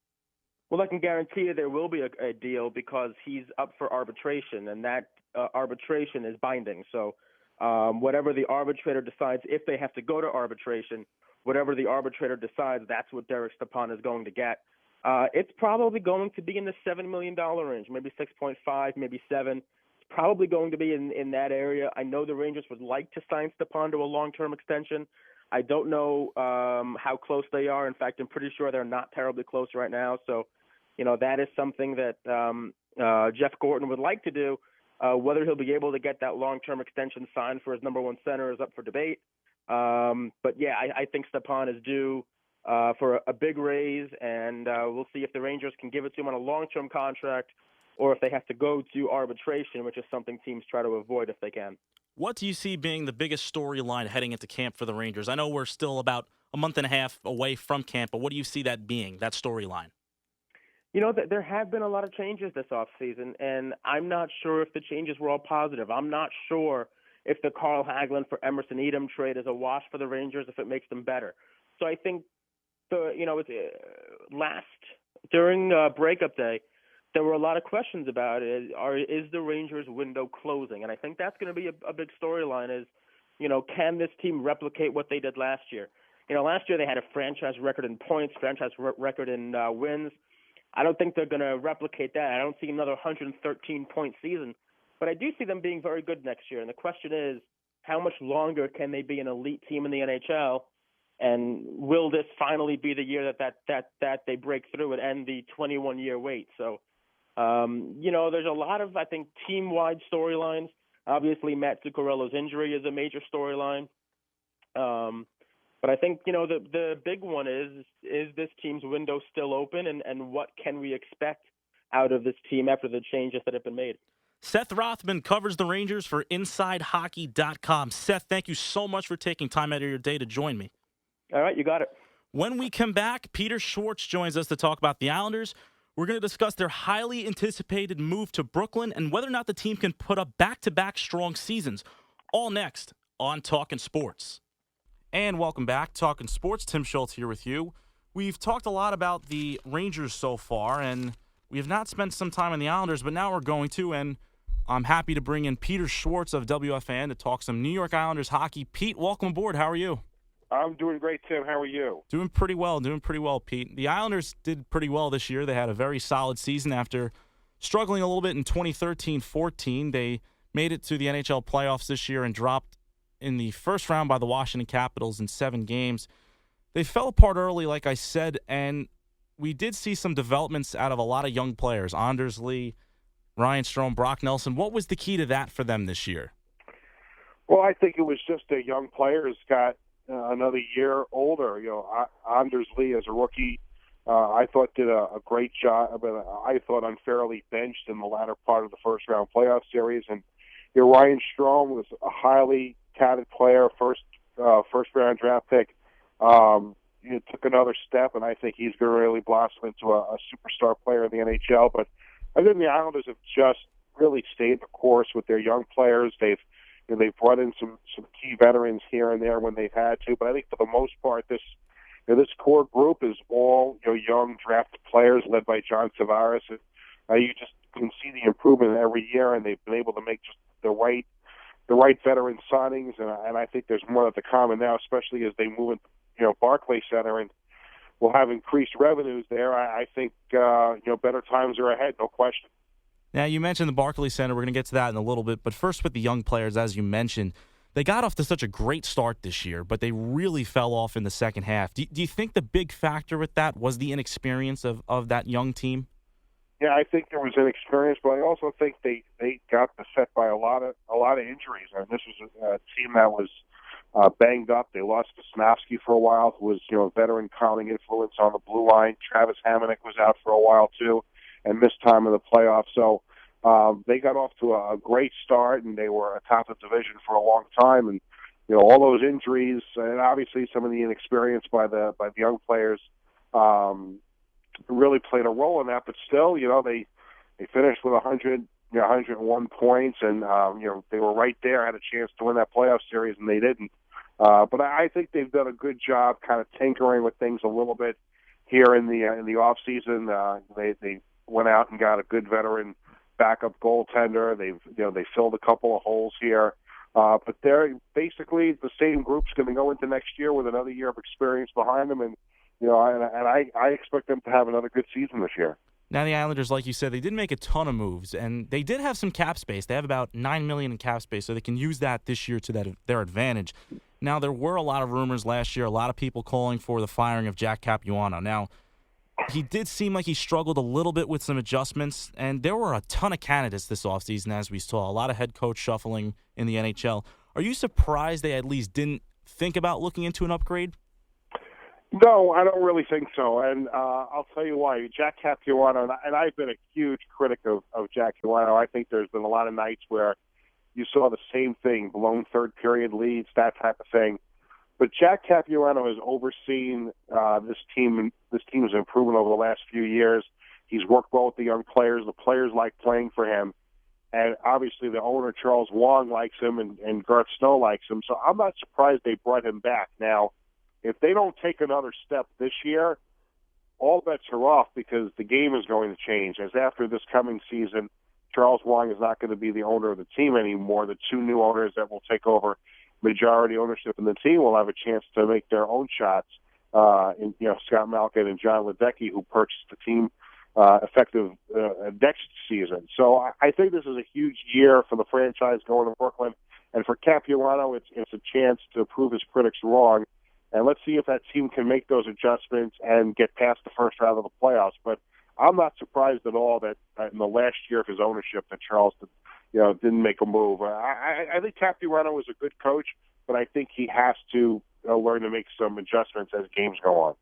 Well, I can guarantee you there will be a deal because he's up for arbitration, and that arbitration is binding. So whatever the arbitrator decides, if they have to go to arbitration, whatever the arbitrator decides, that's what Derek Stepan is going to get. It's probably going to be in the $7 million range, maybe 6.5, maybe 7. It's probably going to be in that area. I know the Rangers would like to sign Stepan to a long-term extension. I don't know how close they are. In fact, I'm pretty sure they're not terribly close right now. So, that is something that Jeff Gorton would like to do. Whether he'll be able to get that long-term extension signed for his number one center is up for debate. But, yeah, I think Stepan is due for a big raise, and we'll see if the Rangers can give it to him on a long-term contract or if they have to go to arbitration, which is something teams try to avoid if they can. What do you see being the biggest storyline heading into camp for the Rangers? I know we're still about a month and a half away from camp, but what do you see that being, that storyline? There have been a lot of changes this offseason, and I'm not sure if the changes were all positive. I'm not sure if the Carl Hagelin for Emerson Edom trade is a wash for the Rangers, if it makes them better. So I think during breakup day, there were a lot of questions about it. Is the Rangers window closing? And I think that's going to be a big storyline is, can this team replicate what they did last year? Last year they had a franchise record in points, franchise record in wins. I don't think they're going to replicate that. I don't see another 113-point season. But I do see them being very good next year. And the question is, how much longer can they be an elite team in the NHL? And will this finally be the year that they break through and end the 21-year wait? So, there's a lot of, I think, team-wide storylines. Obviously, Matt Zuccarello's injury is a major storyline. But I think, the big one is this team's window still open, and what can we expect out of this team after the changes that have been made? Seth Rothman covers the Rangers for InsideHockey.com. Seth, thank you so much for taking time out of your day to join me. All right, you got it. When we come back, Peter Schwartz joins us to talk about the Islanders. We're going to discuss their highly anticipated move to Brooklyn and whether or not the team can put up back-to-back strong seasons. All next on Talkin' Sports. And welcome back, Talkin' Sports. Tim Schultz here with you. We've talked a lot about the Rangers so far, and we have not spent some time on the Islanders, but now we're going to, and I'm happy to bring in Peter Schwartz of WFAN to talk some New York Islanders hockey. Pete, welcome aboard. How are you? I'm doing great, Tim. How are you? Doing pretty well, Pete. The Islanders did pretty well this year. They had a very solid season after struggling a little bit in 2013-14. They made it to the NHL playoffs this year and dropped in the first round by the Washington Capitals in 7 games. They fell apart early, like I said, and we did see some developments out of a lot of young players. Anders Lee, Ryan Strome, Brock Nelson. What was the key to that for them this year? Well, I think it was just a young players got another year older. Anders Lee as a rookie, I thought did a great job. I thought unfairly benched in the latter part of the first round playoff series. And Ryan Strome was a highly touted player, first round draft pick. He took another step, and I think he's going to really blossom into a superstar player in the NHL. But I think the Islanders have just really stayed the course with their young players. They've brought in some key veterans here and there when they've had to, but I think for the most part, this core group is all young drafted players led by John Tavares. You just can see the improvement every year, and they've been able to make just the right veteran signings, and I think there's more to come. And now, especially as they move into Barclays Center and will have increased revenues there, I think better times are ahead, no question. Now, you mentioned the Barclays Center. We're going to get to that in a little bit. But first with the young players, as you mentioned, they got off to such a great start this year, but they really fell off in the second half. Do you think the big factor with that was the inexperience of that young team? Yeah, I think there was inexperience, but I also think they got beset by a lot of injuries. I mean, this was a team that was banged up. They lost Sosnovsky for a while, who was a veteran calming influence on the blue line. Travis Hamonic was out for a while too, and missed time in the playoffs. So they got off to a great start, and they were atop the division for a long time. And all those injuries, and obviously some of the inexperience by the young players, really played a role in that. But still, they finished with 101 points, and they were right there, had a chance to win that playoff series, and they didn't. But I think they've done a good job kind of tinkering with things a little bit. here in the off season. They went out and got a good veteran backup goaltender. They filled a couple of holes here. But they're basically the same group's going to go into next year with another year of experience behind them, and I expect them to have another good season this year. Now the Islanders, like you said, they did make a ton of moves, and they did have some cap space. They have about $9 million in cap space, so they can use that this year to their advantage. Now there were a lot of rumors last year, a lot of people calling for the firing of Jack Capuano. Now he did seem like he struggled a little bit with some adjustments, and there were a ton of candidates this offseason, as we saw. A lot of head coach shuffling in the NHL. Are you surprised they at least didn't think about looking into an upgrade? No, I don't really think so, and I'll tell you why. Jack Capuano, and I've been a huge critic of Jack Capuano. I think there's been a lot of nights where you saw the same thing, blown third-period leads, that type of thing. But Jack Capuano has overseen this team's improvement over the last few years. He's worked well with the young players. The players like playing for him. And obviously the owner, Charles Wong, likes him, and Garth Snow likes him. So I'm not surprised they brought him back. Now, if they don't take another step this year, all bets are off because the game is going to change. As after this coming season, Charles Wong is not going to be the owner of the team anymore. The two new owners that will take over majority ownership in the team will have a chance to make their own shots. Scott Malkin and John Ledecky, who purchased the team effective next season. So I think this is a huge year for the franchise going to Brooklyn. And for Capuano, it's a chance to prove his critics wrong. And let's see if that team can make those adjustments and get past the first round of the playoffs. But I'm not surprised at all that in the last year of his ownership that Charles didn't make a move. I think Capuano is a good coach, but I think he has to learn to make some adjustments as games go on.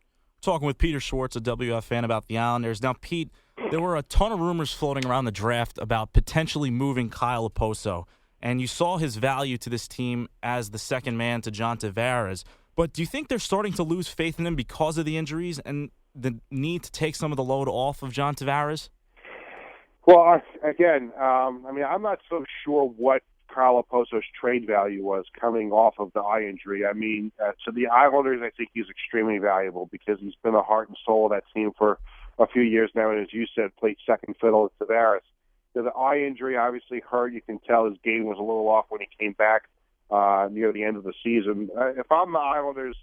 Talking with Peter Schwartz, a WFAN, about the Islanders. Now, Pete, there were a ton of rumors floating around the draft about potentially moving Kyle Oposo, and you saw his value to this team as the second man to John Tavares. But do you think they're starting to lose faith in him because of the injuries and the need to take some of the load off of John Tavares? Well, again, I'm not so sure what Kyle Oposo's trade value was coming off of the eye injury. To the Islanders, I think he's extremely valuable because he's been the heart and soul of that team for a few years now, and as you said, played second fiddle to Tavares. The eye injury obviously hurt. You can tell his game was a little off when he came back near the end of the season. If I'm the Islanders,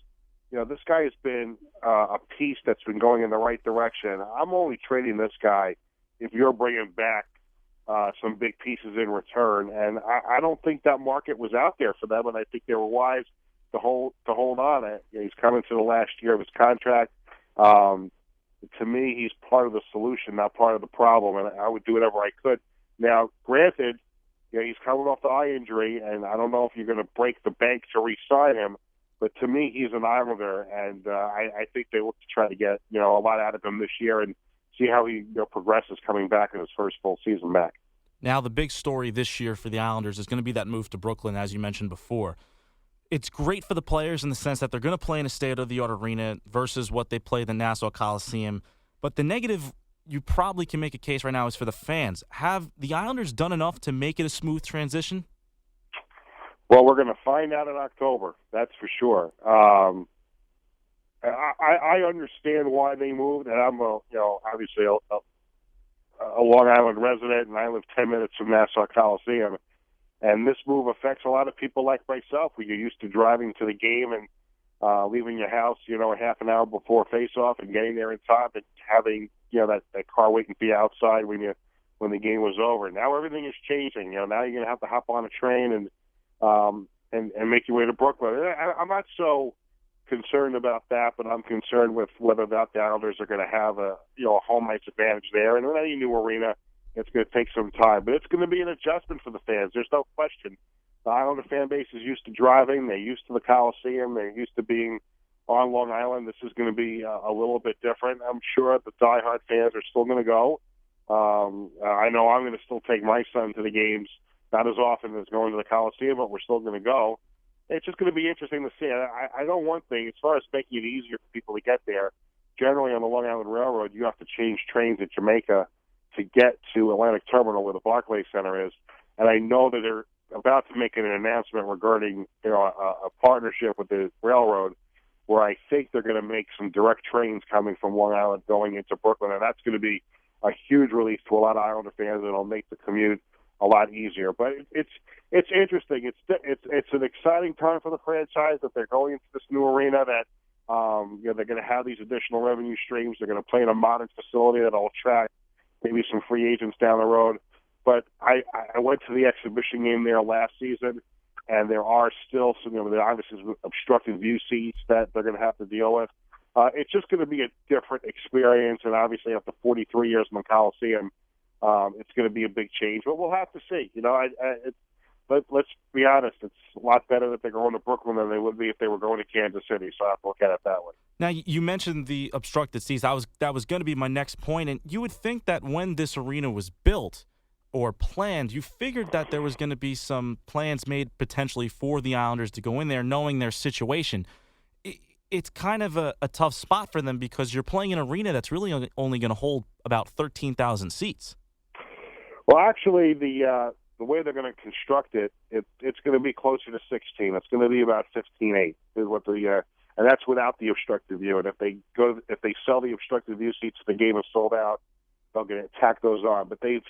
this guy has been a piece that's been going in the right direction. I'm only trading this guy if you're bringing back some big pieces in return. And I don't think that market was out there for them, and I think they were wise to hold on. He's coming to the last year of his contract. To me, he's part of the solution, not part of the problem, and I would do whatever I could. Now, granted, he's coming off the eye injury, and I don't know if you're going to break the bank to re-sign him, but to me, he's an Islander, and I think they look to try to get a lot out of him this year and see how he progresses coming back in his first full season back. Now, the big story this year for the Islanders is going to be that move to Brooklyn, as you mentioned before. It's great for the players in the sense that they're going to play in a state-of-the-art arena versus what they play at the Nassau Coliseum. But the negative you probably can make a case right now is for the fans. Have the Islanders done enough to make it a smooth transition? Well, we're going to find out in October, that's for sure. I understand why they moved, and I'm obviously a Long Island resident, and I live 10 minutes from Nassau Coliseum. And this move affects a lot of people like myself, who you're used to driving to the game and leaving your house, a half an hour before face-off and getting there in time and having, that car waiting for you outside when the game was over. Now everything is changing. Now you're going to have to hop on a train and make your way to Brooklyn. I'm not so concerned about that, but I'm concerned with whether or not the Islanders are going to have a home ice advantage there. And in any new arena, it's going to take some time, but it's going to be an adjustment for the fans. There's no question. The Islander fan base is used to driving. They're used to the Coliseum. They're used to being on Long Island. This is going to be a little bit different. I'm sure the diehard fans are still going to go. I know I'm going to still take my son to the games, not as often as going to the Coliseum, but we're still going to go. It's just going to be interesting to see. I know one thing, as far as making it easier for people to get there, generally on the Long Island Railroad, you have to change trains at Jamaica to get to Atlantic Terminal where the Barclays Center is. And I know that they're about to make an announcement regarding a partnership with the railroad where I think they're going to make some direct trains coming from Long Island going into Brooklyn, and that's going to be a huge relief to a lot of Islander fans, and it'll make the commute a lot easier. But it's interesting. It's an exciting time for the franchise that they're going into this new arena that they're going to have these additional revenue streams. They're going to play in a modern facility that'll attract maybe some free agents down the road. But I went to the exhibition game there last season, and there are still some, there obviously is obstructed view seats that they're going to have to deal with. It's just going to be a different experience, and obviously after 43 years in the Coliseum, it's going to be a big change. But we'll have to see. Let's be honest, it's a lot better that they're going to Brooklyn than they would be if they were going to Kansas City, so I have to look at it that way. Now, you mentioned the obstructed seats. That was going to be my next point, and you would think that when this arena was built or planned, you figured that there was going to be some plans made potentially for the Islanders to go in there, knowing their situation. It's kind of a tough spot for them because you're playing an arena that's really only going to hold about 13,000 seats. Well, actually, the way they're going to construct it, it's going to be closer to 16. It's going to be about 15.8 is what and that's without the obstructed view. And if they sell the obstructed view seats, the game is sold out. They'll get tack those on. But they've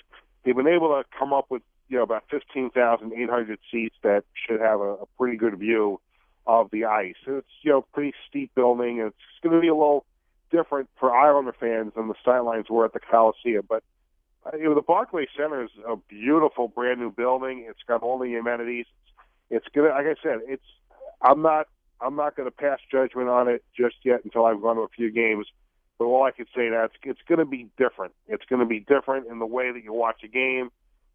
been able to come up with about 15,800 seats that should have a pretty good view of the ice. It's pretty steep building. It's going to be a little different for Islander fans than the sidelines were at the Coliseum. But the Barclays Center is a beautiful brand new building. It's got all the amenities. It's gonna, like I said, I'm not going to pass judgment on it just yet until I've gone to a few games. But all I can say that it's going to be different. It's going to be different in the way that you watch a game.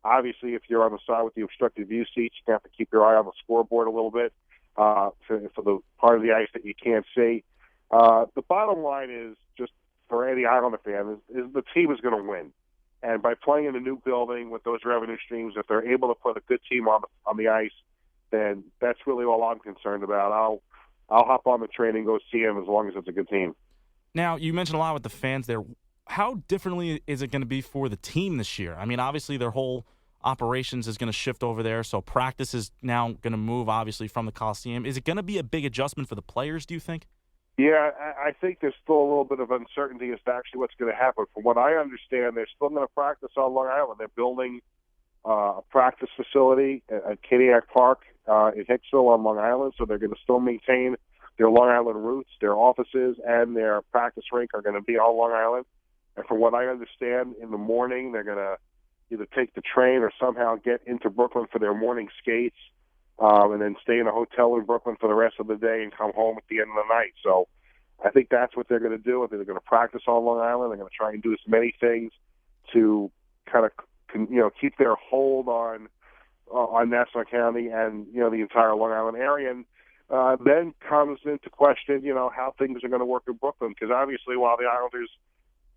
Obviously, if you're on the side with the obstructed view seats, you have to keep your eye on the scoreboard a little bit for the part of the ice that you can't see. The bottom line is, just for any Islander fan, is the team is going to win. And by playing in a new building with those revenue streams, if they're able to put a good team on the ice, then that's really all I'm concerned about. I'll hop on the train and go see them as long as it's a good team. Now, you mentioned a lot with the fans there. How differently is it going to be for the team this year? I mean, obviously their whole operations is going to shift over there, so practice is now going to move, obviously, from the Coliseum. Is it going to be a big adjustment for the players, do you think? Yeah, I think there's still a little bit of uncertainty as to actually what's going to happen. From what I understand, they're still going to practice on Long Island. They're building a practice facility at Kadiak Park in Hicksville on Long Island, so they're going to still maintain their Long Island roots. Their offices and their practice rink are going to be on Long Island. And from what I understand, in the morning, they're going to either take the train or somehow get into Brooklyn for their morning skates, and then stay in a hotel in Brooklyn for the rest of the day and come home at the end of the night. So I think that's what they're going to do. I think they're going to practice on Long Island. They're going to try and do as many things to kind of keep their hold on Nassau County and the entire Long Island area. And then comes into question how things are going to work in Brooklyn, because obviously while the Islanders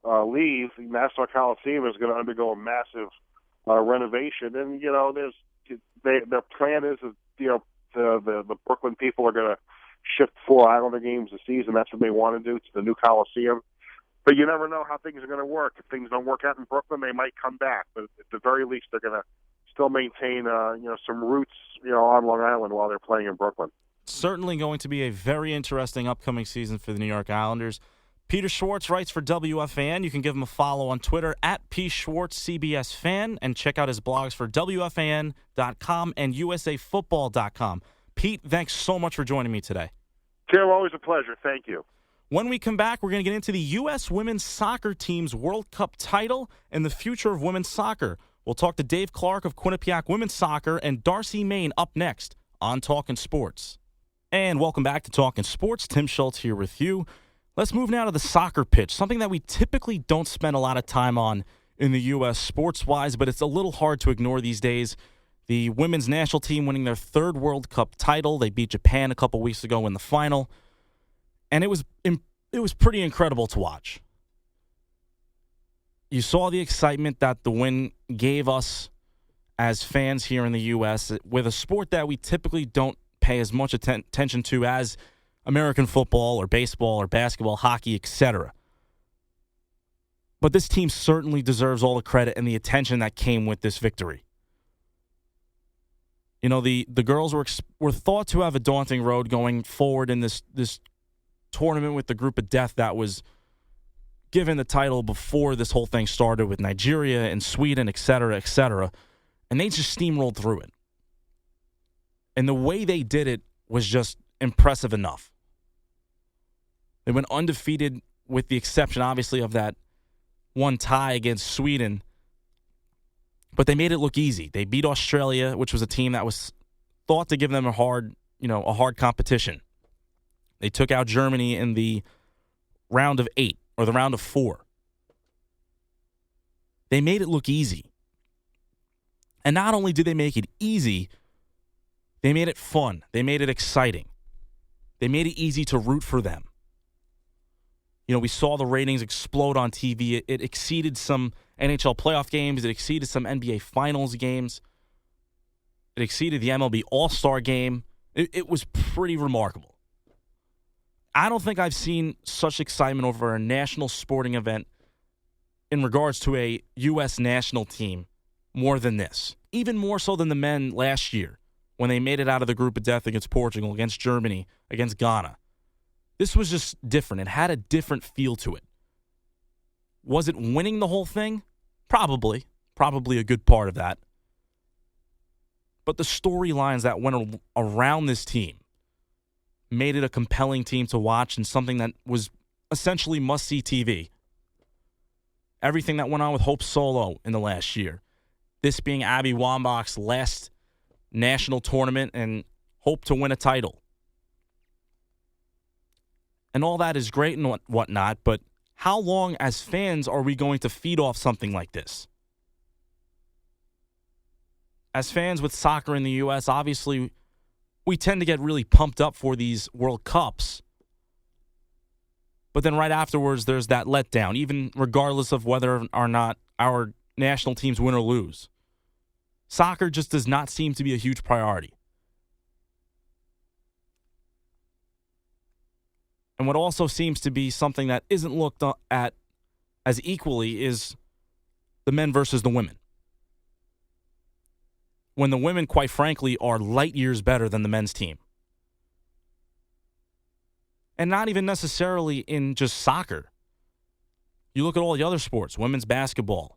leave, Nassau Coliseum is going to undergo a massive renovation, and their plan is the Brooklyn people are going to shift 4 Islander games a season. That's what they want to do to the new Coliseum. But you never know how things are going to work. If things don't work out in Brooklyn, they might come back. But at the very least, they're going to still maintain some roots on Long Island while they're playing in Brooklyn. Certainly going to be a very interesting upcoming season for the New York Islanders. Peter Schwartz writes for WFAN. You can give him a follow on Twitter at PSchwartzCBSFan, and check out his blogs for WFAN.com and USAFootball.com. Pete, thanks so much for joining me today. Tim, always a pleasure. Thank you. When we come back, we're going to get into the U.S. women's soccer team's World Cup title and the future of women's soccer. We'll talk to Dave Clarke of Quinnipiac Women's Soccer and Darcy Maine up next on Talkin' Sports. And welcome back to Talkin' Sports. Tim Schultz here with you. Let's move now to the soccer pitch, something that we typically don't spend a lot of time on in the U.S. sports-wise, but it's a little hard to ignore these days. The women's national team winning their 3rd World Cup title. They beat Japan a couple weeks ago in the final, and it was pretty incredible to watch. You saw the excitement that the win gave us as fans here in the U.S. with a sport that we typically don't pay as much attention to as American football or baseball or basketball, hockey, etc. But this team certainly deserves all the credit and the attention that came with this victory. The girls were thought to have a daunting road going forward in this tournament with the group of death that was given the title before this whole thing started with Nigeria and Sweden, et cetera, and they just steamrolled through it. And the way they did it was just impressive enough. They went undefeated with the exception, obviously, of that one tie against Sweden. But they made it look easy. They beat Australia, which was a team that was thought to give them a hard competition. They took out Germany in the round of 8 or the round of 4. They made it look easy. And not only did they make it easy, they made it fun. They made it exciting. They made it easy to root for them. You know, we saw the ratings explode on TV. It exceeded some NHL playoff games. It exceeded some NBA Finals games. It exceeded the MLB All-Star game. It was pretty remarkable. I don't think I've seen such excitement over a national sporting event in regards to a U.S. national team more than this. Even more so than the men last year when they made it out of the group of death against Portugal, against Germany, against Ghana. This was just different. It had a different feel to it. Was it winning the whole thing? Probably. Probably a good part of that. But the storylines that went around this team made it a compelling team to watch and something that was essentially must-see TV. Everything that went on with Hope Solo in the last year. This being Abby Wambach's last national tournament and hope to win a title. And all that is great and whatnot, but how long as fans are we going to feed off something like this? As fans with soccer in the U.S., obviously, we tend to get really pumped up for these World Cups. But then right afterwards, there's that letdown, even regardless of whether or not our national teams win or lose. Soccer just does not seem to be a huge priority. And what also seems to be something that isn't looked at as equally is the men versus the women. When the women, quite frankly, are light years better than the men's team. And not even necessarily in just soccer. You look at all the other sports, women's basketball,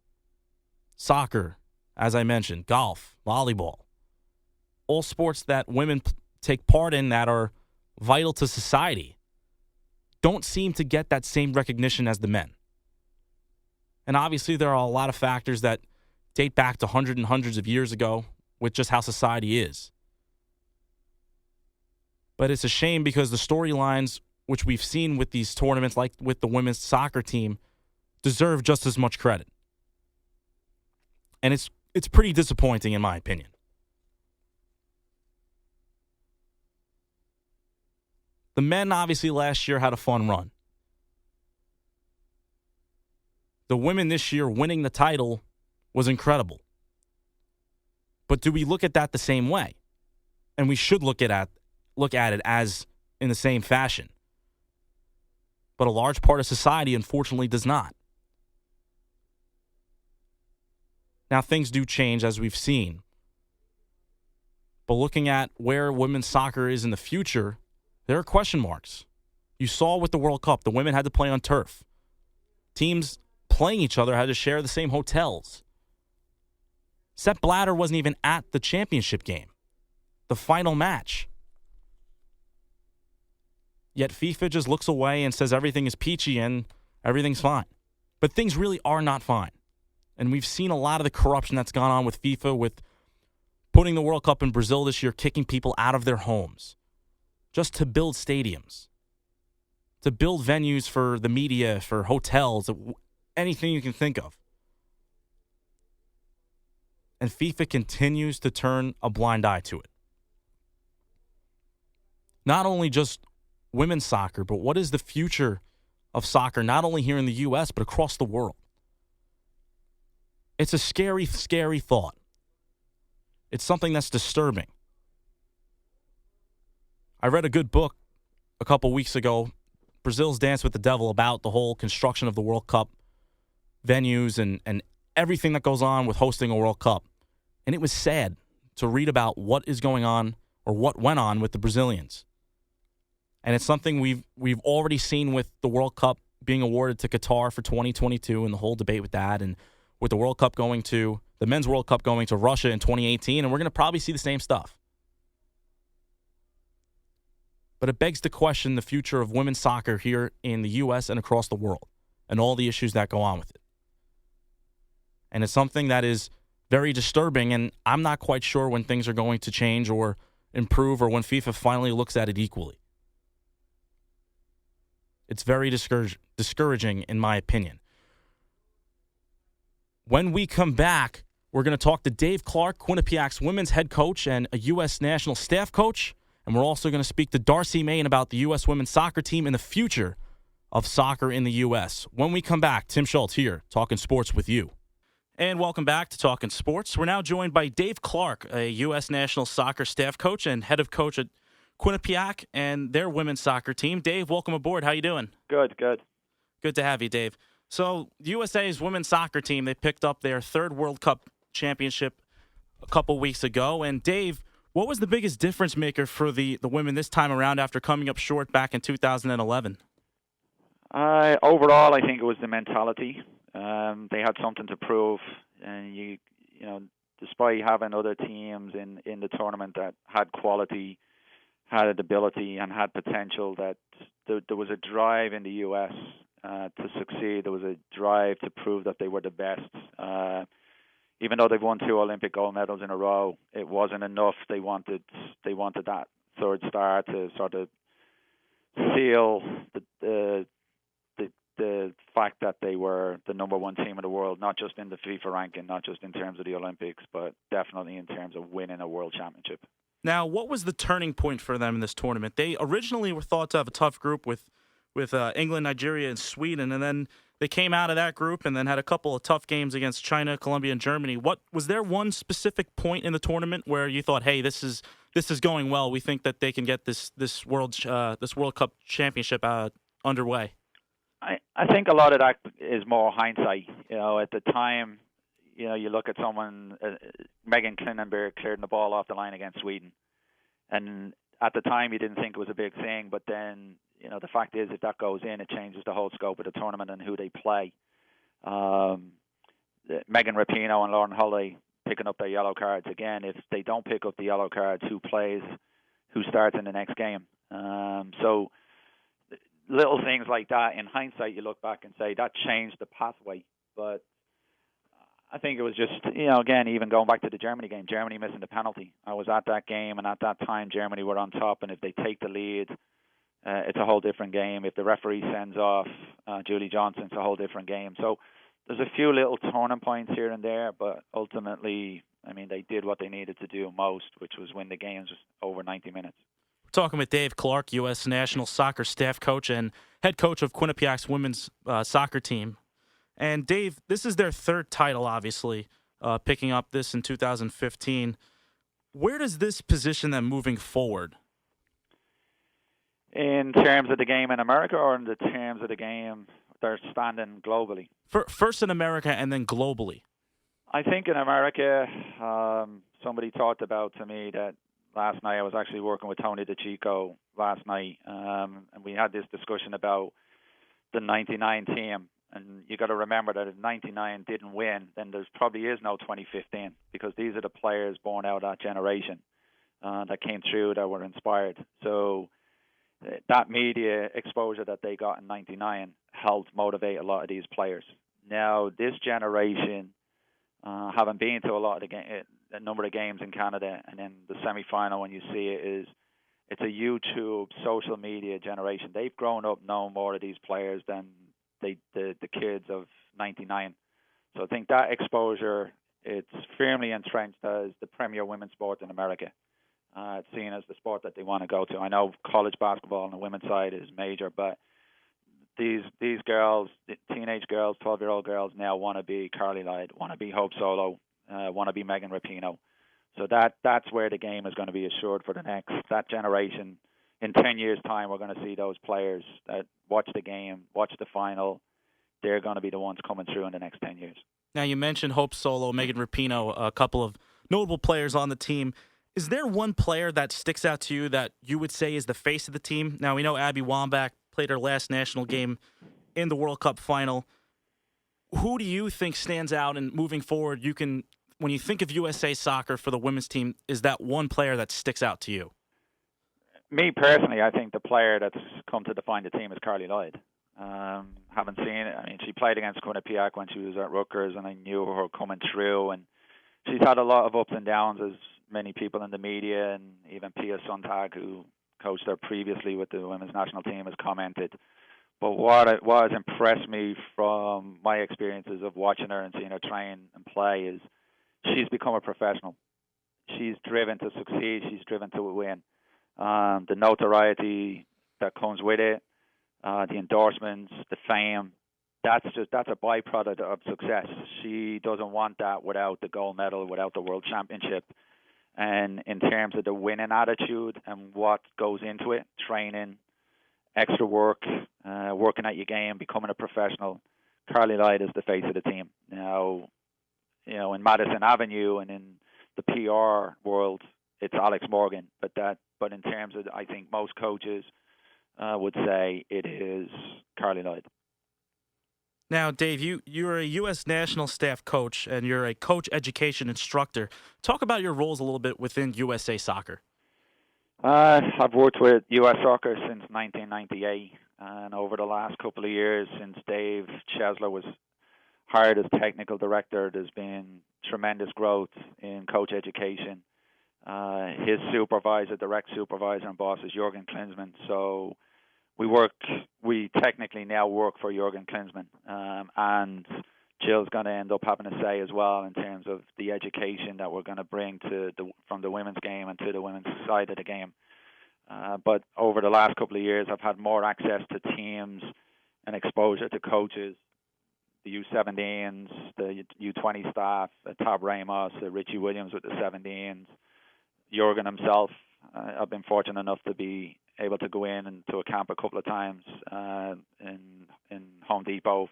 soccer, as I mentioned, golf, volleyball. All sports that women take part in that are vital to society don't seem to get that same recognition as the men. And obviously there are a lot of factors that date back to hundreds and hundreds of years ago with just how society is. But it's a shame because the storylines which we've seen with these tournaments, like with the women's soccer team, deserve just as much credit. And it's pretty disappointing in my opinion. The men obviously last year had a fun run. The women this year winning the title was incredible. But do we look at that the same way? And we should look at it as in the same fashion. But a large part of society, unfortunately, does not. Now, things do change, as we've seen. But looking at where women's soccer is in the future, there are question marks. You saw with the World Cup, the women had to play on turf. Teams playing each other had to share the same hotels. Seth Blatter wasn't even at the championship game, the final match. Yet FIFA just looks away and says everything is peachy and everything's fine. But things really are not fine. And we've seen a lot of the corruption that's gone on with FIFA, with putting the World Cup in Brazil this year, kicking people out of their homes just to build stadiums, to build venues for the media, for hotels, anything you can think of. And FIFA continues to turn a blind eye to it. Not only just women's soccer, but what is the future of soccer, not only here in the U.S., but across the world? It's a scary, scary thought. It's something that's disturbing. I read a good book a couple weeks ago, Brazil's Dance with the Devil, about the whole construction of the World Cup venues and everything that goes on with hosting a World Cup. And it was sad to read about what is going on or what went on with the Brazilians. And it's something we've already seen with the World Cup being awarded to Qatar for 2022 and the whole debate with that, and with the Men's World Cup going to Russia in 2018, and we're going to probably see the same stuff. But it begs to question the future of women's soccer here in the U.S. and across the world and all the issues that go on with it. And it's something that is very disturbing, and I'm not quite sure when things are going to change or improve or when FIFA finally looks at it equally. It's very discouraging, in my opinion. When we come back, we're going to talk to Dave Clarke, Quinnipiac's women's head coach and a U.S. national staff coach. And we're also going to speak to Darcy Maine about the U.S. women's soccer team and the future of soccer in the U.S. When we come back, Tim Schultz here, talking sports with you. And welcome back to Talkin' Sports. We're now joined by Dave Clarke, a U.S. national soccer staff coach and head of coach at Quinnipiac and their women's soccer team. Dave, welcome aboard. How you doing? Good. Good to have you, Dave. So USA's women's soccer team, they picked up their third World Cup championship a couple weeks ago. And Dave, what was the biggest difference maker for the women this time around after coming up short back in 2011? Overall, I think it was the mentality. They had something to prove, and you know, despite having other teams in the tournament that had quality, had ability, and had potential, that there was a drive in the U.S. To succeed. There was a drive to prove that they were the best. Even though they've won 2 Olympic gold medals in a row, it wasn't enough. They wanted that third star to sort of seal the fact that they were the number one team in the world, not just in the FIFA ranking, not just in terms of the Olympics, but definitely in terms of winning a world championship. Now, what was the turning point for them in this tournament? They originally were thought to have a tough group with England, Nigeria, and Sweden, and then they came out of that group and then had a couple of tough games against China, Colombia, and Germany. What was there one specific point in the tournament where you thought, "Hey, this is going well. We think that they can get this World Cup championship underway"? I think a lot of that is more hindsight. You know, at the time, you know, you look at someone, Megan Klinenberg clearing the ball off the line against Sweden, and at the time you didn't think it was a big thing, but then, you know, the fact is, if that goes in, it changes the whole scope of the tournament and who they play. Megan Rapinoe and Lauren Holiday picking up their yellow cards. Again, if they don't pick up the yellow cards, who starts in the next game? So little things like that, in hindsight, you look back and say that changed the pathway. But I think it was just, you know, again, even going back to the Germany game, Germany missing the penalty. I was at that game, and at that time, Germany were on top, and if they take the lead, it's a whole different game. If the referee sends off Julie Johnson, it's a whole different game. So there's a few little turning points here and there, but ultimately, I mean, they did what they needed to do most, which was win the games over 90 minutes. We're talking with Dave Clarke, U.S. national soccer staff coach and head coach of Quinnipiac's women's soccer team. And Dave, this is their third title, obviously, picking up this in 2015. Where does this position them moving forward? In terms of the game in America, or in the terms of the game they're standing globally? First in America and then globally. I think in America, somebody talked about to me that last night. I was actually working with Tony DeChico last night, and we had this discussion about the 99 team. And you got to remember that if 99 didn't win, then there probably is no 2015, because these are the players born out of that generation that came through, that were inspired. So that media exposure that they got in 99 helped motivate a lot of these players. Now, this generation, having been to a number of games in Canada, and then the semi-final when you see it, it's a YouTube, social media generation. They've grown up knowing more of these players than the kids of 99. So I think that exposure, it's firmly entrenched as the premier women's sport in America. It's seen as the sport that they want to go to. I know college basketball on the women's side is major, but these girls, teenage girls, 12-year-old girls now want to be Carly Lloyd, want to be Hope Solo, want to be Megan Rapinoe. So that's where the game is going to be assured for that generation. In 10 years' time, we're going to see those players that watch the game, watch the final. They're going to be the ones coming through in the next 10 years. Now, you mentioned Hope Solo, Megan Rapinoe, a couple of notable players on the team. Is there one player that sticks out to you that you would say is the face of the team? Now, we know Abby Wambach played her last national game in the World Cup final. Who do you think stands out, and moving forward, when you think of USA Soccer for the women's team, is that one player that sticks out to you? Me personally, I think the player that's come to define the team is Carly Lloyd. Haven't seen it. I mean, she played against Quinnipiac when she was at Rutgers, and I knew her coming through. And she's had a lot of ups and downs, as many people in the media and even Pia Sontag, who coached her previously with the women's national team, has commented. But what has impressed me from my experiences of watching her and seeing her train and play is she's become a professional. She's driven to succeed. She's driven to win. The notoriety that comes with it, the endorsements, the fame, that's a byproduct of success. She doesn't want that without the gold medal, without the world championship. And in terms of the winning attitude and what goes into it, training, extra work, working at your game, becoming a professional, Carly Lloyd is the face of the team. Now, in Madison Avenue and in the PR world, it's Alex Morgan. But in terms of, I think most coaches would say it is Carly Lloyd. Now, Dave, you're a U.S. national staff coach, and you're a coach education instructor. Talk about your roles a little bit within USA Soccer. I've worked with U.S. Soccer since 1998, and over the last couple of years, since Dave Chesler was hired as technical director, there's been tremendous growth in coach education. His direct supervisor and boss is Jürgen Klinsmann. So we technically now work for Jürgen Klinsmann, and Jill's going to end up having a say as well in terms of the education that we're going to bring from the women's game and to the women's side of the game. But over the last couple of years, I've had more access to teams and exposure to coaches, the U17s, the U20 staff, Tab Ramos, Richie Williams with the 17s, Jürgen himself. I've been fortunate enough to be able to go in and to a camp a couple of times in Home Depot,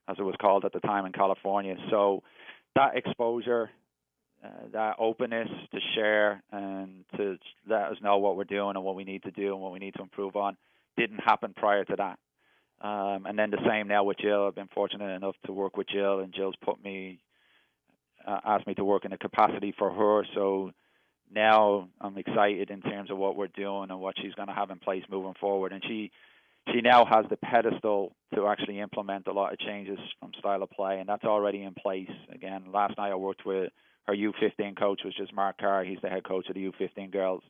as it was called at the time, in California. So that exposure, that openness to share and to let us know what we're doing and what we need to do and what we need to improve on didn't happen prior to that. And then the same now with Jill. I've been fortunate enough to work with Jill, and Jill's asked me to work in a capacity for her. So now I'm excited in terms of what we're doing and what she's going to have in place moving forward. And she now has the pedestal to actually implement a lot of changes from style of play, and that's already in place. Again, last night I worked with her U15 coach, which is Mark Carr. He's the head coach of the U15 girls.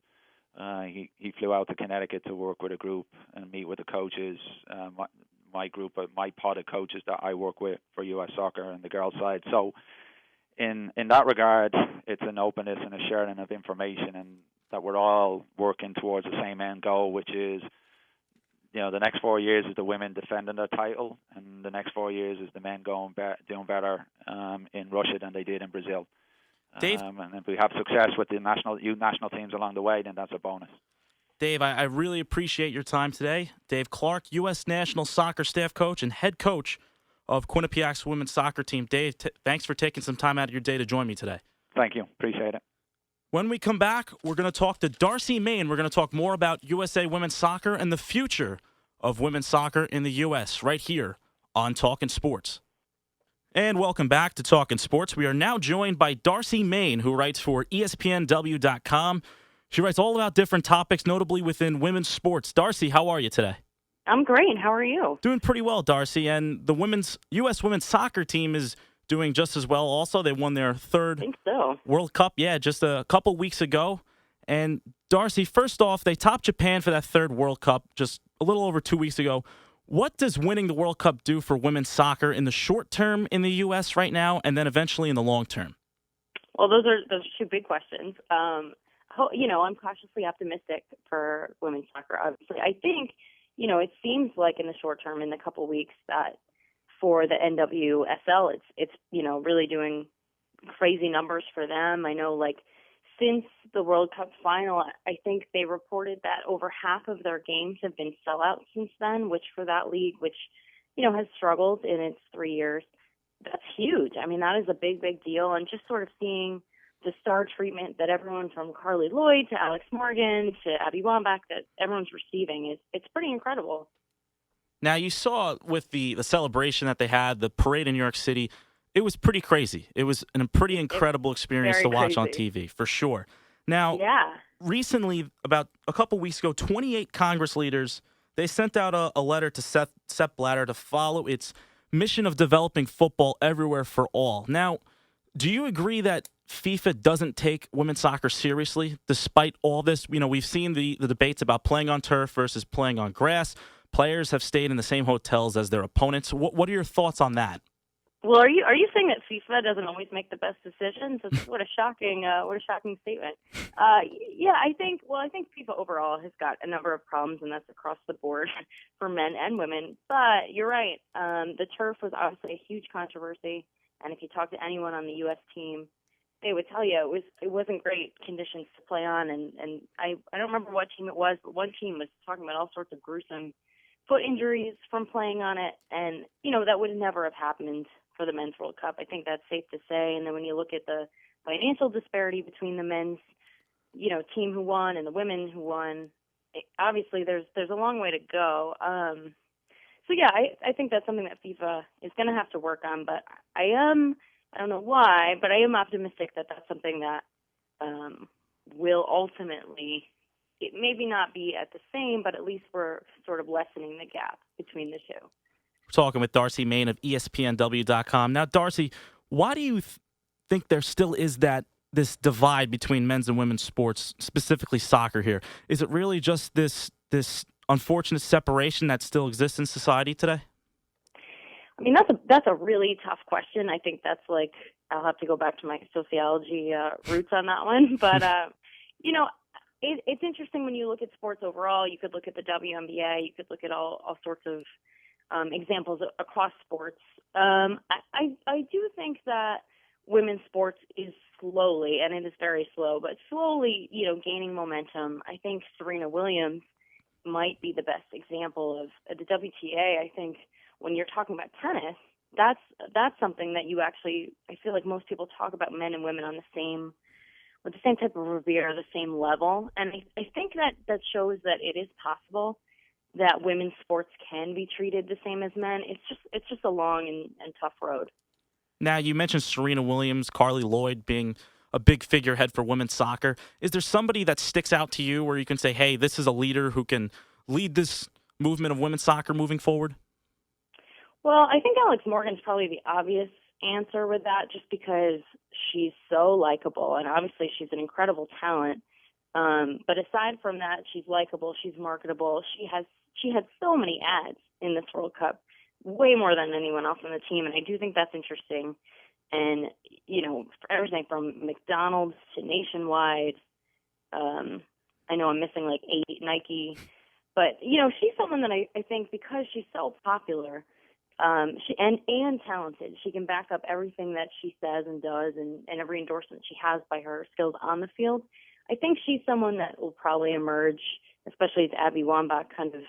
He flew out to Connecticut to work with a group and meet with the coaches, my group, my pod of coaches that I work with for U.S. Soccer and the girls' side. So in that regard, it's an openness and a sharing of information, and that we're all working towards the same end goal, which is, the next 4 years is the women defending their title, and the next 4 years is the men doing better in Russia than they did in Brazil. Dave, and if we have success with the national teams along the way, then that's a bonus. Dave, I really appreciate your time today. Dave Clarke, U.S. National Soccer Staff Coach and Head Coach of Quinnipiac's women's soccer team. Dave, thanks for taking some time out of your day to join me today. Thank you. Appreciate it. When we come back, we're going to talk to Darcy Maine. We're going to talk more about USA women's soccer and the future of women's soccer in the U.S. right here on Talkin' Sports. And welcome back to Talkin' Sports. We are now joined by Darcy Maine, who writes for ESPNW.com. She writes all about different topics, notably within women's sports. Darcy, how are you today? I'm great. How are you? Doing pretty well, Darcy. And the U.S. women's soccer team is doing just as well also. They won their third World Cup, just a couple weeks ago. And Darcy, first off, they topped Japan for that third World Cup just a little over 2 weeks ago. What does winning the World Cup do for women's soccer in the short term in the U.S. right now, and then eventually in the long term? Well, those are two big questions. I'm cautiously optimistic for women's soccer. Obviously, I think, it seems like in the short term, in the couple weeks, that for the NWSL, it's really doing crazy numbers for them. I know, since the World Cup final, I think they reported that over half of their games have been sellouts since then, which for that league, which, has struggled in its 3 years, that's huge. I mean, that is a big, big deal. And just sort of seeing the star treatment that everyone from Carly Lloyd to Alex Morgan to Abby Wambach that everyone's receiving it's pretty incredible. Now, you saw with the celebration that they had, the parade in New York City, it was pretty crazy. It was a pretty incredible experience to watch on TV, for sure. Now, recently, about a couple weeks ago, 28 Congress leaders, they sent out a letter to Seth Blatter to follow its mission of developing football everywhere for all. Now, do you agree that FIFA doesn't take women's soccer seriously despite all this? You know, we've seen the debates about playing on turf versus playing on grass. Players have stayed in the same hotels as their opponents. What are your thoughts on that? Well, are you saying that FIFA doesn't always make the best decisions? What a shocking statement. I think FIFA overall has got a number of problems, and that's across the board for men and women. But you're right. The turf was obviously a huge controversy, and if you talk to anyone on the U.S. team, they would tell you it wasn't great conditions to play on. And I don't remember what team it was, but one team was talking about all sorts of gruesome foot injuries from playing on it, and that would never have happened for the Men's World Cup. I think that's safe to say. And then when you look at the financial disparity between the men's team who won and the women who won, obviously there's a long way to go. I think that's something that FIFA is going to have to work on, but I don't know why, but I am optimistic that that's something that will ultimately, it maybe not be at the same, but at least we're sort of lessening the gap between the two. We're talking with Darcy Maine of ESPNW.com. Now, Darcy, why do you think there still is this divide between men's and women's sports, specifically soccer here? Is it really just this unfortunate separation that still exists in society today? I mean, that's a really tough question. I think that's I'll have to go back to my sociology roots on that one. But, it's interesting when you look at sports overall. You could look at the WNBA. You could look at all sorts of examples across sports. I do think that women's sports is slowly, and it is very slow, but slowly, gaining momentum. I think Serena Williams might be the best example of the WTA. I think when you're talking about tennis, that's something that you actually, I feel like most people talk about men and women with the same type of revere, the same level. And I think that shows that it is possible that women's sports can be treated the same as men. It's just a long and tough road. Now, you mentioned Serena Williams, Carly Lloyd being a big figurehead for women's soccer. Is there somebody that sticks out to you where you can say, hey, this is a leader who can lead this movement of women's soccer moving forward? Well, I think Alex Morgan's probably the obvious answer with that, just because she's so likable, and obviously she's an incredible talent. But aside from that, she's likable, she's marketable. She had so many ads in this World Cup, way more than anyone else on the team, and I do think that's interesting. And, for everything from McDonald's to Nationwide, I know I'm missing 8 Nike, but, she's someone that I think because she's so popular, and talented, she can back up everything that she says and does, and every endorsement she has by her skills on the field. I think she's someone that will probably emerge, especially as Abby Wambach kind of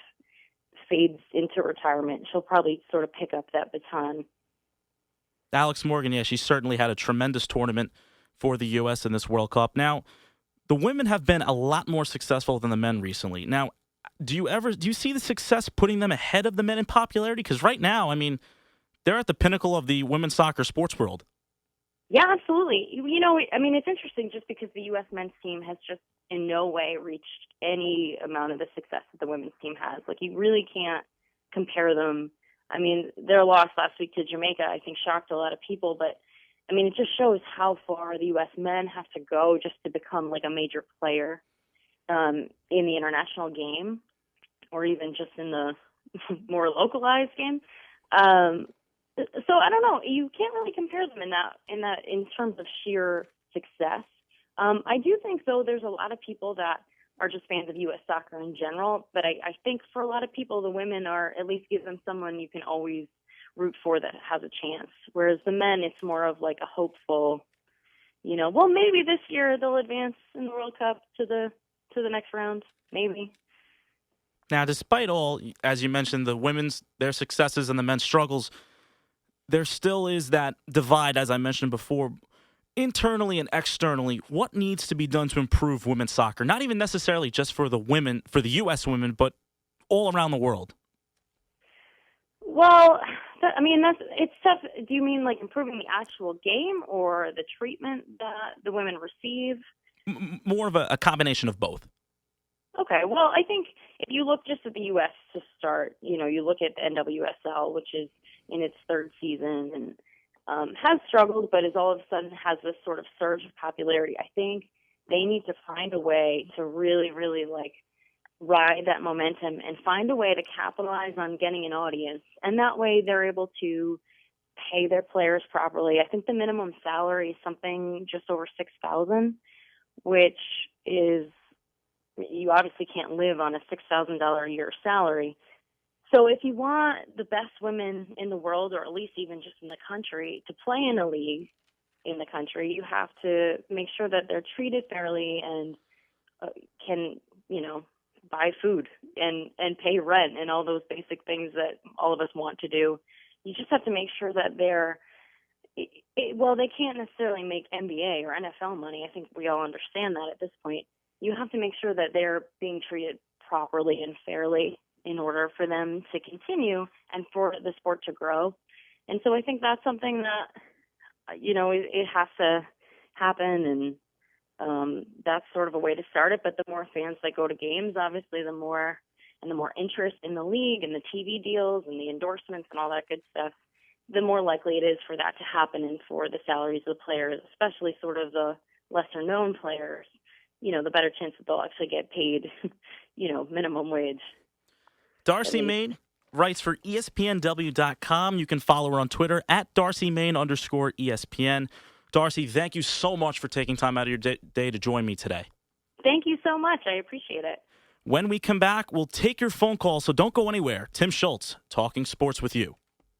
fades into retirement. She'll probably sort of pick up that baton. Alex Morgan, she certainly had a tremendous tournament for the U.S. in this World Cup. Now, the women have been a lot more successful than the men recently. Now, do you see the success putting them ahead of the men in popularity? Because right now, I mean, they're at the pinnacle of the women's soccer sports world. Yeah, absolutely. It's interesting just because the U.S. men's team has just in no way reached any amount of the success that the women's team has. You really can't compare them. I mean, their loss last week to Jamaica, I think, shocked a lot of people. But, it just shows how far the U.S. men have to go just to become a major player in the international game, or even just in the more localized game. So I don't know. You can't really compare them in terms of sheer success. I do think, though, there's a lot of people that are just fans of U.S. soccer in general. But I think for a lot of people, the women are at least give them someone you can always root for that has a chance. Whereas the men, it's more of a hopeful, well, maybe this year they'll advance in the World Cup to the next round, maybe. Now, despite all, as you mentioned, the women's, their successes and the men's struggles, there still is that divide, as I mentioned before. internally and externally, what needs to be done to improve women's soccer? Not even necessarily just for the women, for the U.S. women, but all around the world. Well, it's tough. Do you mean like improving the actual game or the treatment that the women receive? More of a combination of both. Okay. Well, I think if you look just at the U.S. to start, you look at the NWSL, which is in its third season and has struggled, but is all of a sudden has this sort of surge of popularity. I think they need to find a way to really, really ride that momentum and find a way to capitalize on getting an audience. And that way they're able to pay their players properly. I think the minimum salary is something just over $6,000, which is, you obviously can't live on a $6,000 a year salary. So if you want the best women in the world, or at least even just in the country, to play in a league in the country, you have to make sure that they're treated fairly and can, buy food and pay rent and all those basic things that all of us want to do. You just have to make sure that they can't necessarily make NBA or NFL money. I think we all understand that at this point. You have to make sure that they're being treated properly and fairly in order for them to continue and for the sport to grow. And so I think that's something that, it has to happen, and that's sort of a way to start it. But the more fans that go to games, obviously, the more interest in the league and the TV deals and the endorsements and all that good stuff, the more likely it is for that to happen and for the salaries of the players, especially sort of the lesser known players, the better chance that they'll actually get paid, minimum wage. Darcy Maine writes for ESPNW.com. You can follow her on Twitter at DarcyMaine_ESPN. Darcy, thank you so much for taking time out of your day to join me today. Thank you so much. I appreciate it. When we come back, we'll take your phone call, so don't go anywhere. Tim Schulze, talking sports with you.